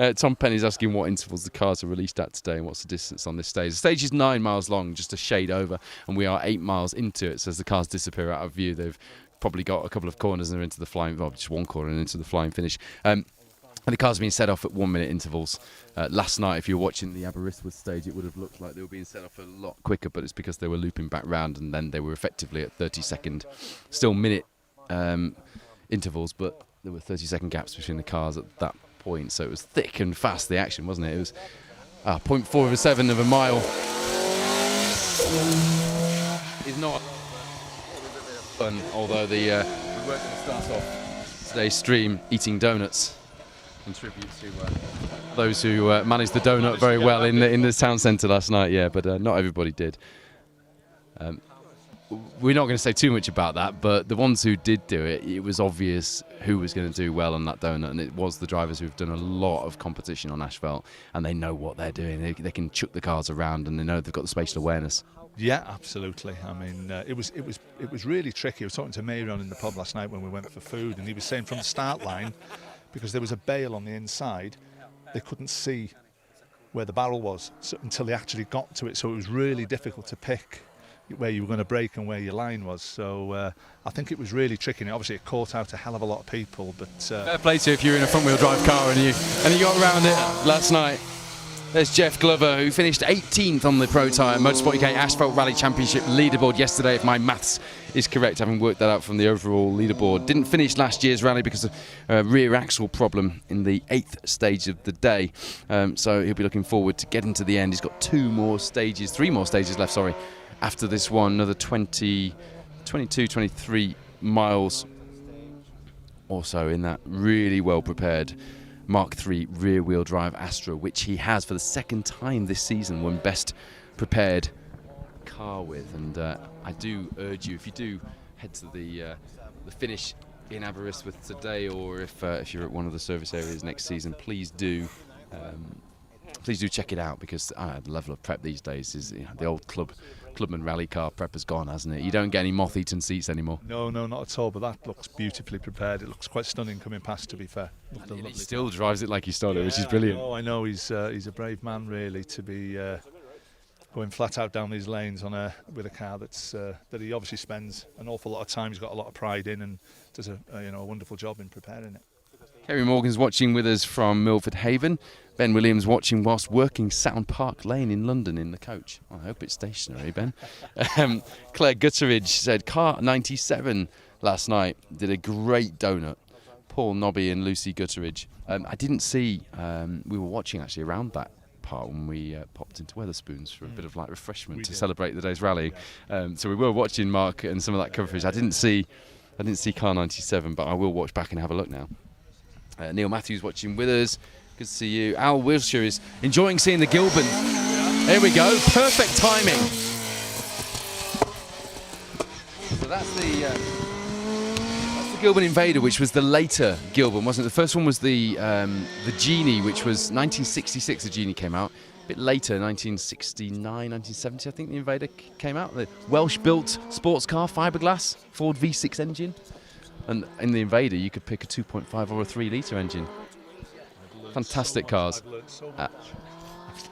out. Tom Penny's asking what intervals the cars are released at today and what's the distance on this stage. The stage is 9 miles long, just a shade over, and we are 8 miles into it, so as the cars disappear out of view, they've probably got a couple of corners and they're into the flying, well, just one corner and into the flying finish. And the cars are being set off at 1 minute intervals. Last night, if you were watching the Aberystwyth stage, it would have looked like they were being set off a lot quicker, but it's because they were looping back round, and then they were effectively at 30-second, still minute intervals, but there were 30-second gaps between the cars at that point, so it was thick and fast, the action, wasn't it? It was 0.47 of a mile. Is not fun, although we were going to start off today's stream eating donuts. Tribute to those who managed the donut very well in the town centre last night, yeah, but not everybody did. We're not going to say too much about that, but the ones who did do it, it was obvious who was going to do well on that donut, and it was the drivers who've done a lot of competition on asphalt, and they know what they're doing. They can chuck the cars around, and they know they've got the spatial awareness. Yeah, absolutely. I mean, it was really tricky. I was talking to Mayron in the pub last night when we went for food, and he was saying from the start line, because there was a bale on the inside, they couldn't see where the barrel was until they actually got to it. So it was really difficult to pick where you were going to brake and where your line was. So I think it was really tricky. And obviously it caught out a hell of a lot of people. But fair play to you if you're in a front-wheel drive car and you got around it last night. There's Jeff Glover, who finished 18th on the Protyre Motorsport UK Asphalt Rally Championship leaderboard yesterday, if my maths is correct, having worked that out from the overall leaderboard. Didn't finish last year's rally because of a rear axle problem in the 8th stage of the day. So he'll be looking forward to getting to the end. He's got three more stages left, sorry, after this one. Another 22, 23 miles or so in that really well prepared Mark III rear-wheel drive Astra, which he has for the second time this season won best prepared car with. And I do urge you, if you do head to the finish in Aberystwyth today, or if you're at one of the service areas next season, please do check it out, because the level of prep these days is, the old Clubman rally car prep has gone, hasn't it? You don't get any moth-eaten seats anymore. No, not at all, but that looks beautifully prepared. It looks quite stunning coming past, to be fair. He still drives it like he started, which is brilliant. I know. He's a brave man, really, to be going flat out down these lanes with a car that he obviously spends an awful lot of time. He's got a lot of pride in, and does a wonderful job in preparing it. Kerry Morgan's watching with us from Milford Haven. Ben Williams watching whilst working Sound Park Lane in London in the coach. I hope it's stationary, Ben. Claire Gutteridge said car 97 last night did a great donut. Paul Nobby and Lucy Gutteridge. I didn't see, we were watching actually around that part when we popped into Wetherspoons for a bit of light refreshment to celebrate the day's rally. So we were watching Mark and some of that coverage. I didn't see car 97, but I will watch back and have a look now. Neil Matthews watching with us. Good to see you. Al Wilshire is enjoying seeing the Gilban. There we go. Perfect timing. So that's the Gilban Invader, which was the later Gilban, wasn't it? The first one was the Genie, which was 1966. The Genie came out. A bit later, 1969, 1970, I think the Invader came out. The Welsh-built sports car, fiberglass, Ford V6 engine. And in the Invader, you could pick a 2.5 or a 3-litre engine. Fantastic cars. I've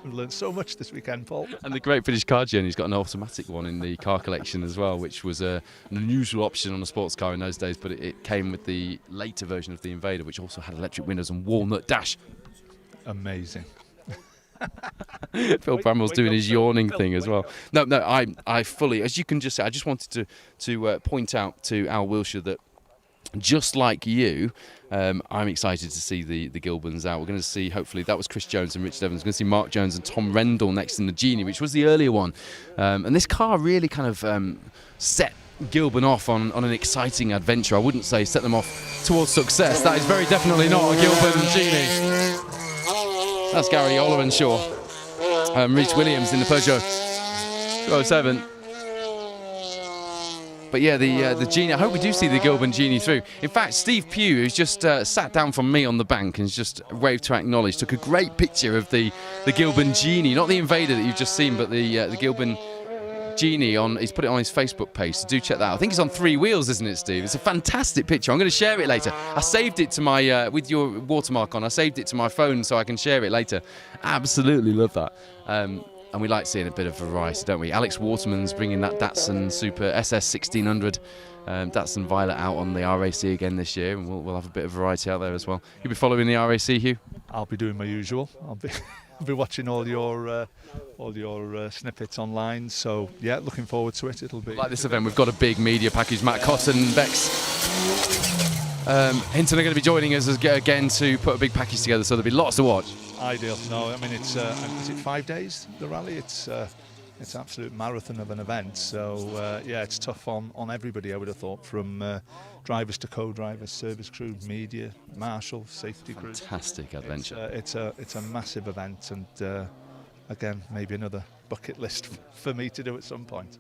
learned so much this weekend, Paul. And the Great British Car Journey's got an automatic one in the car collection as well, which was an unusual option on a sports car in those days, but it came with the later version of the Invader, which also had electric windows and walnut dash. Amazing. Phil Bramwell's doing his yawning thing as well. No, I fully, as you can just say, I just wanted to point out to Al Wilshire that just like you, I'm excited to see the Gilbans out. We're going to see, hopefully, that was Chris Jones and Richard Evans. We're going to see Mark Jones and Tom Rendell next in the Genie, which was the earlier one. And this car really kind of set Gilban off on an exciting adventure. I wouldn't say set them off towards success. That is very definitely not a Gilban Genie. That's Gary Olivenshaw. Rich Williams in the Peugeot 207. But yeah, the Genie, I hope we do see the Gilban Genie through. In fact, Steve Pugh, who's just sat down from me on the bank and just waved to acknowledge, took a great picture of the Gilban Genie, not the Invader that you've just seen, but the Gilban Genie. He's put it on his Facebook page, so do check that out. I think it's on 3 wheels, isn't it, Steve? It's a fantastic picture. I'm going to share it later. I saved it to my, with your watermark on, I saved it to my phone so I can share it later. Absolutely love that. And we like seeing a bit of variety, don't we? Alex Waterman's bringing that Datsun Super SS 1600 Datsun Violet out on the RAC again this year, and we'll have a bit of variety out there as well. You'll be following the RAC, Hugh? I'll be doing my usual. I'll be watching all your snippets online. So yeah, looking forward to it. It'll be like this event. We've got a big media package. Matt Cotton, Bex, Hinton are going to be joining us again to put a big package together. So there'll be lots to watch. Ideal. No, I mean it's is it 5 days, the rally? It's an absolute marathon of an event. So yeah, it's tough on everybody. I would have thought, from drivers to co-drivers, service crew, media, marshal, safety crew. Fantastic adventure. It's a massive event, and again, maybe another bucket list for me to do at some point.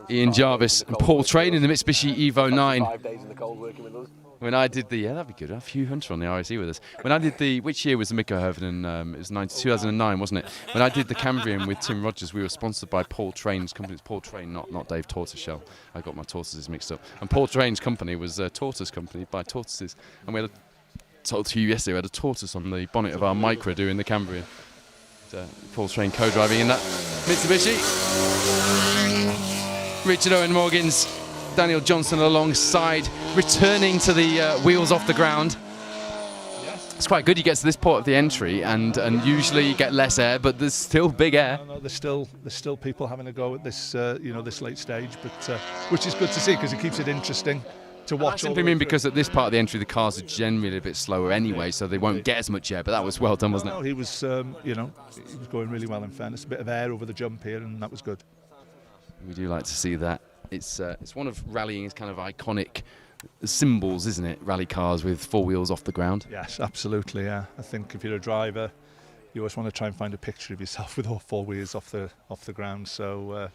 Ian Jarvis and Paul Train in the Mitsubishi Evo 9. 5 days in the cold working with us. When I did that'd be good. A few Hunter on the RAC with us. When I did which year was the Mikko Hovinen? It was 2009, wasn't it? When I did the Cambrian with Tim Rogers, we were sponsored by Paul Train's company. It's Paul Train, not Dave Tortoiseshell. I got my tortoises mixed up. And Paul Train's company was a tortoise company by tortoises. And we had told you yesterday, we had a tortoise on the bonnet of our Micra doing the Cambrian. Paul Train co-driving in that Mitsubishi. Richard Owen Morgans, Daniel Johnson alongside, returning to the wheels off the ground. It's quite good. You get to this part of the entry, and usually you get less air, but there's still big air. No, there's still people having a go at this this late stage, but which is good to see because it keeps it interesting to watch. I simply mean because at this part of the entry the cars are generally a bit slower anyway, so they won't get as much air. But that was well done, wasn't it? No, he was he was going really well. In fairness, a bit of air over the jump here, and that was good. We do like to see that. It's one of rallying's kind of iconic symbols, isn't it? Rally cars with 4 wheels off the ground. Yes, absolutely. Yeah, I think if you're a driver, you always want to try and find a picture of yourself with all 4 wheels off the ground. So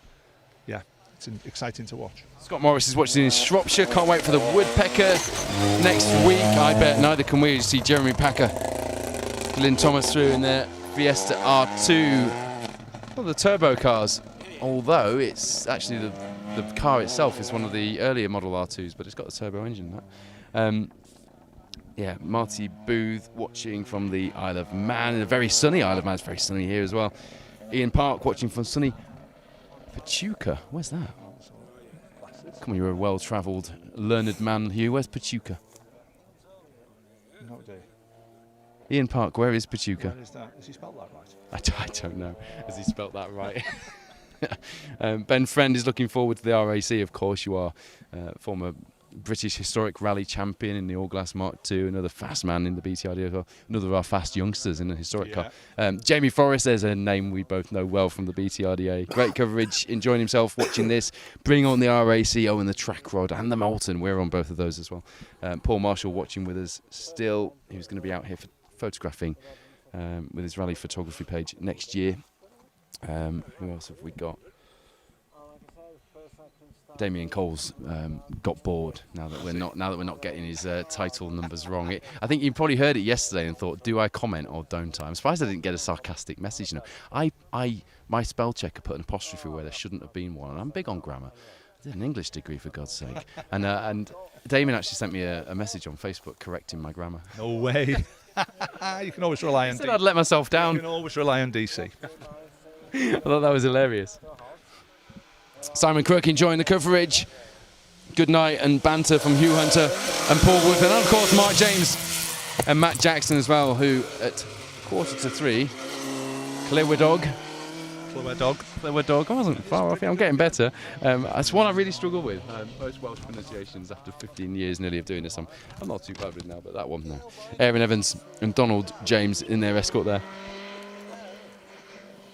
yeah, it's exciting to watch. Scott Morris is watching in Shropshire. Can't wait for the Woodpecker next week. I bet neither can we. You see Jeremy Packer, Glyn Thomas through in their Fiesta R2. Well, the turbo cars, although it's actually the car itself is one of the earlier Model R2s, but it's got a turbo engine. Yeah, Marty Booth watching from the Isle of Man, a very sunny Isle of Man. It's very sunny here as well. Ian Park watching from sunny Pachuca. Where's that? Come on, you're a well-travelled, learned man, Hugh. Where's Pachuca? No idea. Ian Park, where is Pachuca? Where is that? Has he spelled that right? I don't know. Has he spelt that right? Ben Friend is looking forward to the RAC, of course you are. Former British historic rally champion in the All Glass Mark II, another fast man in the BTRD as well, another of our fast youngsters in the historic car. Jamie Forrest, there's a name we both know well from the BTRDA. Great coverage, enjoying himself watching this. Bring on the RAC, and the Track Rod and the Moulton. We're on both of those as well. Paul Marshall watching with us still. He was going to be out here photographing with his rally photography page next year. Who else have we got? Damien Cole's got bored now that we're not getting his title numbers wrong. I think you probably heard it yesterday and thought, do I comment or don't I? I'm surprised I didn't get a sarcastic message. You know, my spell checker put an apostrophe where there shouldn't have been one, and I'm big on grammar. I did an English degree, for God's sake. And Damien actually sent me a message on Facebook correcting my grammar. No way. You can always rely on. I said I'd let myself down. You can always rely on DC. I thought that was hilarious. Simon Crook enjoying the coverage. Good night and banter from Hugh Hunter and Paul Woodford. And of course Mark James and Matt Jackson as well, who at 2:45, Clewerdog. I wasn't far off. I'm getting better. That's one I really struggle with. Most Welsh pronunciations after 15 years nearly of doing this. I'm not too bad with it now, but that one, no. Aaron Evans and Donald James in their escort there.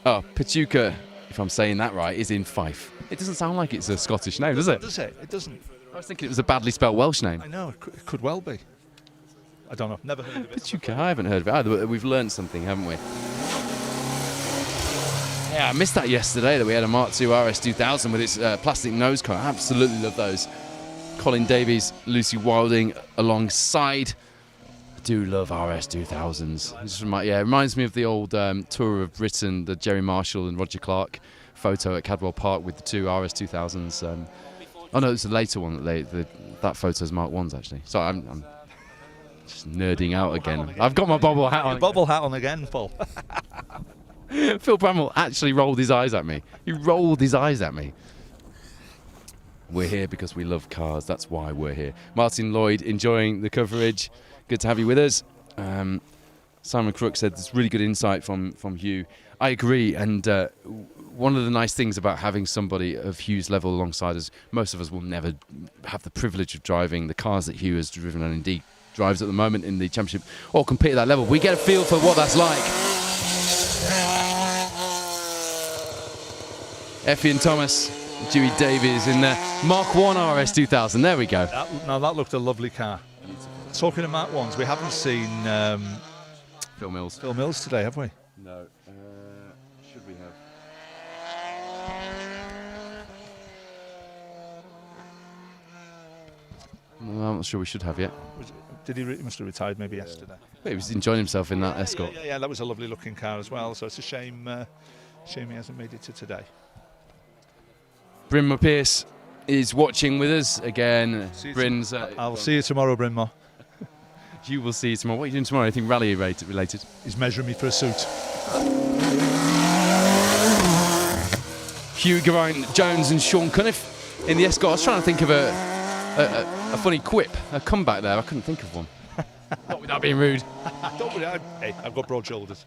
Oh, Pachuca, if I'm saying that right, is in Fife. It doesn't sound like it's a Scottish name, does it? Does it? It doesn't. I was thinking it was a badly spelled Welsh name. I know, it could well be. I don't know, never heard of it. Pachuca, I haven't heard of it either. We've learned something, haven't we? Yeah, I missed that yesterday, that we had a Mark II RS2000 with its plastic nose cone. I absolutely love those. Colin Davies, Lucy Wilding alongside. I do love RS2000s. It reminds me of the old Tour of Britain, the Jerry Marshall and Roger Clark photo at Cadwell Park with the 2 RS2000s. Oh no, it's a later one. That photo's Mark 1's actually. Sorry, I'm just nerding out again. I've got my bobble hat on. Bobble hat on again, Paul. Phil Bramwell actually rolled his eyes at me. He rolled his eyes at me. We're here because we love cars. That's why we're here. Martin Lloyd, enjoying the coverage. Good to have you with us. Simon Crook said there's really good insight from Hugh. I agree, and one of the nice things about having somebody of Hugh's level alongside us, most of us will never have the privilege of driving the cars that Hugh has driven and indeed drives at the moment in the championship or compete at that level. We get a feel for what that's like. Effie and Thomas, Dewey Davies in the Mark 1 RS 2000. There we go. That looked a lovely car. Talking of Mark 1s, we haven't seen Phil Mills. Phil Mills today, have we? No. Should we have? Well, I'm not sure we should have yet. Did he must have retired maybe yesterday? But he was enjoying himself in that Escort. Yeah, that was a lovely looking car as well. So it's a shame he hasn't made it to today. Brynmar Pierce is watching with us again. Bryn's. I'll see you tomorrow, Brynmar. You will see you tomorrow. What are you doing tomorrow? Anything rally related? He's measuring me for a suit. Hugh Geraint Jones and Sean Cunniff in the Escort. I was trying to think of a funny quip, a comeback there. I couldn't think of one. Not without being rude. Don't worry, I've got broad shoulders.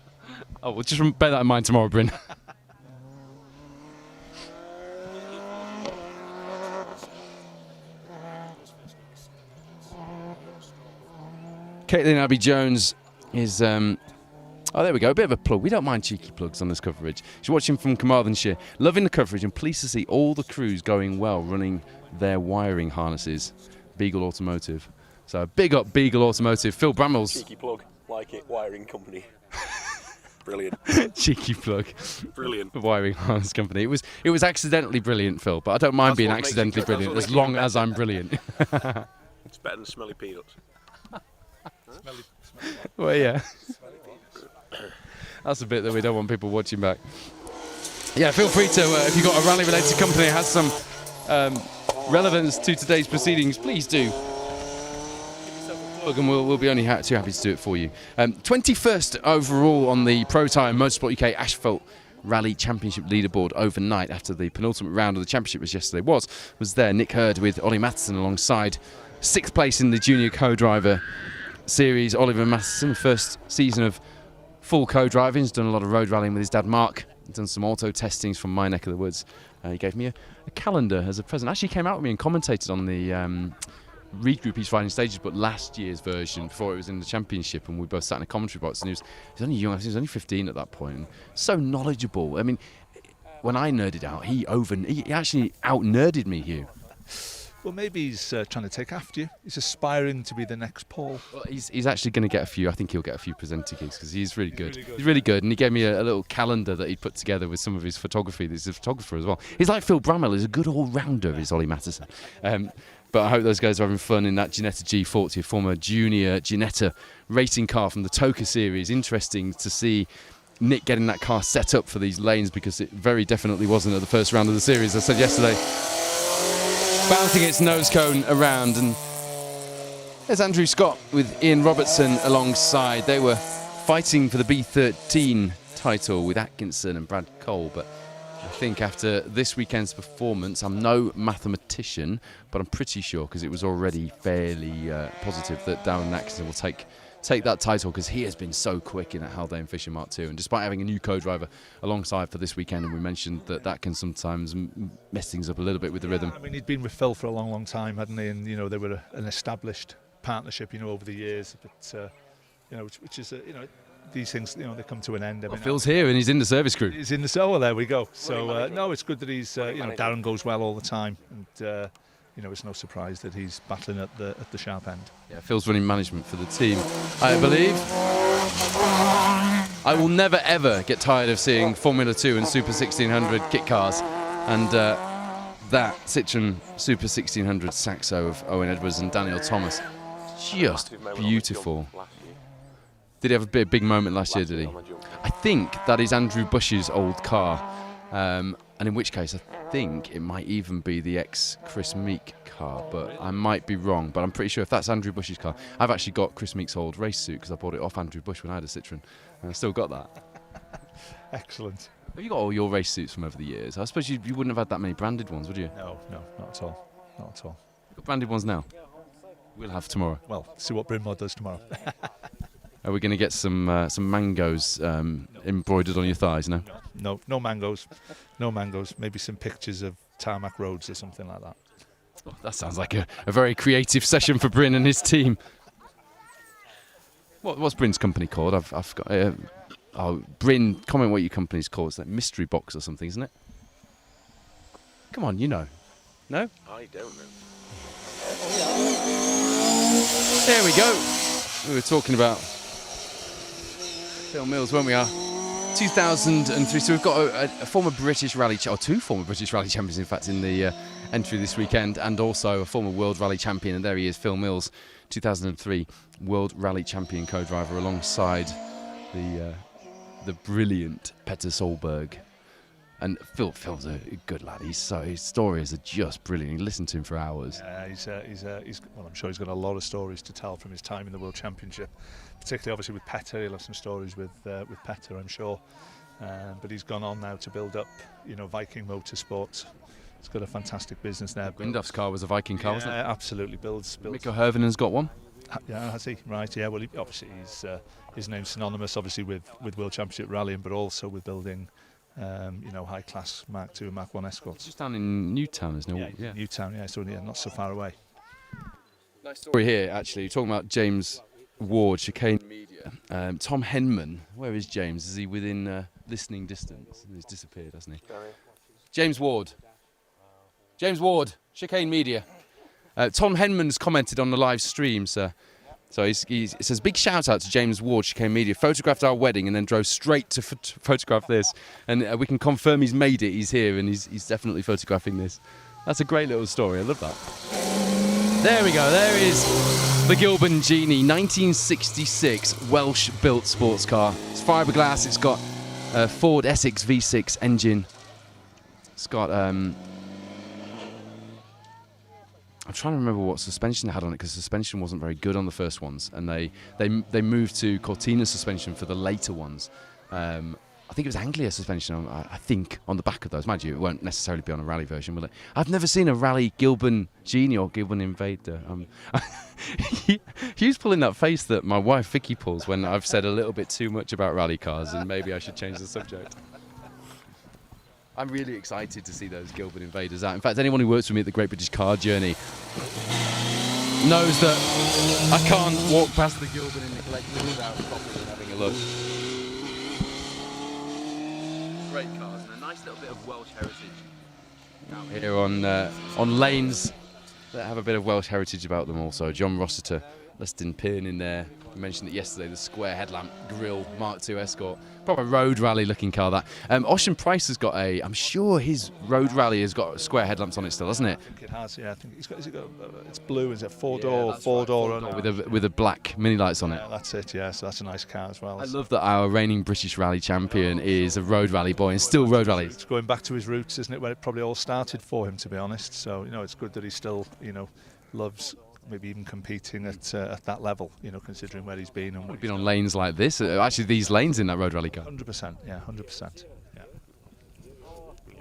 Oh, well, just bear that in mind tomorrow, Bryn. Caitlin Abbey-Jones is... oh, there we go, a bit of a plug. We don't mind cheeky plugs on this coverage. She's watching from Carmarthenshire, loving the coverage and pleased to see all the crews going well, running their wiring harnesses. Beagle Automotive. So big up Beagle Automotive. Phil Bramwell's... Cheeky plug, like it, wiring company. Brilliant. Cheeky plug. Brilliant. Wiring harness company. It was accidentally brilliant, Phil, but I don't mind being accidentally brilliant as long as I'm brilliant. It's better than smelly peanuts. Well, yeah. That's a bit that we don't want people watching back. Yeah, feel free to, if you've got a rally-related company that has some relevance to today's proceedings, please do. And we'll be only too happy to do it for you. 21st overall on the Protyre Motorsport UK Asphalt Rally Championship leaderboard overnight after the penultimate round of the championship, was yesterday, was there. Nick Hurd with Ollie Matheson alongside. 6th place in the junior co-driver series. Oliver Matheson, first season of full co-driving. He's done a lot of road rallying with his dad Mark. He's done some auto testings from my neck of the woods. He gave me a calendar as a present. Actually came out with me and commentated on the Reed Group East Riding Stages, but last year's version before it was in the championship, and we both sat in a commentary box, and he was only young. I think he was only 15 at that point. And so knowledgeable. I mean, when I nerded out, he actually out-nerded me, Hugh. Well, maybe he's trying to take after you. He's aspiring to be the next Paul. Well, he's actually going to get a few. I think he'll get a few presenter gigs because he's really good. He's really good, and he gave me a little calendar that he put together with some of his photography. He's a photographer as well. He's like Phil Bramwell. He's a good all-rounder, is Ollie Matheson. But I hope those guys are having fun in that Ginetta G40, a former junior Ginetta racing car from the Toka series. Interesting to see Nick getting that car set up for these lanes, because it very definitely wasn't at the first round of the series. I said yesterday, bouncing its nose cone around, and there's Andrew Scott with Ian Robertson alongside. They were fighting for the B13 title with Atkinson and Brad Cole, but I think after this weekend's performance, I'm no mathematician, but I'm pretty sure, because it was already fairly positive, that Darren Atkinson will take that title, because he has been so quick in at Haldane Fisher Mark II, and despite having a new co-driver alongside for this weekend, and we mentioned that can sometimes mess things up a little bit with the rhythm. I mean, he'd been with Phil for a long, long time, hadn't he? And they were an established partnership, over the years. But which is these things, they come to an end. I mean, Phil's here and he's in the service crew. He's in the well, there we go. So no, it's good that he's Darren goes well all the time, and it's no surprise that he's battling at the sharp end. Yeah, Phil's running management for the team, I believe. I will never ever get tired of seeing Formula 2 and Super 1600 kit cars, and that Citroen Super 1600 Saxo of Owen Edwards and Daniel Thomas, just beautiful. Did he have a big moment last year, did he? I think that is Andrew Bush's old car, and in which case I think it might even be the ex-Chris Meek car, but I might be wrong. But I'm pretty sure if that's Andrew Bush's car, I've actually got Chris Meek's old race suit, because I bought it off Andrew Bush when I had a Citroen, and I still got that. Excellent. Have you got all your race suits from over the years? I suppose you wouldn't have had that many branded ones, would you? No, not at all. not at all. Got branded ones now? We'll have tomorrow. Well, see what Bryn Mawr does tomorrow. Are we going to get some mangoes embroidered on your thighs? No. No mangoes. No mangoes. Maybe some pictures of tarmac roads or something like that. Oh, that sounds like a very creative session for Bryn and his team. What's Bryn's company called? I've got. Bryn, comment what your company's called. It's like Mystery Box or something, isn't it? Come on, you know. No? I don't know. There we go. We were talking about Phil Mills, weren't we? 2003. So we've got a former British rally, or two former British rally champions, in fact, in the entry this weekend, and also a former World Rally champion. And there he is, Phil Mills, 2003 World Rally champion co-driver, alongside the brilliant Petter Solberg. And Phil's a good lad. His stories are just brilliant. You listen to him for hours. Yeah, well, I'm sure he's got a lot of stories to tell from his time in the World Championship, particularly obviously with Petter. He'll have some stories with Petter, I'm sure. But he's gone on now to build up, Viking Motorsport. He's got a fantastic business there. Windhoff's car was a Viking car, wasn't it? Yeah, absolutely. Builds. Mikko Hirvinen's got one. Yeah, has he? Right. Yeah. Well, obviously his name's synonymous, obviously with World Championship rallying, but also with building. High-class Mark II and Mark I escorts. Just down in Newtown, isn't it? Yeah, Newtown, so not so far away. Nice story here, actually. You're talking about James Ward, Chicane Media. Tom Henman, where is James? Is he within listening distance? He's disappeared, hasn't he? James Ward, Chicane Media. Tom Henman's commented on the live stream, sir. So it says, big shout out to James Ward, Chicane Media. Photographed our wedding and then drove straight to photograph this. And we can confirm he's made it. He's here and he's definitely photographing this. That's a great little story. I love that. There we go. There is the Gilbern Genie, 1966 Welsh-built sports car. It's fiberglass. It's got a Ford Essex V6 engine. It's got... I'm trying to remember what suspension they had on it, because suspension wasn't very good on the first ones, and they moved to Cortina suspension for the later ones. I think it was Anglia suspension, I think, on the back of those. Mind you, it won't necessarily be on a rally version, will it? I've never seen a rally Gilbern Genie or Gilbern Invader. He was pulling that face that my wife Vicky pulls when I've said a little bit too much about rally cars, and maybe I should change the subject. I'm really excited to see those Gilbert Invaders out. In fact, anyone who works with me at the Great British Car Journey knows that I can't walk past the Gilbert in the collection without stopping and having a look. Great cars and a nice little bit of Welsh heritage out here on lanes that have a bit of Welsh heritage about them also. John Rossiter, Leston Pearn in there. We mentioned it yesterday, the square headlamp grille Mark II Escort. Proper road rally looking car, that. Ocean Price has got I'm sure his road rally has got square headlamps on it still, hasn't it? I think it has, yeah. I think it's blue, is it? Four-door with a black mini lights on it. Yeah, that's it, yeah. So that's a nice car as well. I love that our reigning British rally champion is a road rally boy and still road rallies. It's going back to his roots, isn't it, where it probably all started for him, to be honest. So, it's good that he still, loves maybe even competing at that level, considering where he's been. And we've been on lanes like this. Actually, these lanes in that road rally car. 100%, yeah, 100%. Yeah.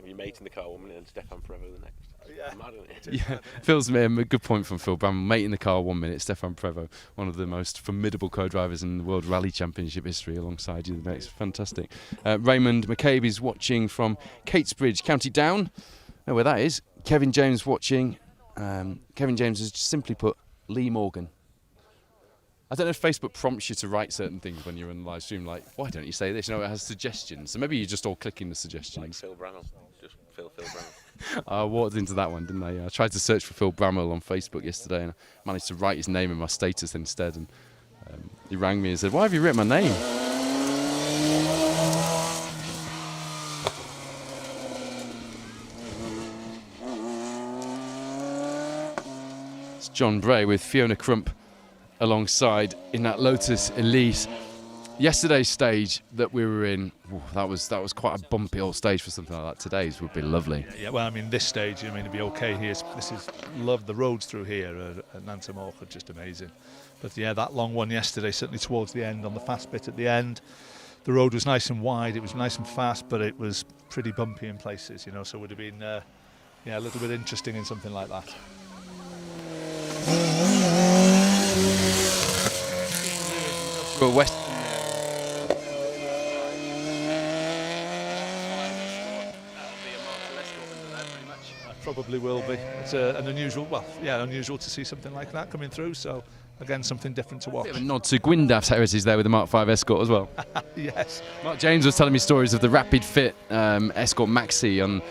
Your mate in the car 1 minute and Stefan Prevo the next. Yeah. Mad, isn't it? Yeah, Phil's a good point from Phil Bram. Mate in the car 1 minute, Stefan Prevo, one of the most formidable co-drivers in the World Rally Championship history, alongside you the next. Fantastic. Raymond McCabe is watching from Catesbridge, County Down. Know where that is. Kevin James watching. Kevin James has just simply put Lee Morgan. I don't know if Facebook prompts you to write certain things when you're on the live stream, like, why don't you say this? It has suggestions. So maybe you're just all clicking the suggestions. Like Phil Bramall. Just Phil Bramall. I walked into that one, didn't I? I tried to search for Phil Bramall on Facebook yesterday and I managed to write his name in my status instead. And he rang me and said, why have you written my name? John Bray with Fiona Crump alongside in that Lotus Elise. Yesterday's stage that we were in, that was quite a bumpy old stage for something like that. Today's would be lovely. Yeah, well, this stage, it'd be okay here. Love the roads through here at Nantum are just amazing. But yeah, that long one yesterday, certainly towards the end, on the fast bit at the end, the road was nice and wide, it was nice and fast, but it was pretty bumpy in places, so it would have been a little bit interesting in something like that. Well, West. Probably will be. It's an unusual, unusual to see something like that coming through. So again, something different to watch. Bit of a nod to Gwyndaf's heritage there with the Mark 5 Escort as well. Yes. Mark James was telling me stories of the Rapid Fit Escort Maxi on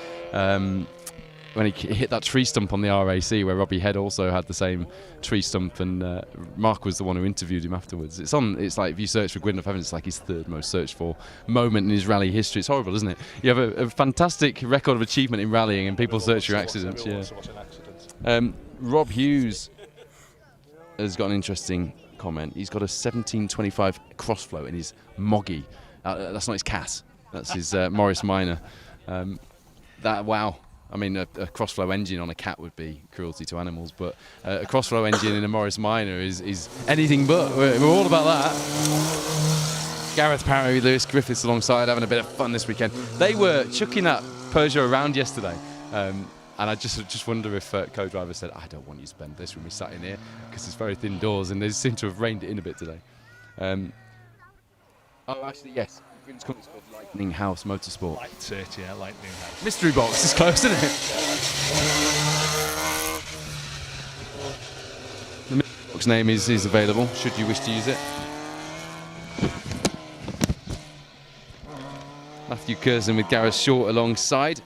when he hit that tree stump on the RAC, where Robbie Head also had the same tree stump, and Mark was the one who interviewed him afterwards. It's like if you search for Gwyndaf Evans, it's like his third most searched for moment in his rally history. It's horrible, isn't it? You have a fantastic record of achievement in rallying, and people search your accidents. Rob Hughes has got an interesting comment. He's got a 1725 Crossflow in his Moggy. That's not his Cass. That's his Morris Minor. Wow. I mean, a Crossflow engine on a Cat would be cruelty to animals, but a Crossflow engine in a Morris Minor is anything but. We're all about that. Gareth Parry, Lewis Griffiths alongside, having a bit of fun this weekend. They were chucking that Peugeot around yesterday, and I just wonder if co-driver said, I don't want you to spend this when we sat in here, because it's very thin doors, and they seem to have reined it in a bit today. Actually, yes. It's called Lightning House Motorsport. That's it, yeah, Lightning House. Mystery box is close, isn't it? The mystery box name is available, should you wish to use it. Matthew Curzon with Gareth Short alongside.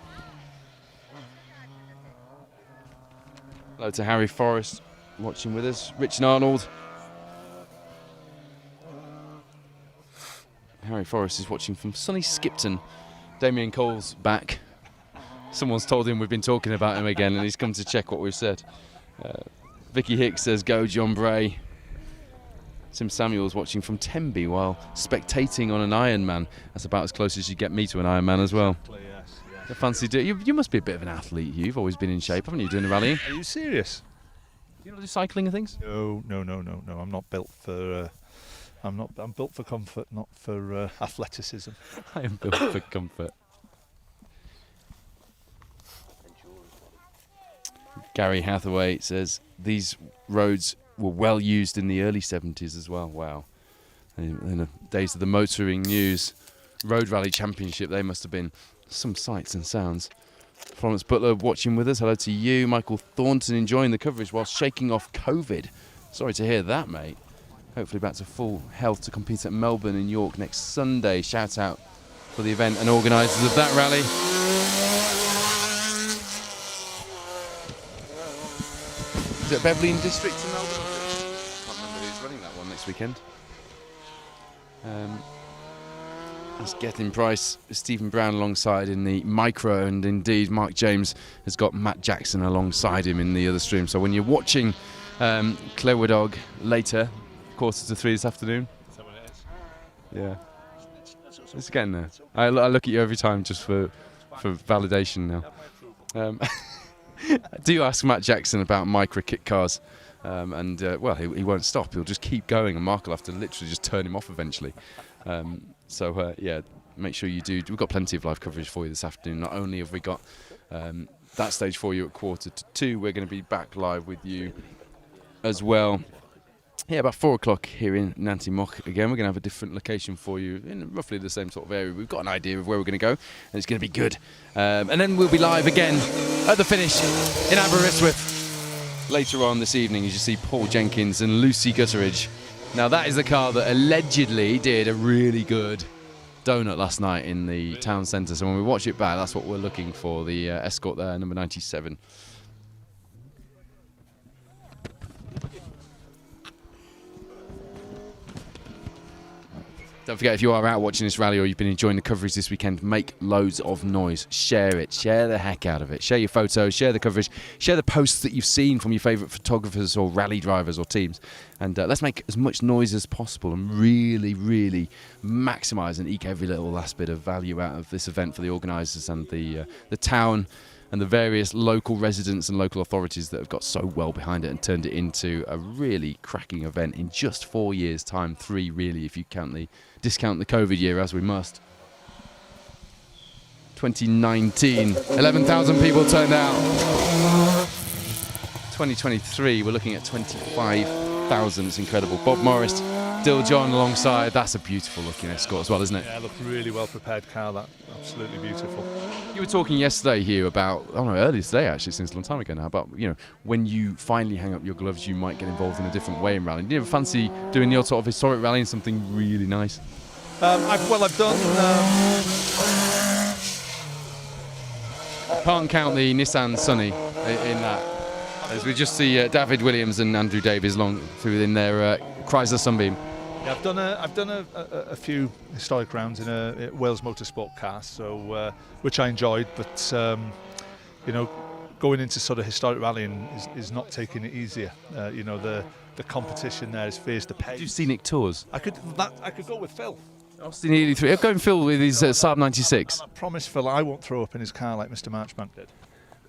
Hello to Harry Forrest watching with us. Richard Arnold. Harry Forrest is watching from sunny Skipton. Damien Cole's back. Someone's told him we've been talking about him again, and he's come to check what we've said. Vicky Hicks says, go John Bray. Tim Samuel's watching from Tenby while spectating on an Ironman. That's about as close as you get me to an Ironman as well. Yes, I fancy you must be a bit of an athlete. You've always been in shape, haven't you, doing the rallying? Are you serious? You not do cycling and things? No. I'm not built for... I'm built for comfort, not for athleticism. I am built for comfort. Gary Hathaway says these roads were well used in the early 70s as well. Wow. In the days of the motoring news road rally championship, they must have been some sights and sounds. Florence Butler watching with us. Hello to you. Michael Thornton enjoying the coverage while shaking off COVID. Sorry to hear that, mate. Hopefully back to full health to compete at Melbourne and York next Sunday. Shout out for the event and organisers of that rally. Is it Beverley in District in Melbourne? I can't remember who's running that one next weekend. That's Gethin Price, Stephen Brown alongside in the micro, and indeed Mark James has got Matt Jackson alongside him in the other stream. So when you're watching Clerwood later, 2:45 this afternoon. Yeah, it's getting there. I look at you every time just for validation now. Do ask Matt Jackson about micro kit cars, and he won't stop. He'll just keep going, and Mark will have to literally just turn him off eventually. Make sure you do. We've got plenty of live coverage for you this afternoon. Not only have we got that stage for you at 1:45, we're going to be back live with you as well. Yeah, about 4 o'clock here in Nanty Moch again. We're going to have a different location for you in roughly the same sort of area. We've got an idea of where we're going to go, and it's going to be good. And then we'll be live again at the finish in Aberystwyth later on this evening, as you see Paul Jenkins and Lucy Gutteridge. Now, that is the car that allegedly did a really good donut last night in the town centre. So when we watch it back, that's what we're looking for, the Escort there, number 97. Don't forget, if you are out watching this rally or you've been enjoying the coverage this weekend, make loads of noise. Share it. Share the heck out of it. Share your photos, share the coverage, share the posts that you've seen from your favourite photographers or rally drivers or teams. And let's make as much noise as possible and really, really maximise and eke every little last bit of value out of this event for the organisers and the town and the various local residents and local authorities that have got so well behind it and turned it into a really cracking event in just 4 years' time. 3 really, if you discount the COVID year, as we must. 2019, 11,000 people turned out. 2023, we're looking at 25,000. It's incredible. Bob Morris, Dill John alongside. That's a beautiful looking Escort as well, isn't it? Yeah, look, really well prepared car. That absolutely beautiful. You were talking yesterday, Hugh, about, earlier today actually, since a long time ago now, about, when you finally hang up your gloves, you might get involved in a different way in rallying. Do you ever fancy doing your sort of historic rallying, something really nice? I've done. Can't count the Nissan Sunny in that. As we just see David Williams and Andrew Davies along through in their Chrysler Sunbeam. Yeah, I've done a few historic rounds in a Wales Motorsport car, so which I enjoyed. But going into sort of historic rallying is not taking it easier. The competition there is fierce. The pace. Did you scenic tours? I could go with Phil. Austin Healy 3. I'll go and Phil with his Saab 96. I promise Phil I won't throw up in his car like Mr. Marchbank did.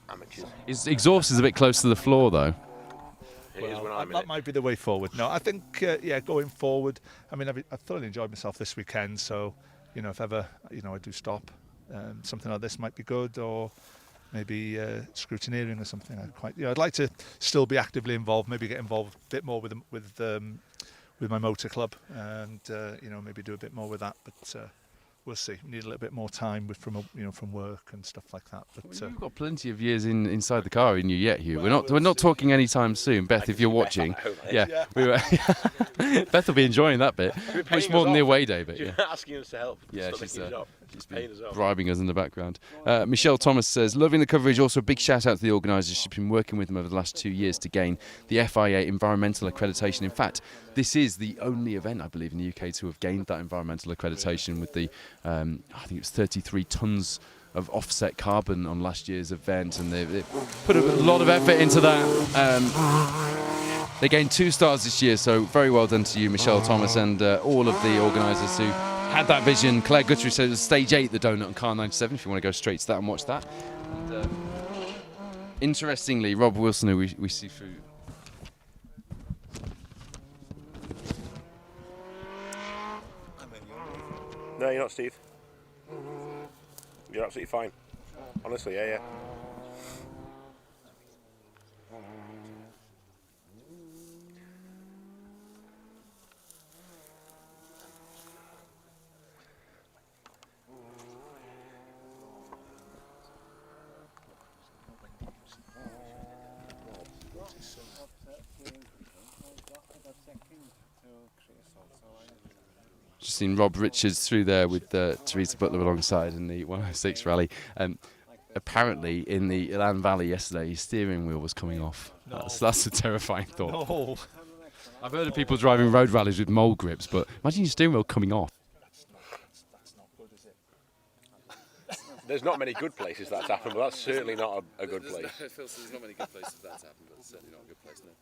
Amateurs. His exhaust is a bit close to the floor, though. That might be the way forward. No, I think going forward. I mean, I've thoroughly enjoyed myself this weekend. So, if ever I do stop, something like this might be good, or maybe scrutineering or something. I'd like to still be actively involved. Maybe get involved a bit more with my motor club, and maybe do a bit more with that. But we'll see. We need a little bit more time from work and stuff like that. But you've got plenty of years inside the car in you yet, Hugh. We're not talking anytime soon, Beth. If you're watching, Beth will be enjoying that bit much more than the away day bit. You're asking us to help. Yeah, she's paying us off. bribing us in the background. Michelle Thomas says, loving the coverage. Also, a big shout out to the organisers. She's been working with them over the last 2 years to gain the FIA environmental accreditation. In fact, this is the only event, I believe, in the UK to have gained that environmental accreditation with the, I think it was 33 tonnes of offset carbon on last year's event, and they put a lot of effort into that. They gained 2 stars this year, so very well done to you, Michelle Thomas, and all of the organisers who had that vision. Claire Guthrie said it was stage 8, the donut on car 97, if you want to go straight to that and watch that. And, interestingly, Rob Wilson, who we see through. No, you're not, Steve. You're absolutely fine. Honestly, yeah. Just seen Rob Richards through there with Teresa Butler alongside in the 106 rally. Apparently, in the Ilan Valley yesterday, his steering wheel was coming off. No. That's a terrifying thought. No. I've heard of people driving road rallies with mole grips, but imagine your steering wheel coming off. That's not good, is it? There's not many good places that's happened, but that's certainly not a good place. There's not many good places that's happened, but it's certainly not a good place, no.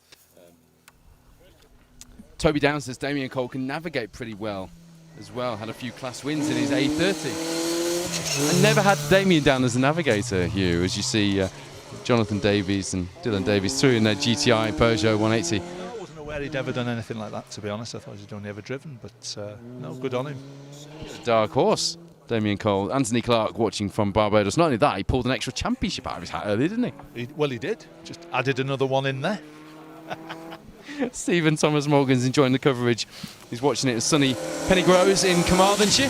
Toby Down says Damien Cole can navigate pretty well as well. Had a few class wins in his A30. I never had Damien down as a navigator, Hugh, as you see Jonathan Davies and Dylan Davies through in their GTI Peugeot 180. I wasn't aware he'd ever done anything like that, to be honest. I thought he'd only ever driven, but no, good on him. Dark horse, Damien Cole. Anthony Clark watching from Barbados. Not only that, he pulled an extra championship out of his hat earlier, didn't he? He did. Just added another one in there. Stephen Thomas Morgan's enjoying the coverage. He's watching it at sunny Pennygroves in Carmarthenshire.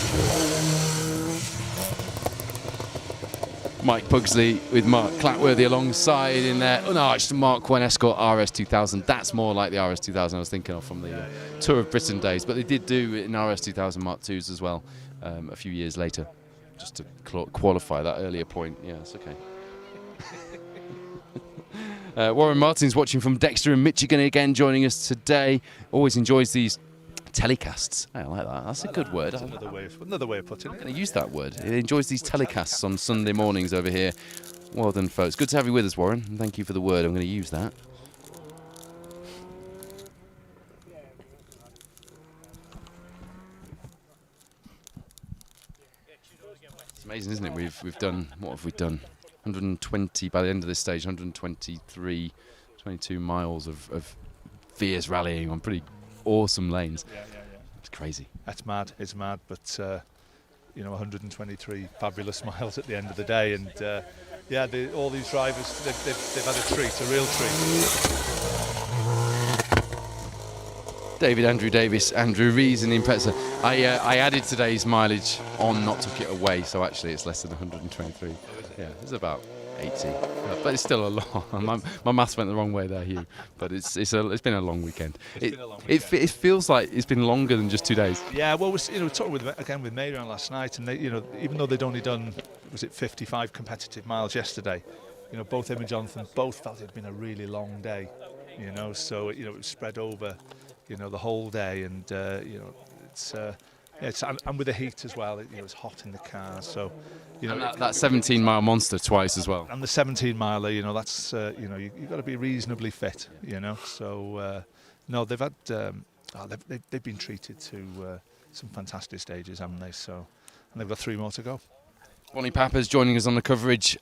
Mike Pugsley with Mark Clatworthy alongside in there. Oh no, it's the Mark 1 Escort RS2000. That's more like the RS2000 I was thinking of from the Tour of Britain days. But they did do it in RS2000 Mark IIs as well a few years later, just to qualify that earlier point. Yeah, it's okay. Warren Martin's watching from Dexter in Michigan again, joining us today. Always enjoys these telecasts. I like that. That's a good word. That's another way of putting it. I'm going to use that word. He enjoys these telecasts on Sunday mornings over here. Well done, folks. Good to have you with us, Warren. And thank you for the word. I'm going to use that. It's amazing, isn't it? We've done, what have we done? 120 by the end of this stage, 123, 22 miles of fierce rallying on pretty awesome lanes. Yeah. It's crazy. It's mad, but 123 fabulous miles at the end of the day, and Yeah, all these drivers, they've had a treat, a real treat. David Andrew Davis, Andrew Rees in the Impreza. I added today's mileage on, not took it away, so actually it's less than 123. Yeah, it's about 80, but it's still a lot. My maths went the wrong way there, Hugh. But it's been a long weekend. It feels like it's been longer than just 2 days. Yeah, well, we're talking with Marion last night, and they, even though they'd only done 55 competitive miles yesterday, both him and Jonathan both felt it'd been a really long day, so it was spread over, the whole day, and it's and with the heat as well, it's hot in the car, so and that 17-mile monster twice as well. And the 17-miler, that's you've got to be reasonably fit, So no, they've had they've been treated to some fantastic stages, haven't they? So, and they've got 3 more to go. Bonnie Papper's joining us on the coverage,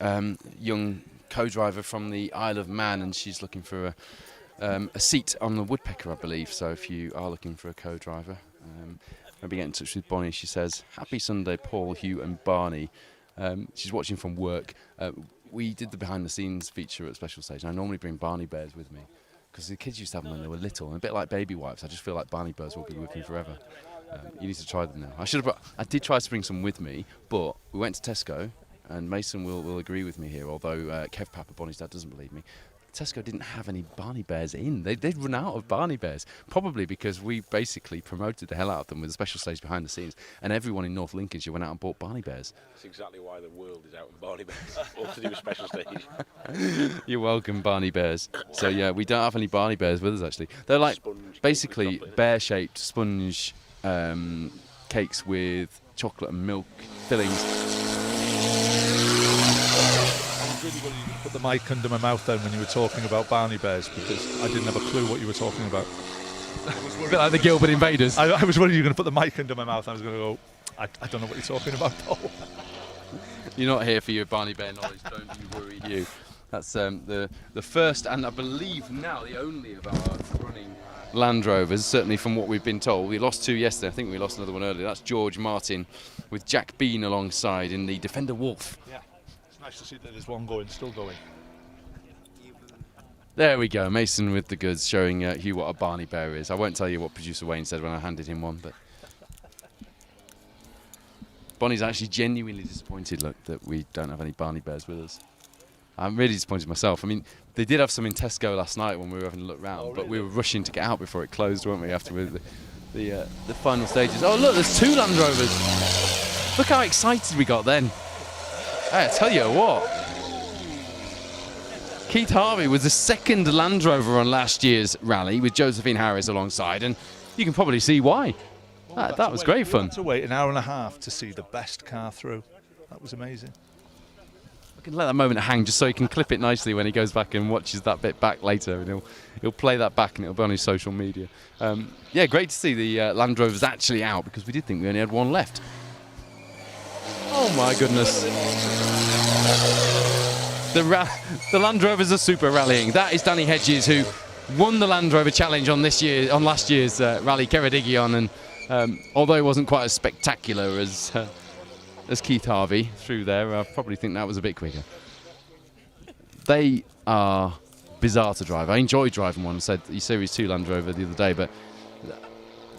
young co-driver from the Isle of Man, and she's looking for a seat on the Woodpecker, I believe. So if you are looking for a co-driver, maybe get in touch with Bonnie. She says, "Happy Sunday, Paul, Hugh and Barney." She's watching from work. We did the behind-the-scenes feature at Special Stage, and I normally bring Barney Bears with me because the kids used to have them when they were little, and a bit like baby wipes. I just feel like Barney Bears will be with me forever. You need to try them now. I did try to bring some with me, but we went to Tesco, and Mason will agree with me here, although Kev Papper, Bonnie's dad, doesn't believe me. Tesco didn't have any Barney Bears in. They'd run out of Barney Bears, probably because we basically promoted the hell out of them with a Special Stage behind the scenes, and everyone in North Lincolnshire went out and bought Barney Bears. That's exactly why the world is out in Barney Bears, all to do with Special Stage. You're welcome, Barney Bears. So yeah, we don't have any Barney Bears with us actually. They're like basically bear-shaped sponge cakes with chocolate and milk fillings. Really wanted you to put the mic under my mouth then when you were talking about Barney Bears, because I didn't have a clue what you were talking about. A bit like the Gilbert Invaders. I was worried you were going to put the mic under my mouth. I was going to go, I don't know what you're talking about, Paul. You're not here for your Barney Bear knowledge, don't you worry, you. That's the first, and I believe now the only of our running Land Rovers, certainly from what we've been told. We lost 2 yesterday. I think we lost another one earlier. That's George Martin with Jack Bean alongside in the Defender Wolf. Yeah. Nice to see that there's one still going. There we go, Mason with the goods, showing Hugh what a Barney Bear is. I won't tell you what producer Wayne said when I handed him one, but Bonnie's actually genuinely disappointed, look, that we don't have any Barney Bears with us. I'm really disappointed myself. I mean, they did have some in Tesco last night when we were having a look round, but we were rushing to get out before it closed, weren't we, after the final stages. Oh, look, there's 2 Land Rovers. Look how excited we got then. I tell you what, Keith Harvey was the 2nd Land Rover on last year's rally with Josephine Harris alongside, and you can probably see why. That was great fun. We had to wait an hour and a half to see the best car through. That was amazing. I can let that moment hang just so he can clip it nicely when he goes back and watches that bit back later, and he'll play that back and it'll be on his social media. Yeah, great to see the Land Rovers actually out, because we did think we only had one left. Oh my goodness. The Land Rovers are super rallying. That is Danny Hedges, who won the Land Rover Challenge on last year's rally Ceredigion, and although it wasn't quite as spectacular as Keith Harvey through there, I probably think that was a bit quicker. They are bizarre to drive. I enjoyed driving one. I said the Series 2 Land Rover the other day, but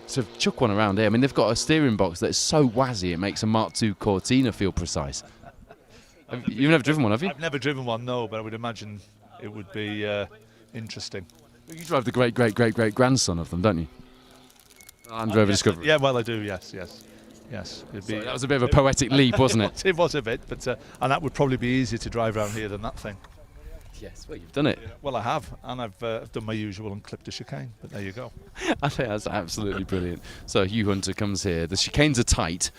to chuck one around here, I mean, they've got a steering box that's so wazzy it makes a Mark II Cortina feel precise. You've never driven one, have you? I've never driven one, no, but I would imagine it would be interesting. You drive the great-great-great-great-grandson of them, don't you? Land Rover Discovery. Yeah, well, I do, yes. It'd be, that was a bit of a poetic leap, wasn't it? It was a bit, but and that would probably be easier to drive around here than that thing. Yes, well, you've done it. Well, I have, and I've done my usual and clipped a chicane, but there you go. I think that's absolutely brilliant. So Hugh Hunter comes here. The chicanes are tight.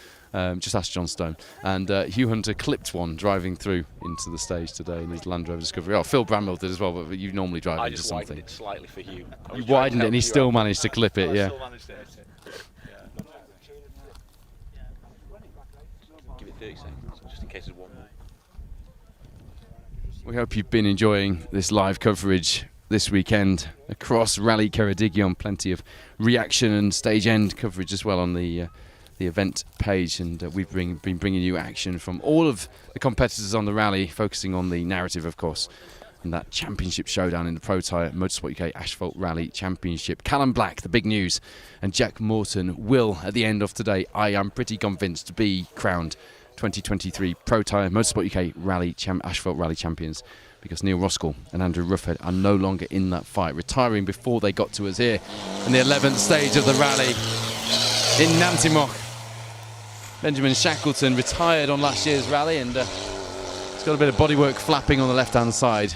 Just ask John Stone. And Hugh Hunter clipped one driving through into the stage today in his Land Rover Discovery. Oh, Phil Bramwell did as well, but you normally drive into something. I just widened it slightly for Hugh. You widened it and he still managed to clip it, yeah. Give it 30 seconds, just in case there's one more. We hope you've been enjoying this live coverage this weekend across Rally Ceredigion. Plenty of reaction and stage end coverage as well on the the event page, and we've been bringing you action from all of the competitors on the rally, focusing on the narrative, of course, and that championship showdown in the Protyre Motorsport UK Asphalt Rally Championship. Callum Black, the big news, and Jack Morton will, at the end of today, I am pretty convinced, to be crowned 2023 Protyre Motorsport UK Asphalt Rally Champions, because Neil Roskell and Andrew Ruffhead are no longer in that fight, retiring before they got to us here in the 11th stage of the rally in Nantymoch. Benjamin Shackleton retired on last year's rally, and he's got a bit of bodywork flapping on the left-hand side.